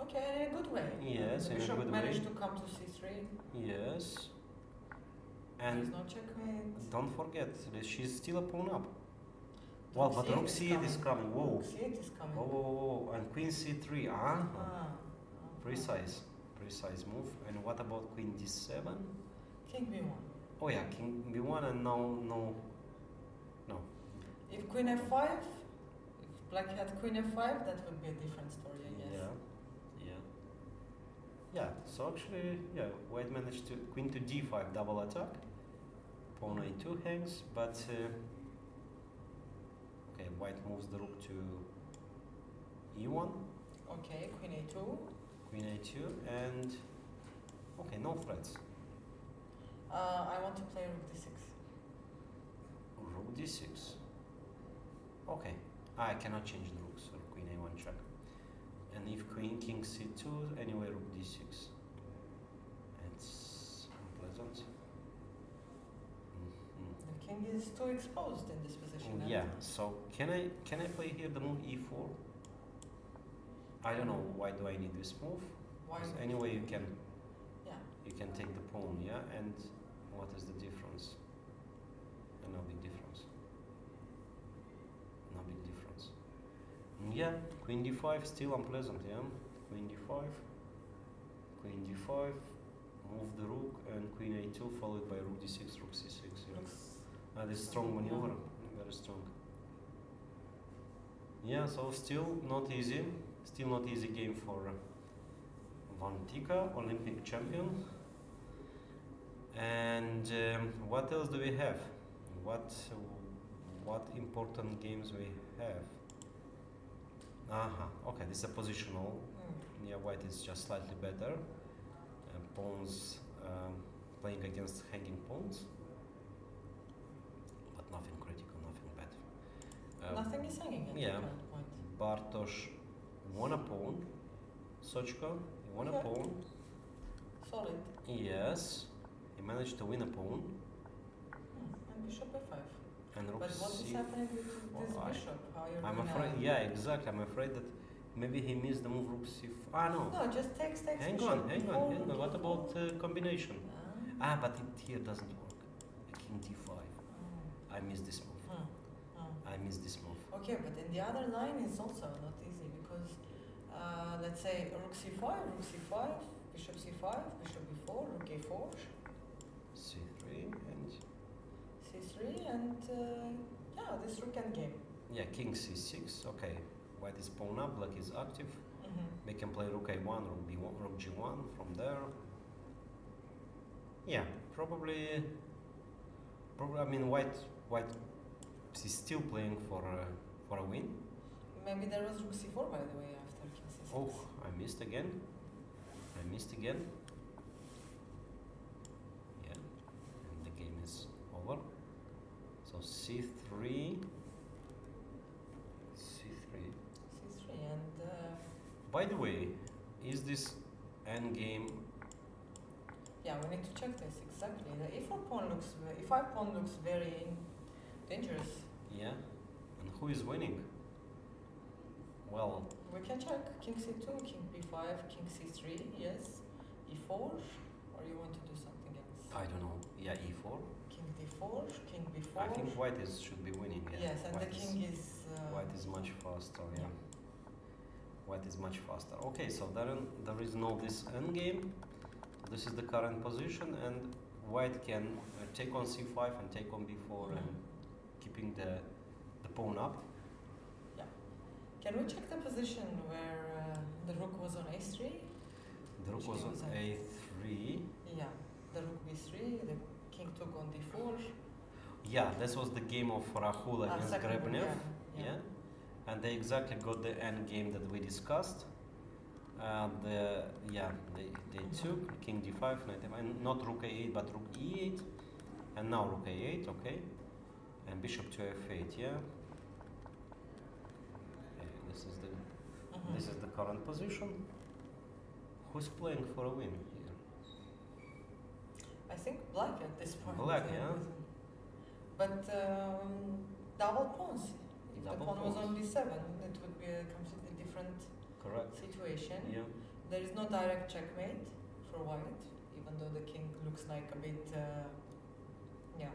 Okay, in a good way. Yes, the in a bishop good managed way. to come to c3. Yes, There's and no checkmate. don't forget that she's still a pawn up. Well, but rook c8 is coming. Whoa. Rook c8 is coming. Whoa, whoa, whoa, and queen c3. Precise move. And what about queen d7? King b1. Oh yeah, king b1, and now no. If queen f5, if black had queen f5, that would be a different story, I guess. Yeah. So actually, yeah, white managed to queen to d5 double attack. Pawn a2 hangs, but okay, white moves the rook to e1. Okay, queen a2. Queen a2, and okay, no threats. I want to play rook d6. Rook d6. Okay, I cannot change the rooks, or queen a1 check. And if king c2, anyway rook d6. It's unpleasant. The king is too exposed in this position. Yeah. So can I play here the move e4? I don't know why do I need this move. Why? 'Cause anyway you can. Yeah. You can take the pawn, yeah. And what is the difference? No big difference. No big difference. Yeah, queen d5 still unpleasant, yeah. Queen d5, queen d5, move the rook, and queen a2 followed by rook d6, rook c6. Yeah. This strong maneuver, very strong. Yeah, so still not easy. Still not easy game for Vantika, Olympic champion. And what else do we have? What important games we have? Okay, this is a positional. Yeah, white is just slightly better. Pawns playing against hanging pawns, but nothing critical, nothing bad. Nothing is hanging at yeah. the current point. Bartosz won a pawn. Sochka won a Okay. pawn. Solid. Yes, he managed to win a pawn. And bishop f5. And rook But what is c. happening with this Oh, bishop? How you're I'm gonna... afraid. Yeah, exactly. I'm afraid that maybe he missed the move rook c. No. No, just takes Hang bishop. on. Before What d4. about combination? Ah. But it here doesn't work. King d5. I missed this move. I missed this move. Okay, but in the other line is also not easy because let's say rook c5, bishop c5, bishop b4, rook a4, c3 and c3, and yeah, this rook endgame. yeah, king c6. Okay, white is pawn up, black is active. They can play rook a1, rook b1, rook g1 from there. Yeah, probably. I mean, white is still playing for a win. Maybe there was rook c4 by the way after king c6. Oh, I missed again. Yeah, and the game is over. So c3. c3 and By the way, is this endgame? yeah, we need to check this exactly. The e4 pawn looks, e5 pawn looks very dangerous. Yeah, and who is winning? Well, We can check king c2, king b5, king c3, yes, e4, or you want to do something else? I don't know. Yeah, e4. King d4, king b4. I think white should be winning. Yeah. Yes, and white the king is. White is much faster. Yeah. White is much faster. Okay, so there is no this endgame. This is the current position, and white can take on c5 and take on b4 and keeping the pawn up. Yeah. Can we check the position where the rook was on a3? The rook was on a3. Yeah, the rook b3, the king took on d4. Yeah, this was the game of Rahul against Second one, Grebnev. yeah. And they exactly got the end game that we discussed. And they took king d5, knight and not rook a8 but rook e8, and now rook a8, okay, and bishop to f8, yeah. Okay, this is the current position. Who's playing for a win here? I think black at this point. Black, yeah. But double pawns. If Double the pawn was pawns. on d7, it would be a completely different Correct. situation. Yeah. There is no direct checkmate for white, even though the king looks like a bit, yeah.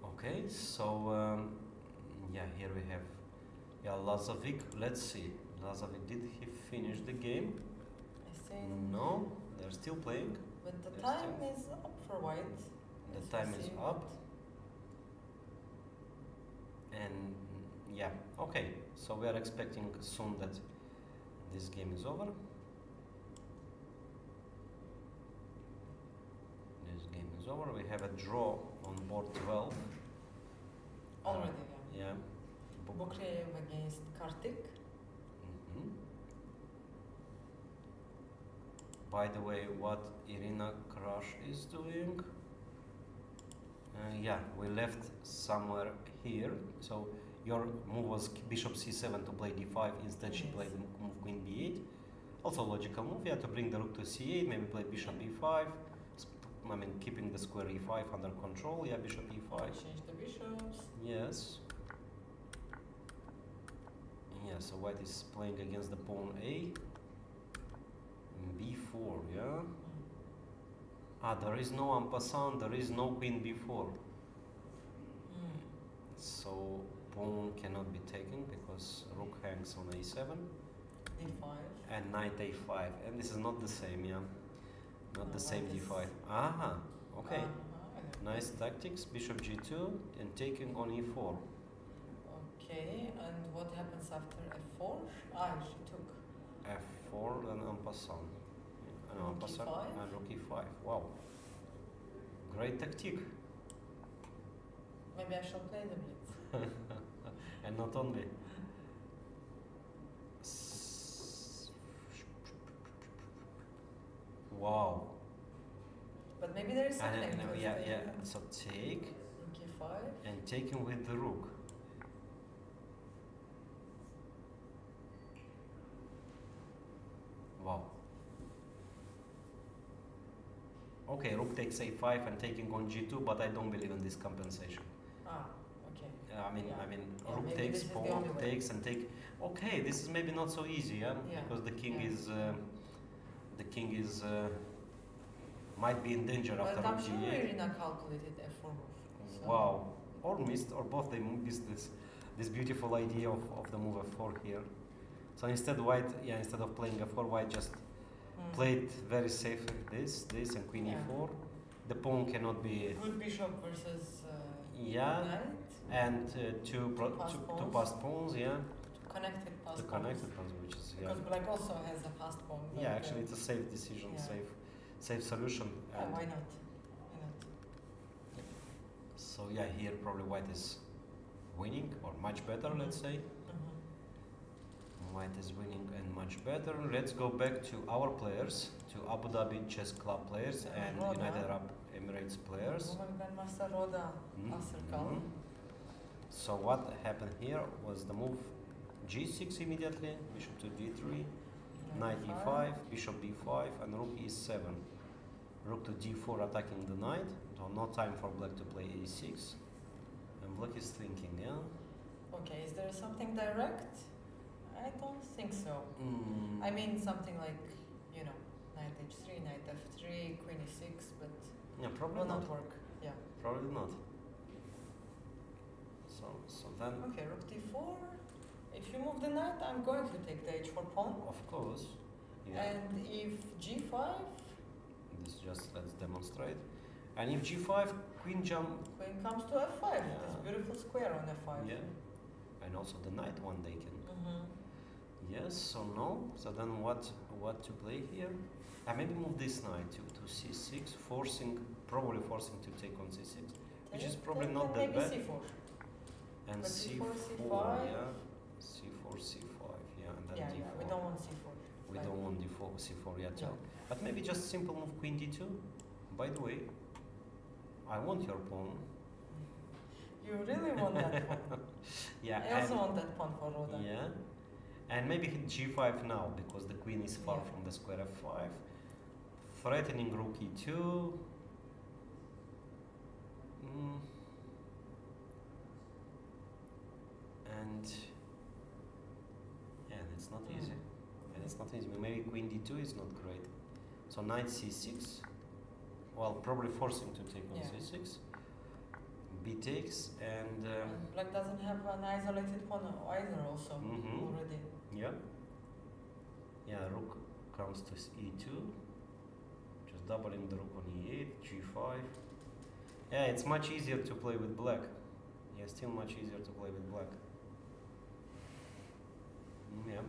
Okay, so here we have Lazovic. Let's see, Lazovic, did he finish the game? I think. No, they're still playing. But the They're time is up for white. The Let's time is see up. And yeah, okay, so we are expecting soon that this game is over. This game is over. We have a draw on board 12. Already, yeah. Yeah. Bukreyev against Kartik. Mhm. By the way, what Irina Krush is doing? Yeah, we left somewhere here. So your move was bishop c7 to play d5. Instead, she Yes. played move queen b8. Also logical move. Yeah, to bring the rook to c8. Maybe play bishop e5. I mean, keeping the square e5 under control. Yeah, bishop e5. Change the bishops. Yes. Yeah, so white is playing against the pawn a. b4, yeah. There is no en passant, there is no queen b4. So pawn cannot be taken because rook hangs on a7. d5. And knight a5. And this is not the same, yeah. Not the No, same that is- d5. Aha, okay. Uh-huh. Nice tactics. Bishop g2 and taking on e4. Okay, and what happens after f4? She took. f4 and en passant. And en Rook passant e5. and rook e5. Wow. Great tactic. Maybe I shall play the blitz. And not only. Wow. But maybe there is something. And, because yeah, they- yeah. So take Rook e5. and taking with the rook. Wow. Okay, rook takes a5 and taking on g2, but I don't believe in this compensation. Okay. I mean, Yeah, rook maybe takes, this is the pawn only way. takes, and take. Okay, this is maybe not so easy, yeah, Yeah, because the king yeah. is might be in danger But after I'm rook sure g8. Irina calculated f4 move. So- Wow, or missed, or both they missed this beautiful idea of the move f4 here. So instead, instead of playing f4, white just played very safely this, and queen Yeah. e4. The pawn cannot be. Good bishop versus Yeah. knight. And two Passed passed pawns, yeah. Connected pass. The connected pawns, which is Because black also has a fast pawn. but, yeah, actually it's a safe decision, yeah. safe solution. yeah, And why not? Why not? so yeah, here probably white is winning or much better, let's say. White is winning and much better. Let's go back to our players, to Abu Dhabi Chess Club players and Roda. United Arab Emirates players. Woman Grandmaster Roda Asserkal. Mhm. So what happened here was the move g6 immediately, bishop to d3, knight e5, bishop b5, and rook e7. Rook to d4 attacking the knight. So no time for black to play a6. And black is thinking, yeah? Okay, is there something direct? I don't think so. I mean something like, knight h3, knight f3, queen e6, but Yeah, probably will not. not work. Yeah. Probably not. So then, Okay, rook d4. If you move the knight, I'm going to take the h4 pawn. of course, yeah. And if g5, This just let's demonstrate. And if g5, queen jump, queen comes to f5. Yeah. This beautiful square on f5. yeah. And also the knight one they can. Yes, so no. So then what to play here? Maybe move this knight to c6, probably forcing to take on c6, which is probably not that maybe bad. c4. And But c4, c4, yeah. c4, c5, yeah, and then Yeah, d4. we don't want c4. We Like- don't want d4, c4 yet. No. But maybe just simple move queen d2. By the way, I want your pawn. You really want that pawn. Yeah, I also want that pawn for Roda. yeah. And maybe hit g5 now because the queen is far Yeah. from the square f5. Threatening rook e2. And it's not easy. And it's not easy. Maybe queen d2 is not great. So knight c6. Well, probably forcing to take on Yeah. c6. B takes and And Black doesn't have an isolated pawn either also Mhm. already. yeah. Yeah, rook comes to e2. Just doubling the rook on e8, g5. Yeah, it's much easier to play with black. Yeah, still much easier to play with black. Yeah.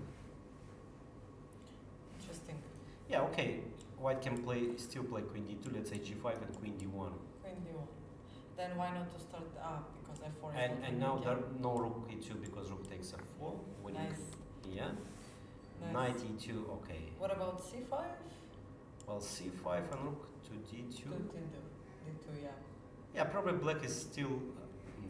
Interesting. Yeah, okay. White can still play queen d2, let's say g5 and queen d1. Queen d1. Then why not to start up because f4 is not And now really there good. no rook e2 because rook takes f4. Winning. Nice. Yeah. Nice. Knight e2, okay. What about c5? Well, c5 and rook to d2. Good to do. D2, yeah. Yeah, probably black is still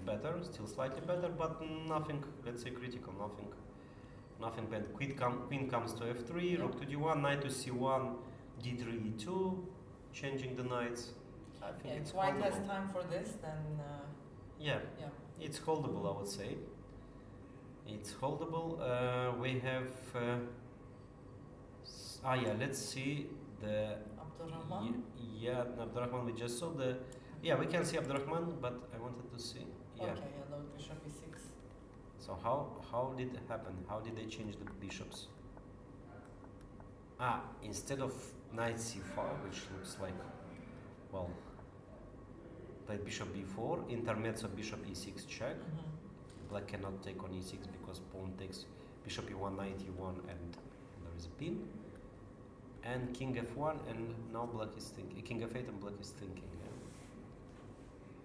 better, still slightly better, but nothing, let's say, critical, nothing bad. Queen comes to f3, Yeah. rook to d1, knight to c1, d3, e2, changing the knights. I think Yeah, it's if white has holdable. time for this, then Yeah, yeah. it's holdable, I would say. It's holdable. We have. Yeah, let's see the. Abdurrahman. Yeah, Abdurrahman, we just saw the. Yeah, we can see Abdurrahman, but I wanted to see. Yeah. Okay, yeah, Lord Bishop e6. So how did it happen? How did they change the bishops? Instead of knight c5, which looks like, well, played bishop b4, intermezzo bishop e6 check. Black cannot take on e6 because pawn takes bishop e1, knight e1, and there is a pin. And king f1, and now black is thinking. King f8 and black is thinking. Yeah.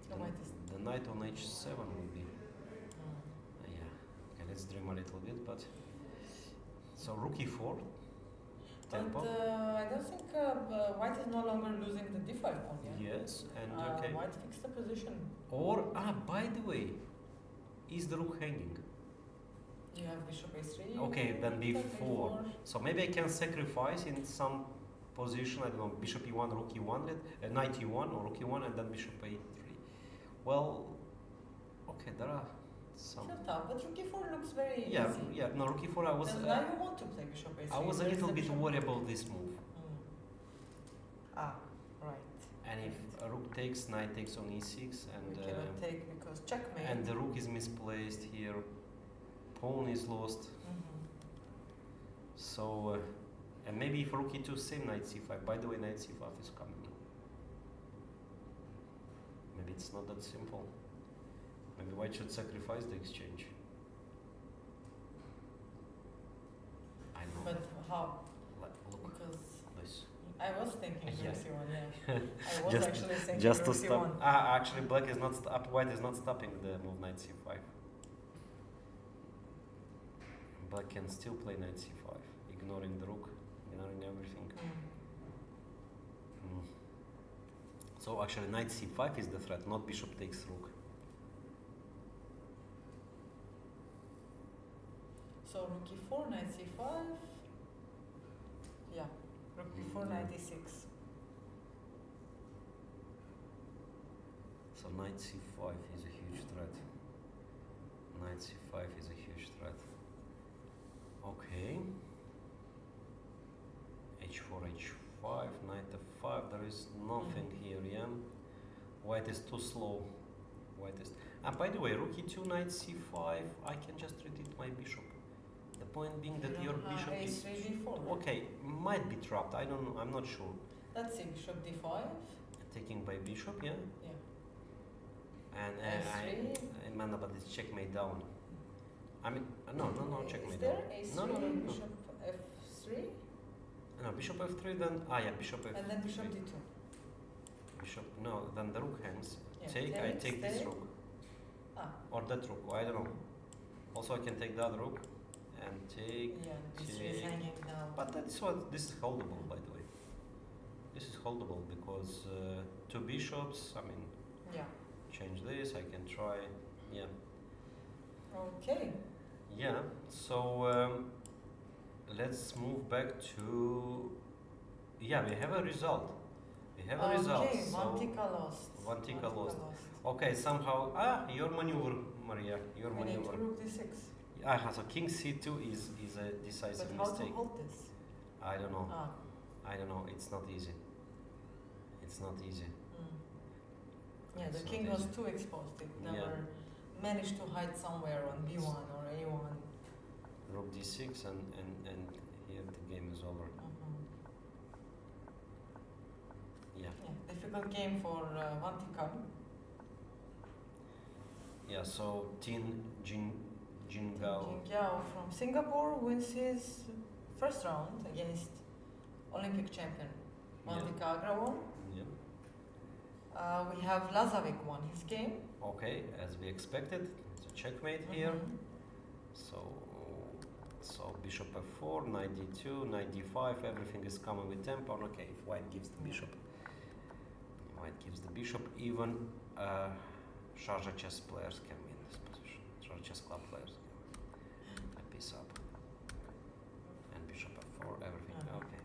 So white is. The knight on h7 will be. Yeah. Okay, let's dream a little bit, but. So rook e4. But Tempo. I don't think white is no longer losing the d5 pawn, yeah? Yes, and okay. White fixed the position. Or by the way, is the rook hanging? You have bishop a3. Okay, then take b4. So maybe I can sacrifice in some position. I don't know, bishop e1, rook e1, knight e1 or rook e1, and then bishop a3. Well, okay, there are some. Still tough, but rook e4 looks very Yeah, easy. yeah. No, rook e4. I was. Then now you want to play bishop a3. I was a There's little the bit bishop. worried about this move. Right. And if a rook takes, knight takes on e6, We and cannot take because checkmate. and the rook is misplaced here. Pawn is lost. So, and maybe if rook e2, same knight c5. By the way, knight c5 is coming. Maybe it's not that simple. Maybe white should sacrifice the exchange. I know. But how? Look, Because this. I was thinking Yeah. rook c1, yeah. I was Just- actually thinking Just to rook stop. c1. Actually, black is not. White is not stopping the move knight c5. Black can still play knight c5, ignoring the rook, ignoring everything. So actually, knight c5 is the threat, not bishop takes rook. So rook e4, knight c5. Yeah, rook b4, knight e6. So knight c5 is a huge threat. Knight c5 is a huge threat. Okay. h4, h5, knight f5. There is nothing here, yeah. White is too slow. White is. And by the way, rook e2, knight c5. I can just retreat my bishop. The point being that your bishop is a3, b4. okay. Might be trapped. I don't know. I'm not sure. Let's see, bishop d5. Taking by bishop, yeah. Yeah. And S3. I man, but it's checkmate down. I mean, no, checkmate. Is there No, a3, no, no, no. bishop f3, No, bishop f3, then, yeah, bishop f3. and then bishop d2? Bishop, no, then the rook hangs. Yeah, Take, I take this stay. rook. Ah, Or that rook, I don't know. Also, I can take that rook and take. yeah, this is hanging down. But this is holdable, by the way. This is holdable because two bishops, I mean, Yeah. change this, I can try, yeah. Okay. Yeah, so let's move back to, yeah, we have a result. We have a result. Okay, So Vantika lost. Vantika lost. Okay, somehow, your maneuver, Maria, your We need maneuver. rook d6. So king c2 is a decisive But how mistake. to hold this? I don't know. Ah. I don't know. It's not easy. It's not easy. Yeah, It's the not king was easy. too exposed. It Yeah. never managed to hide somewhere on b1 or a1. Rook d6 and here the game is over. Yeah. Yeah, difficult game for Vantika. Yeah. So Jin Gao. Jin Gao from Singapore wins his first round against Olympic champion Vantika Agrawal. Yeah. We have Lazovic won his game. Okay, as we expected, it's a checkmate here. So bishop f4, knight d2, knight d5, everything is coming with tempo. Okay, if white gives the bishop, even Sharjah chess players can win this position. Sharjah chess club players can win. A piece up. And bishop f4, everything. Okay.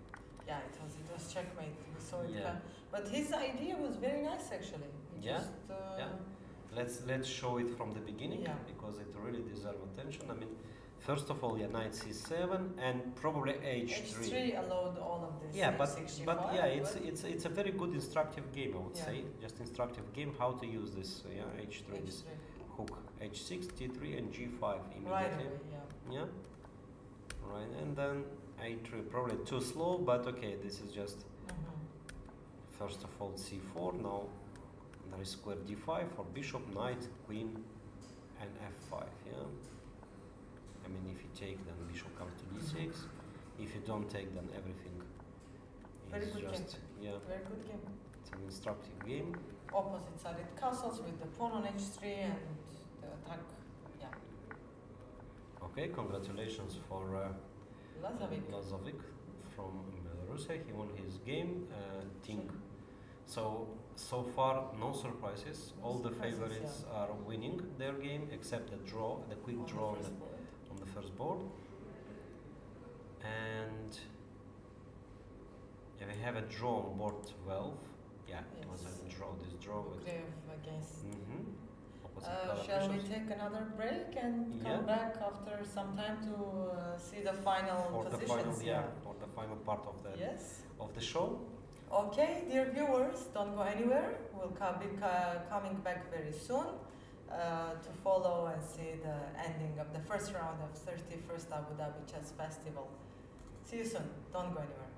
Yeah, it was checkmate. We saw it. Yeah. But his idea was very nice actually. He Yeah, just, yeah. Let's show it from the beginning, Yeah. because it really deserves attention. I mean, first of all, yeah, knight c7 and probably h3. H3 allowed all of this. Yeah, but h65, yeah, it's a very good instructive game, I would Yeah. say. Just instructive game how to use this h3, this H3. hook, h6, d3, and g5 Right immediately. away, yeah. Yeah. Right, and then h3 probably too slow, but okay, this is just first of all c4. Now there is square d5 for bishop, knight, queen, and f5. Yeah. I mean, if you take, then bishop comes to d6. If you don't take, then everything Very is good just game. Very good game. it's an instructive game. Opposite sided castles with the pawn on h3 and the attack. Yeah. Okay, congratulations for Lazovic. from Belarus. He won his game. Think so far, no surprises. No All the surprises, favorites are winning their game except the quick On draw the first board. on the first board. And yeah, we have a draw on board 12. Yeah, it was a Yes. draw. This draw with. Ukrev against. Opposite color Shall we bishops. take another break and Yeah. come back after some time to see the final For the positions? final, for the final part of Yes. the show. Okay, dear viewers, don't go anywhere. We'll be coming back very soon to follow and see the ending of the first round of 31st Abu Dhabi Chess Festival. See you soon. Don't go anywhere.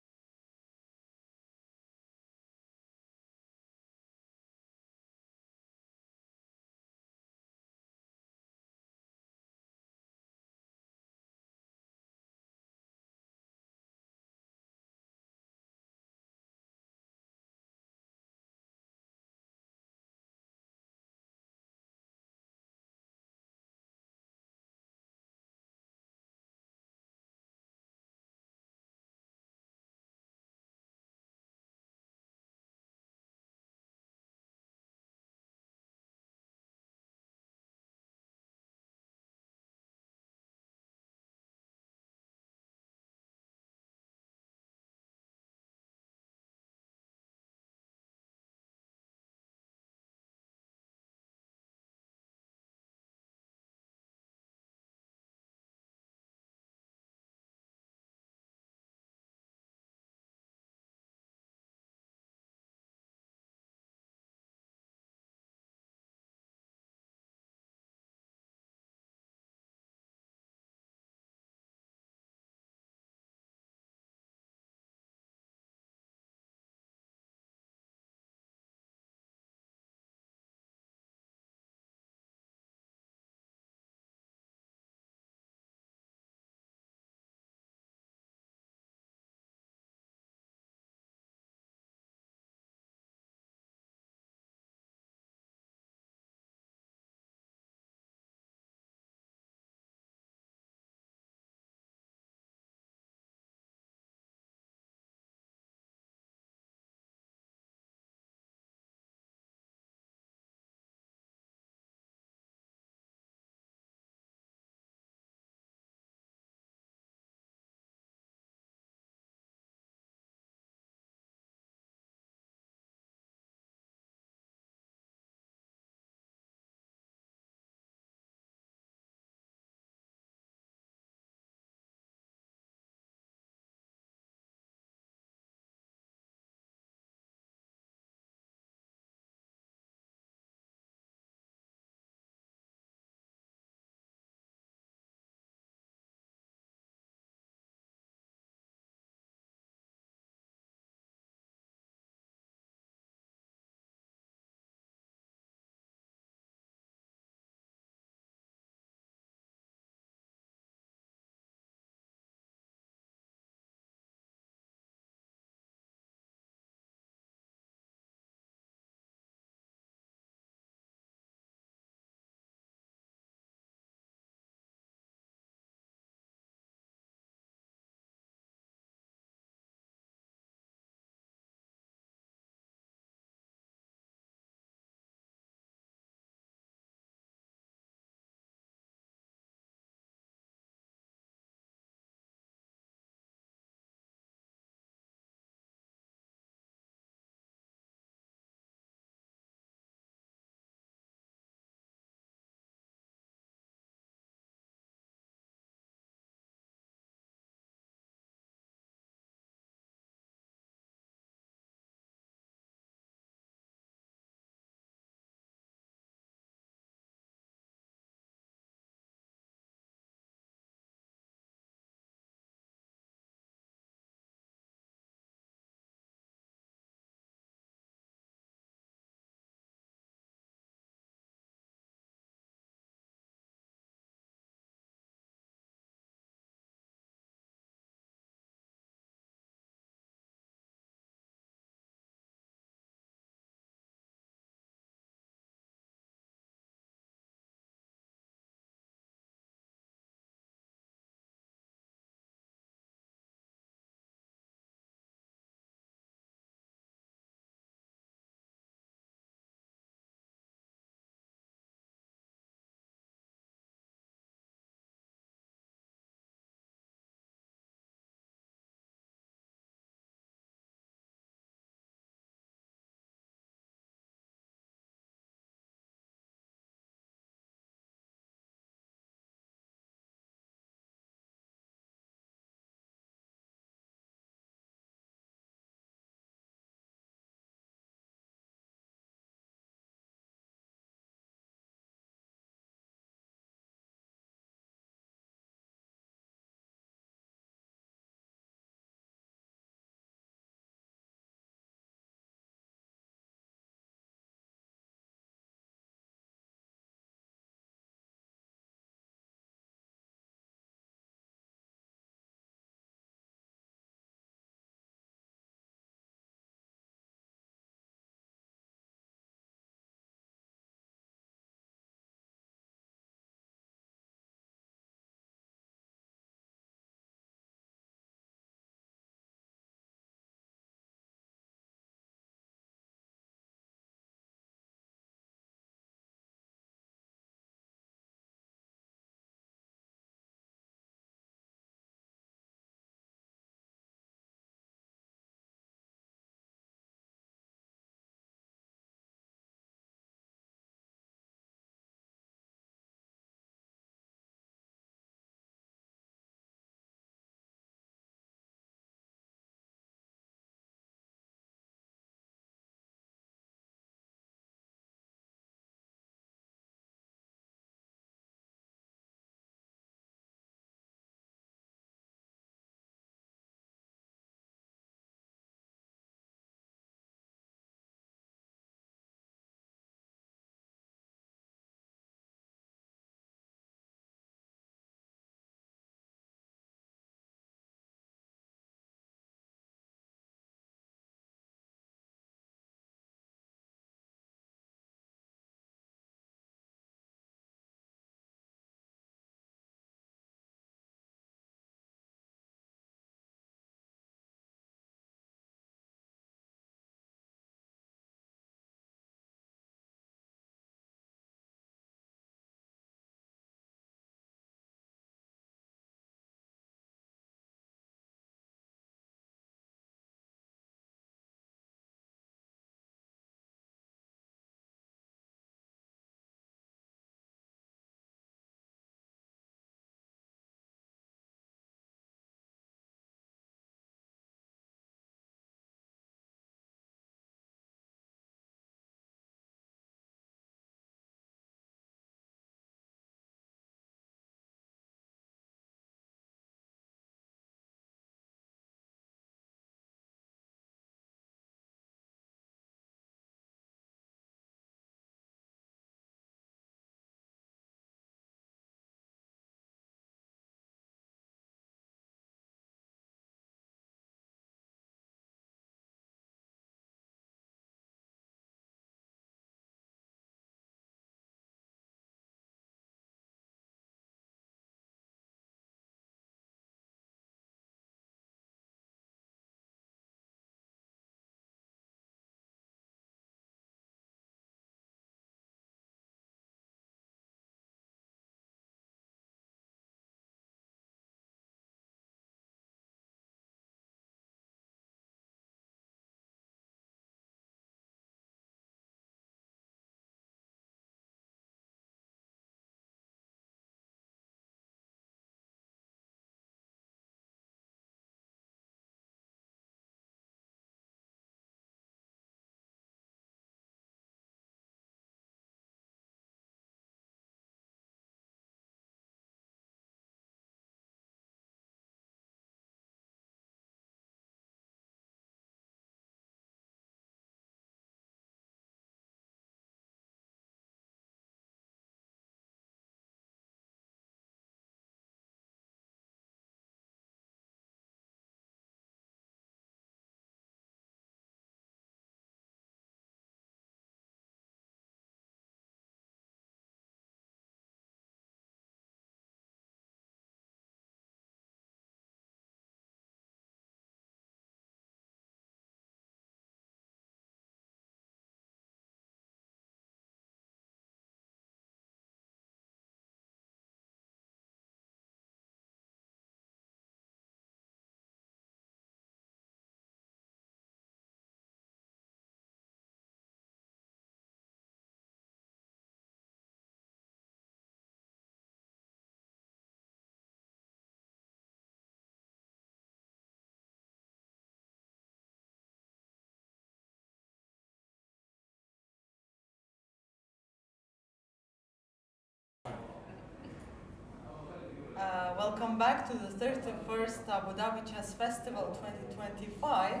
welcome back to the 31st Abu Dhabi Chess Festival 2025.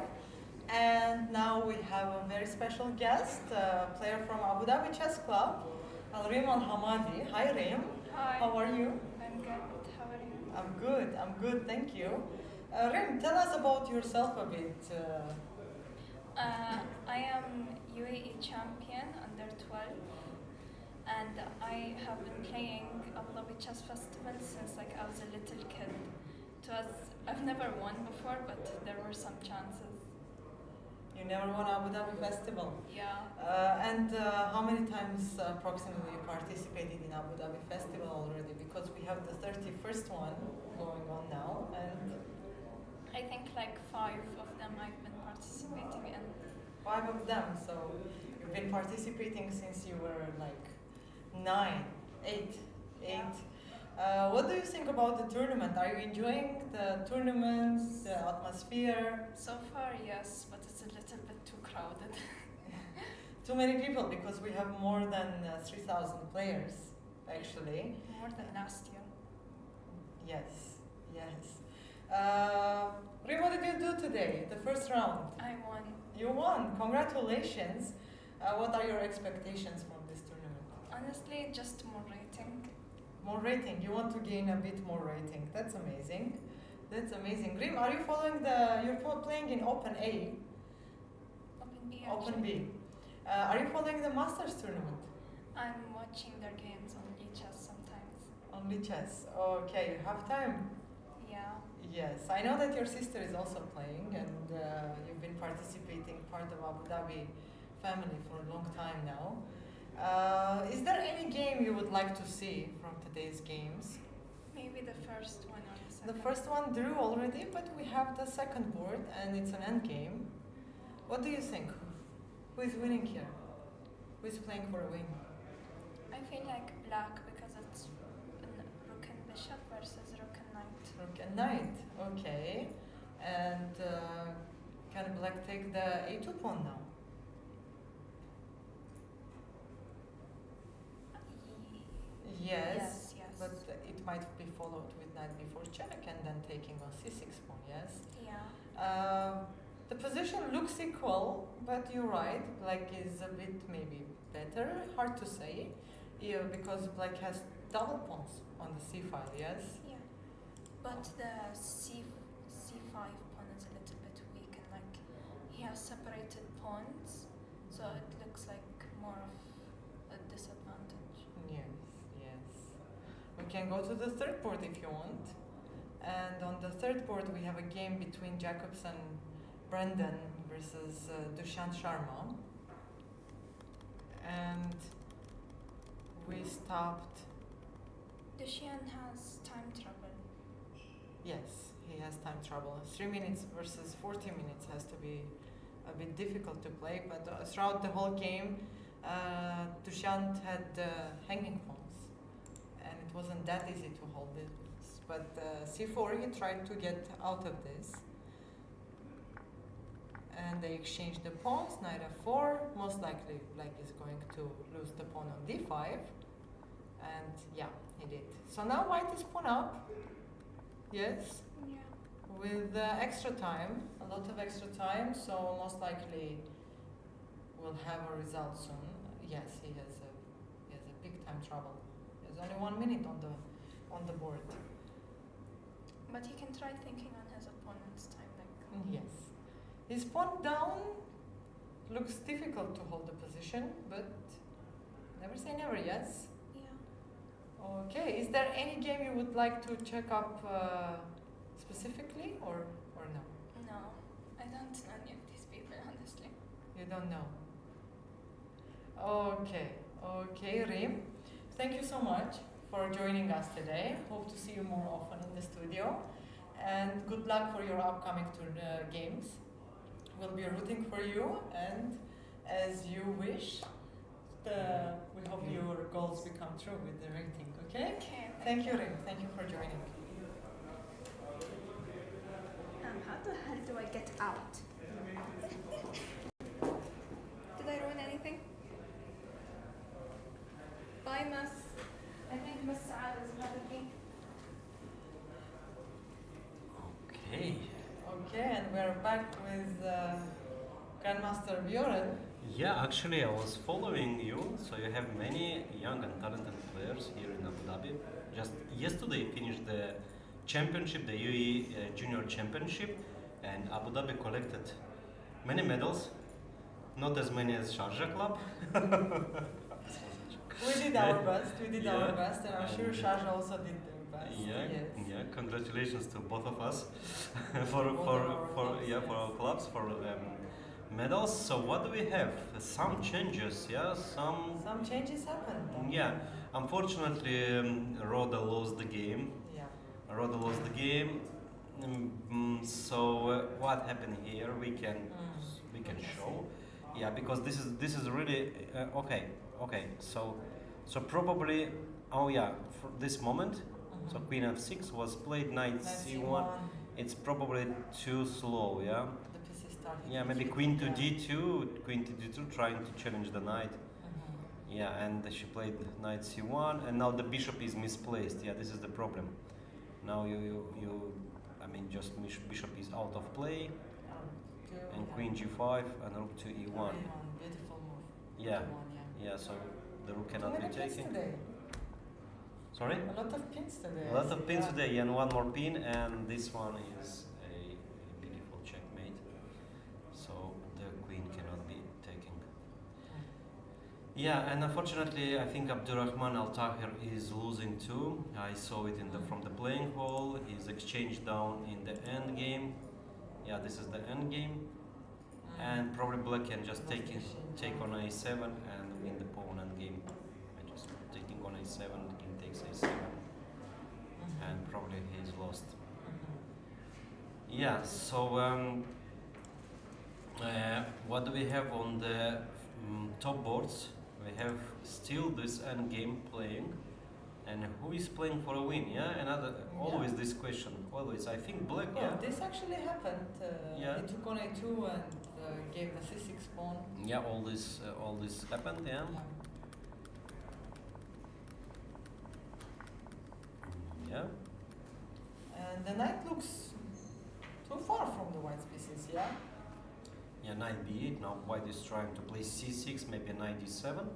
And now we have a very special guest, a player from Abu Dhabi Chess Club, Reem Al Hamadi. Hi, Reem. Hi. How are you? I'm good. How are you? I'm good, thank you. Reem, tell us about yourself a bit. I am UAE champion under 12, and I have been playing Abu Dhabi Chess Festival since I was a little kid. I've never won before, but there were some chances. You never won Abu Dhabi Festival. Yeah. And how many times approximately you participated in Abu Dhabi Festival already? Because we have the 31st one going on now, and I think 5 of them I've been participating in. 5 of them. So you've been participating since you were 9, 8. What do you think about the tournament? Are you enjoying the tournament, the atmosphere? So far, yes, but it's a little bit too crowded. Too many people, because we have more than 3,000 players, actually. More than last year. Yes. Reem, what did you do today, the first round? I won. You won, congratulations. What are your expectations from this tournament? Honestly, just more rating. More rating, you want to gain a bit more rating. That's amazing. Reem, are you following you're playing in Open A? Open B. Open B. Are you following the Masters tournament? I'm watching their games on chess sometimes. Only chess. Okay, you have time? Yeah. Yes, I know that your sister is also playing, and you've been participating part of Abu Dhabi family for a long time now. Is there any game you would like to see from today's games? Maybe the first one or the second. The first one drew already, but we have the second board, and it's an end game. What do you think? Who is winning here? Who is playing for a win? I feel like black because it's rook and bishop versus rook and knight. Rook and knight, okay. And can black take the a2 pawn now? Yes, but it might be followed with knight b4 check and then taking on c6 pawn, yes? Yeah. The position looks equal, but you're right, black is a bit maybe better, hard to say, because black has double pawns on the c file, yes? Yeah. But the c5 pawn is a little bit weak, and he has separated pawns, so it looks like more of a disadvantage. Yes. We can go to the third board if you want. And on the third board we have a game between Jacobson Brendan versus Dushyant Sharma. And we stopped. Dushyant has time trouble. Yes, he has time trouble. 3 minutes versus 40 minutes has to be a bit difficult to play, but throughout the whole game, Dushyant had hanging pawns, and it wasn't that easy to hold it. But c4, he tried to get out of this, and they exchanged the pawns. Knight f4. Most likely, black is going to lose the pawn on d5, and yeah, he did. So now white is pawn up. Yes. Yeah. With extra time, a lot of extra time, so most likely we'll have a result soon. Yes, he has a big time trouble. There's only 1 minute on the board. But he can try thinking on his opponent's time. Yes. His pawn down looks difficult to hold the position, but never say never, yes? Yeah. Okay, is there any game you would like to check up specifically, or no? No, I don't know any of these people, honestly. You don't know? Okay, Reem. Thank you so much for joining us today. Hope to see you more often in the studio. And good luck for your upcoming games. We'll be rooting for you, and as you wish, we hope your goals become true with the rating, okay? Okay. Thank you, Reem. Thank you for joining. How the hell do I get out? Did I ruin anything? Bye, Miss. I think Miss Saad is mad at me. back with Grandmaster Bjorn. Yeah, actually, I was following you. So you have many young and talented players here in Abu Dhabi. Just yesterday finished the championship, the UAE Junior Championship, and Abu Dhabi collected many medals. Not as many as Sharjah Club. We did our best. We did our Yeah. best, and I'm sure And- Sharjah also did their best. Yeah, Yes. yeah. Congratulations to both of us Both for of for our for clubs, yeah for yes. our clubs for medals. So what do we have? Some changes, yeah. Some changes happened. Yeah. Unfortunately, Roda lost the game. Yeah. Roda lost the game. So what happened here? We can show. Yeah, because this is really okay. Okay, so probably for this moment. So Queen F6 was played, Knight C1. It's probably too slow. Yeah. The PC started. Yeah, maybe Queen to D2, Queen to D2, trying to challenge the Knight. Yeah, and she played Knight C1, and now the Bishop is misplaced. Yeah, this is the problem. Now I mean, just Bishop is out of play, and Queen G5 and Rook to E1. Beautiful move. Yeah, E1, yeah. So the Rook Too cannot many be pins taken. today. Sorry. A lot of pins today. A lot of pins today, and one more pin, and this one is a beautiful checkmate. So the queen cannot be taken. Yeah, and unfortunately, I think Abdurrahman Al Tahir is losing too. I saw it from the playing hall. He's exchanged down in the end game. Yeah, this is the end game, and probably Black can just take on A7 and win the pawn end game. By just taking on A7, the king takes A7, and probably he's lost. Yeah. So what do we have on the top boards? We have still this end game playing, and who is playing for a win? Yeah, always this question. Always, I think Black. Well, Yeah. this actually happened. Yeah. He took on A2 and gave the C6 pawn. Yeah, all this happened. Yeah. Yeah. And the knight looks too far from the white pieces, yeah? Yeah, knight b8. Now white is trying to play c6, maybe knight d7,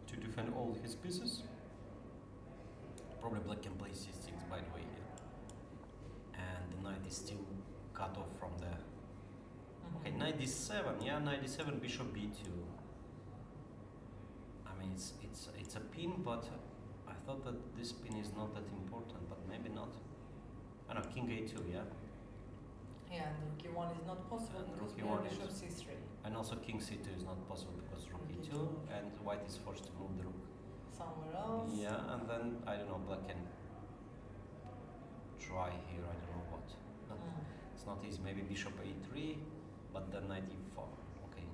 to defend all his pieces. Probably Black can play c6, by the way. Yeah. And the knight is still cut off from the. Okay, knight d7. Yeah, knight d7, bishop b2. I mean, it's a pin, but I thought that this pin is not that important, but maybe not. I know, king a2. Yeah. Yeah, and rook e1 is not possible And because rook we have e1 bishop is- c3. And also king c2 is not possible because rook Rook e2, e2. and white is forced to move the rook. Somewhere else. Yeah, and then I don't know, black can try here, I don't know what. It's not easy, maybe bishop a3, but then knight e4. Okay,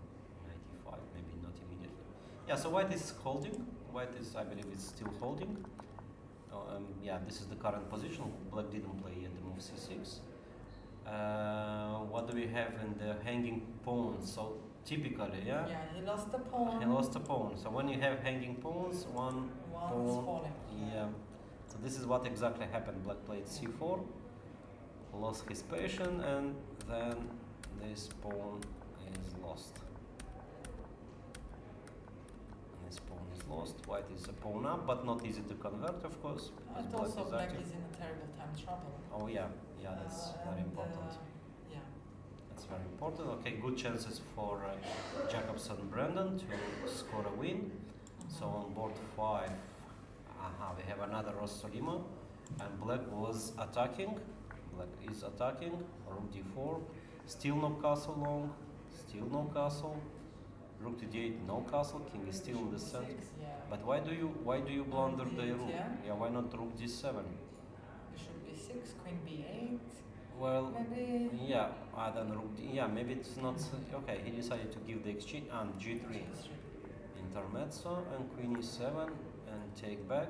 knight e5, maybe not immediately. Yeah, so white is holding. White is, I believe, is still holding. Yeah, this is the current position. Black didn't play yet the move c6. What do we have in the hanging pawn? So typically, yeah? Yeah, he lost the pawn. He lost a pawn. So when you have hanging pawns, one One pawn. is falling. Yeah. So this is what exactly happened. Black played c4, lost his patience, and then this pawn is lost. This pawn is lost. White is a pawn up, but not easy to convert, of course. because And also black active. is in a terrible time trouble. Oh yeah, yeah, that's very And, important. Yeah. That's very important. Okay, good chances for Jacobson Brandon to score a win. So on board 5, we have another Rossolimo, and Black was attacking. Black is attacking. Rook d4, still no castle long, still no castle. Rook to d8, no castle. King is still in the center. Six, yeah. But why do you blunder the d8, rook? yeah. Why not rook d7? Bishop b6, queen b8. Well, Maybe. yeah, then rook yeah, maybe it's not okay. He decided to give the exchange and g3. Intermezzo and queen e7 and take back.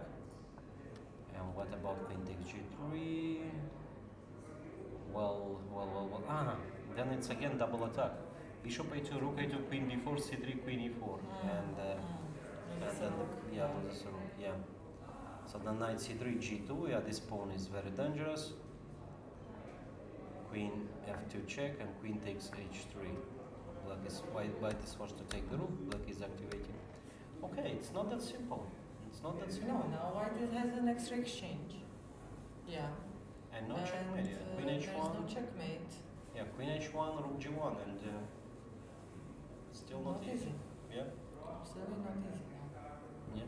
And what about queen takes g3? Well. Then it's again double attack. Bishop a2, rook a2, queen d4, c3, queen e4, and then Loses a rook. yeah, loses a rook. Yeah. So then knight c3, g2. Yeah, this pawn is very dangerous. queen f2 check, and queen takes h3. Black is white is forced to take the rook. Black is activating. Okay, it's not that simple. It's not that No, simple. now white has an extra exchange. Yeah. And no checkmate. Yeah. Queen There's h1. no checkmate. Yeah, queen h1, rook g1, and still not easy. Yeah. Absolutely not easy now. Yeah.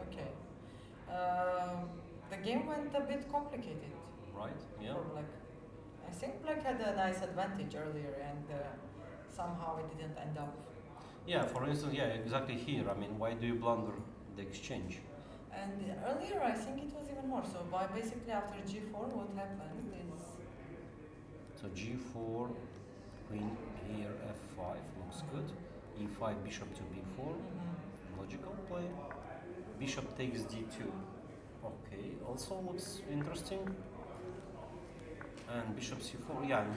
Okay. The game went a bit complicated Right. Yeah. for Black. I think Black had a nice advantage earlier, and somehow it didn't end up. Yeah. For instance, yeah, exactly here. I mean, why do you blunder the exchange? And earlier, I think it was even more. So, by basically after g4, what happened is So g4, queen here, f5 looks good. e5, bishop to b4, logical play. Bishop takes d2. Okay, also looks interesting. And bishop c4, yeah, and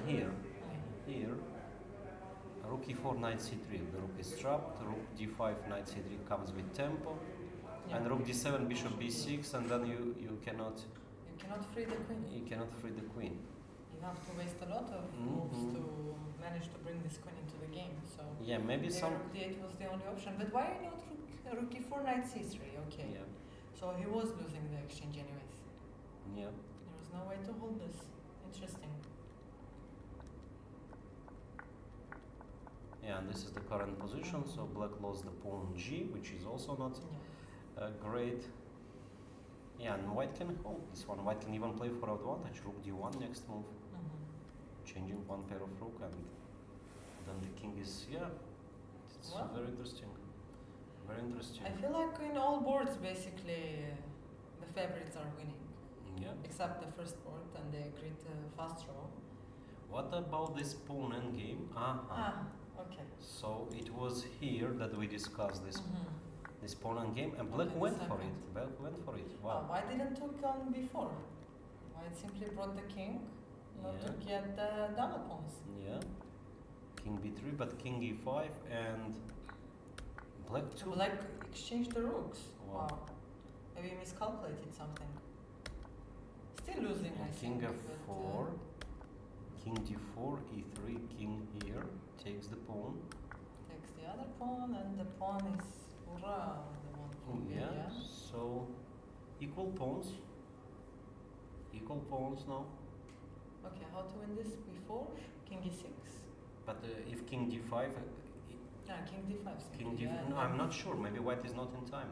here, rook e4, knight c3. The rook is trapped. Rook d5, knight c3 comes with tempo. yeah, And rook d7, bishop b6, and then you cannot free the queen. free the queen. You have to waste a lot of moves to manage to bring this queen into the game. So Yeah, maybe there some. rook d8 was the only option. But why not rook e4, knight c3? Okay. Yeah, So he was losing the exchange anyways. yeah. There was no way to hold this. Interesting. Yeah, and this is the current position. So black lost the pawn g, which is also not Yeah. great. Yeah, and white can hold this one. White can even play for advantage. Rook d1 next move, changing one pair of rook, and then the king is It's Wow. very interesting. Very interesting. I feel like in all boards, basically, the favorites are winning, Yeah. except the first board, and they agreed fast draw. What about this pawn endgame? Okay. So it was here that we discussed this pawn endgame, and black Okay, went the for it. second. Black went for it. Wow. Why didn't took on before? Why it simply brought the king, not Yeah. took yet the double pawns? Yeah. King b3, but king e5, and black So 2. Black exchanged the rooks. Wow. Wow. Maybe miscalculated something. Still losing, I And king think. f4, king d4, e3, king here, takes the pawn. Takes the other pawn, and the pawn is hurrah, the one from Yeah. Ilya. So equal pawns. Equal pawns now. Okay, how to win this before? King e6? But if king d5, King d5. king simply, d5. No, I'm not sure. Maybe white is not in time.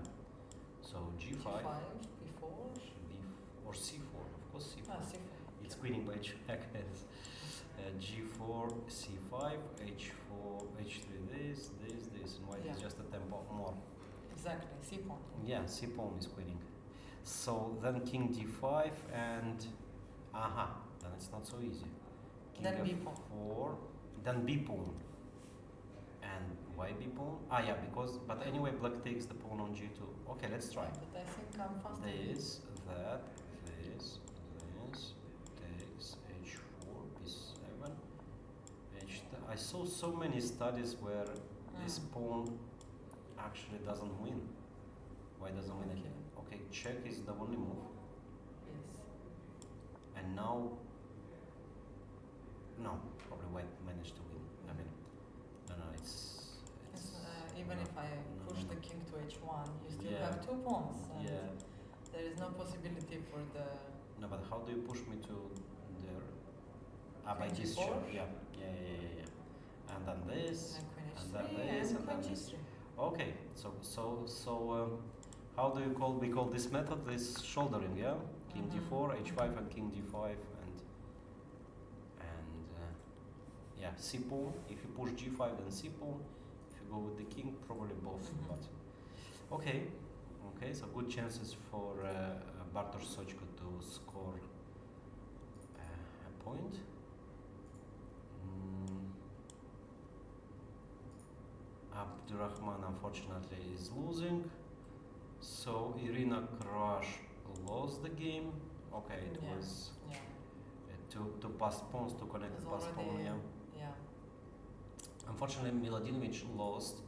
So g5, before. or c4. Of course c4. C4. It's queening by check. g4, c5, h4, h3. This, and white is Yeah. just a tempo more. Exactly, c pawn. Yeah, c pawn is queening. So then king d5 and then it's not so easy. King Then b pawn. f4, then b pawn. And why b pawn? Yeah, because but anyway, black takes the pawn on g2. Okay, let's try. But I think I'm faster. This takes h4, b7, I saw so many studies where this pawn actually doesn't win. Why doesn't win again? Okay, check is the only move. Yes. And now, no, probably white managed to win. I mean, no, it's Even if I push no. the king to h1, you still Yeah. have two pawns. And Yeah. there is no possibility for the. No, but how do you push me to there? By Queen this g4? shot. Yeah. And then this. And queen And h3 then this, and and queen then this. g3. Okay, so how do you call? We call this method this shouldering, yeah. King d4, h5, and king d5, and yeah, c pawn. If you push g5, then c pawn. If you go with the king, probably both. But okay, so good chances for Bartosz Sochko to score a point. Abdurrahman unfortunately is losing. So Irina Krash lost the game. Okay, it Yeah. was Yeah. to pass pawns, to connect It the was pass pawn. already- Yeah. Yeah. Unfortunately, Miladinovic lost.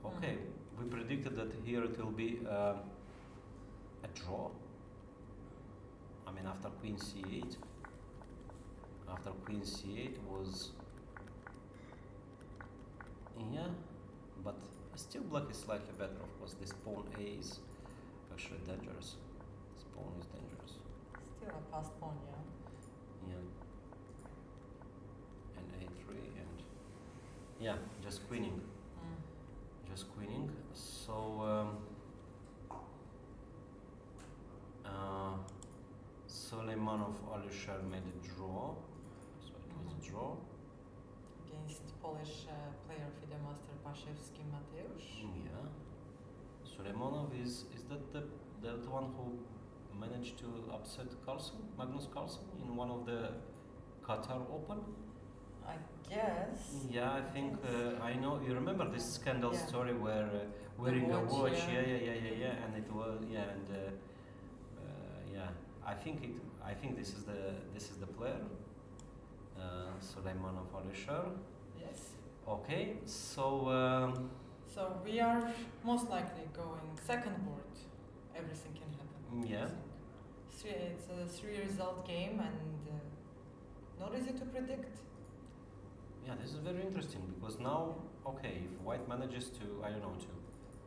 Okay, we predicted that here it will be a draw. I mean, after queen c8. After queen c8 was, yeah, but still black is slightly better. Of course, this pawn a is actually dangerous. This pawn is dangerous. Still a passed pawn, yeah. Yeah. And a3 and yeah, just queening. Just queening. So Suleimanov Alisher made a draw. So it was a draw. Against Polish player FIDE master Paszewski Mateusz. Yeah. Suleimanov is that the one who managed to upset Carlsen, Magnus Carlsen, in one of the Qatar Open? I guess. Yeah, I think I know. You remember this scandal Yeah. story where wearing a watch, watch? yeah. Yeah, and it was and yeah. I think this is the player, Suleimanov Alisher. Yes. Okay, so So we are most likely going second board. Everything can happen. yeah. It's a three-result game and not easy to predict. Yeah, this is very interesting because now, okay, if white manages to, I don't know, to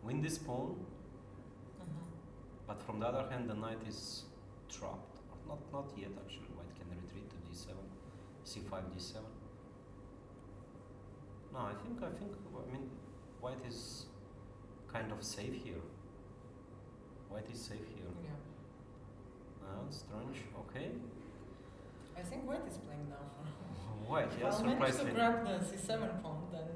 win this pawn, but from the other hand, the knight is trapped. Not yet, actually. White can retreat to d7, c5, d7. No, I mean, white is kind of safe here. White is safe here. Yeah. It's strange. Okay. I think white is playing now. White, yeah, If I'll manage to surprisingly. grab the c7 pawn, then.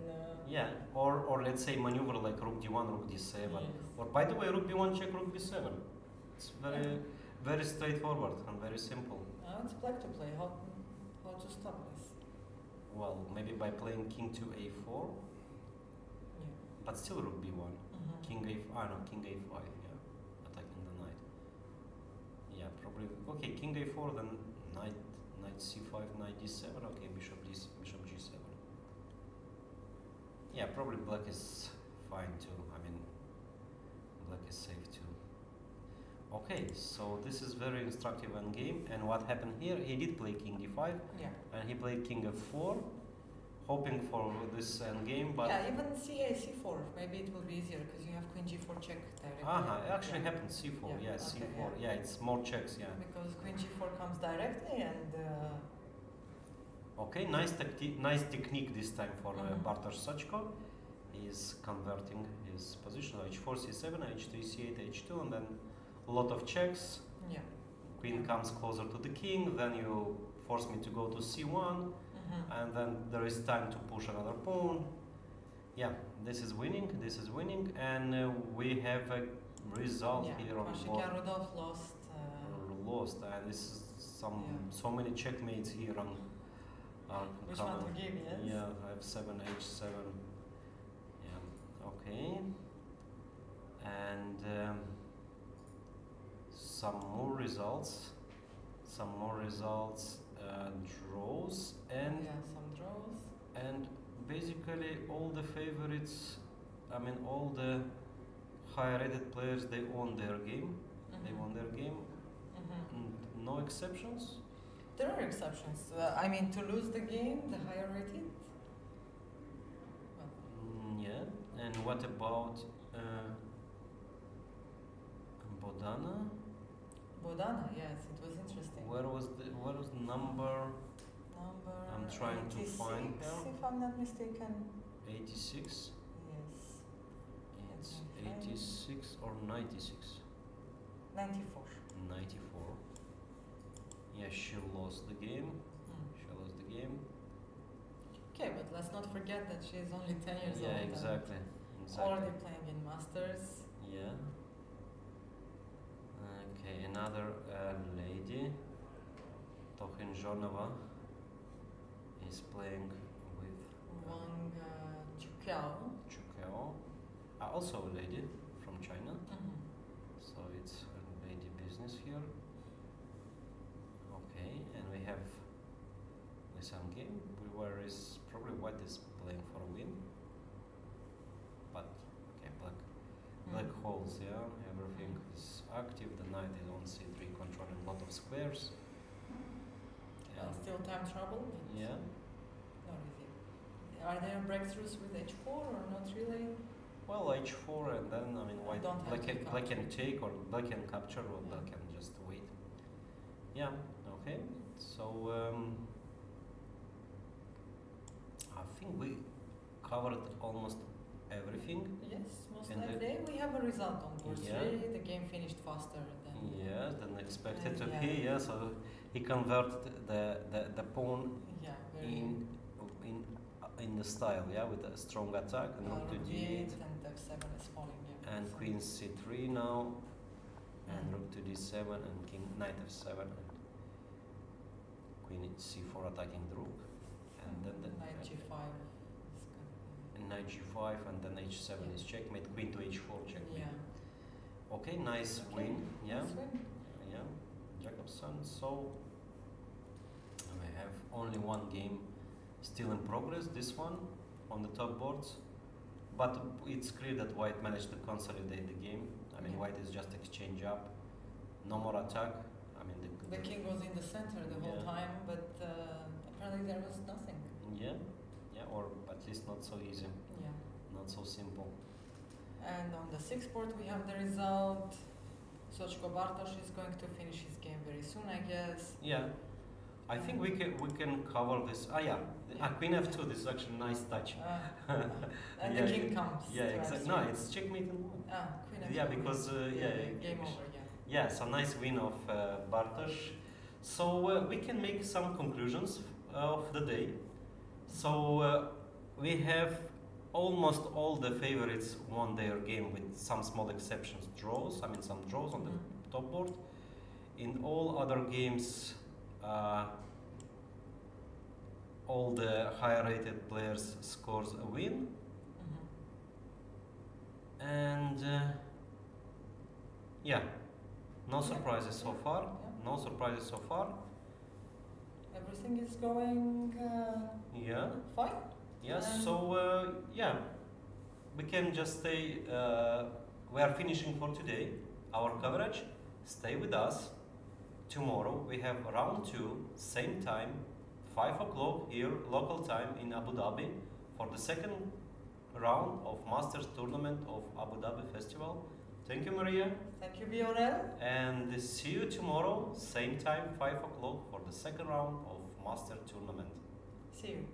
Yeah, or let's say maneuver like rook d1, rook d7. Yes. Or by the way, rook b1 check, rook b7. It's very straightforward and very simple. Now it's black to play. How to stop this? Well, maybe by playing king to a4, Yeah. but still rook b1. King a5, no, king a5, yeah, attacking the knight. Yeah, probably, okay, king a4, then knight c5, knight d7, okay, bishop g7. Yeah, probably black is fine too, I mean, black is safe too. Okay, so this is very instructive endgame, and what happened here, he did play king d5, Yeah. and he played king f4, hoping for this endgame, but... Yeah, even c4. Maybe it will be easier because you have queen g4 check directly. It actually happened c4, Yeah, yeah, okay, c4, yeah. yeah, it's more checks, yeah. Because queen g4 comes directly and. Okay, nice technique this time for Bartosz Sachko. He's converting his position, h4, c7, h3, c8, h2, and then a lot of checks. Yeah. Queen comes closer to the king, then you force me to go to c1, and then there is time to push another pawn. Yeah, this is winning, and we have a result here on board. Paszek Rudolph lost. Lost, and this is so many checkmates here on Which one to give, yes? Yeah, f7, h7. Yeah, okay. And some more results, draws, and some draws. and basically all the favorites, I mean all the higher rated players, they won their game. They won their game. No exceptions. There are exceptions. I mean, to lose the game, the higher rated. Yeah. And what about Bodana? Bodana, yes, it was interesting. Where was the number? I'm trying to 86, find now. if I'm not mistaken. 86. Yes. It's Okay, fine. 86 or 96. 94. 94. Yeah, she lost the game. Okay, but let's not forget that she is only 10 years old. Yeah, and exactly. Already playing in Masters. Yeah. Okay, another lady, Tokhinjonova, is playing with Wang Chukiao. Chukao, also a lady from China. So it's a lady business here. Okay, and we have this game where is probably white is playing for a win. But okay, black holds, yeah, everything is active. The knight is on c3, controlling a lot of squares. Still time trouble? Yeah. Not easy. Are there breakthroughs with h4 or not really? Well, h4 and then white Don't have black to black can take or black can capture or Yeah. black can just wait. Yeah. Okay. So I think we covered almost everything. Yes, most And likely. We have a result on board Yeah. 3. The game finished faster than. Yeah, than expected to Yeah. be. Yeah. So he converted the pawn Yeah, very. in the style. Yeah, with a strong attack and rook to rook d8 d8 and f7 is falling. Yeah. and So- queen c3 now, and Mhm. rook to d7 and king knight f7 and queen c4 attacking the rook, and then the Knight g5 is good. and knight g5 and then h7 is checkmate, queen to h4 checkmate. Yeah. Okay, nice Okay, win. Yeah, nice win. yeah, Jacobson. So we have only one game still in progress. This one on the top boards, but it's clear that White managed to consolidate the game. Yeah. White is just exchange up, no more attack. The king was in the center the whole Yeah. time, but apparently there was nothing. Yeah, yeah, or at least not so easy, Yeah. not so simple. And on the sixth board we have the result. Sochko Bartosz is going to finish his game very soon, I guess. Yeah, I think we can cover this. Yeah, queen f2. This is actually a nice touch. And Yeah, the king comes. Yeah, to exactly. f3. No, it's checkmate and move. Queen f2. Yeah, because game over. Yeah. Yeah, so nice win of Bartosz. So we can make some conclusions of the day. So we have almost all the favorites won their game with some small exceptions, draws. Some draws on the Mhm. top board. In all other games, all the higher rated players scores a win. Mhm. And yeah, no Yeah. surprises so far. Yeah. No surprises so far. Everything is going Yeah. fine. Yes. And- So yeah, we can just stay. We are finishing for today our coverage. Stay with us. Tomorrow we have round 2, same time, 5 o'clock here, local time in Abu Dhabi, for the second round of Masters Tournament of Abu Dhabi Festival. Thank you, Maria. Thank you, Viorel. And see you tomorrow, same time, 5 o'clock, for the second round of Master Tournament. See you.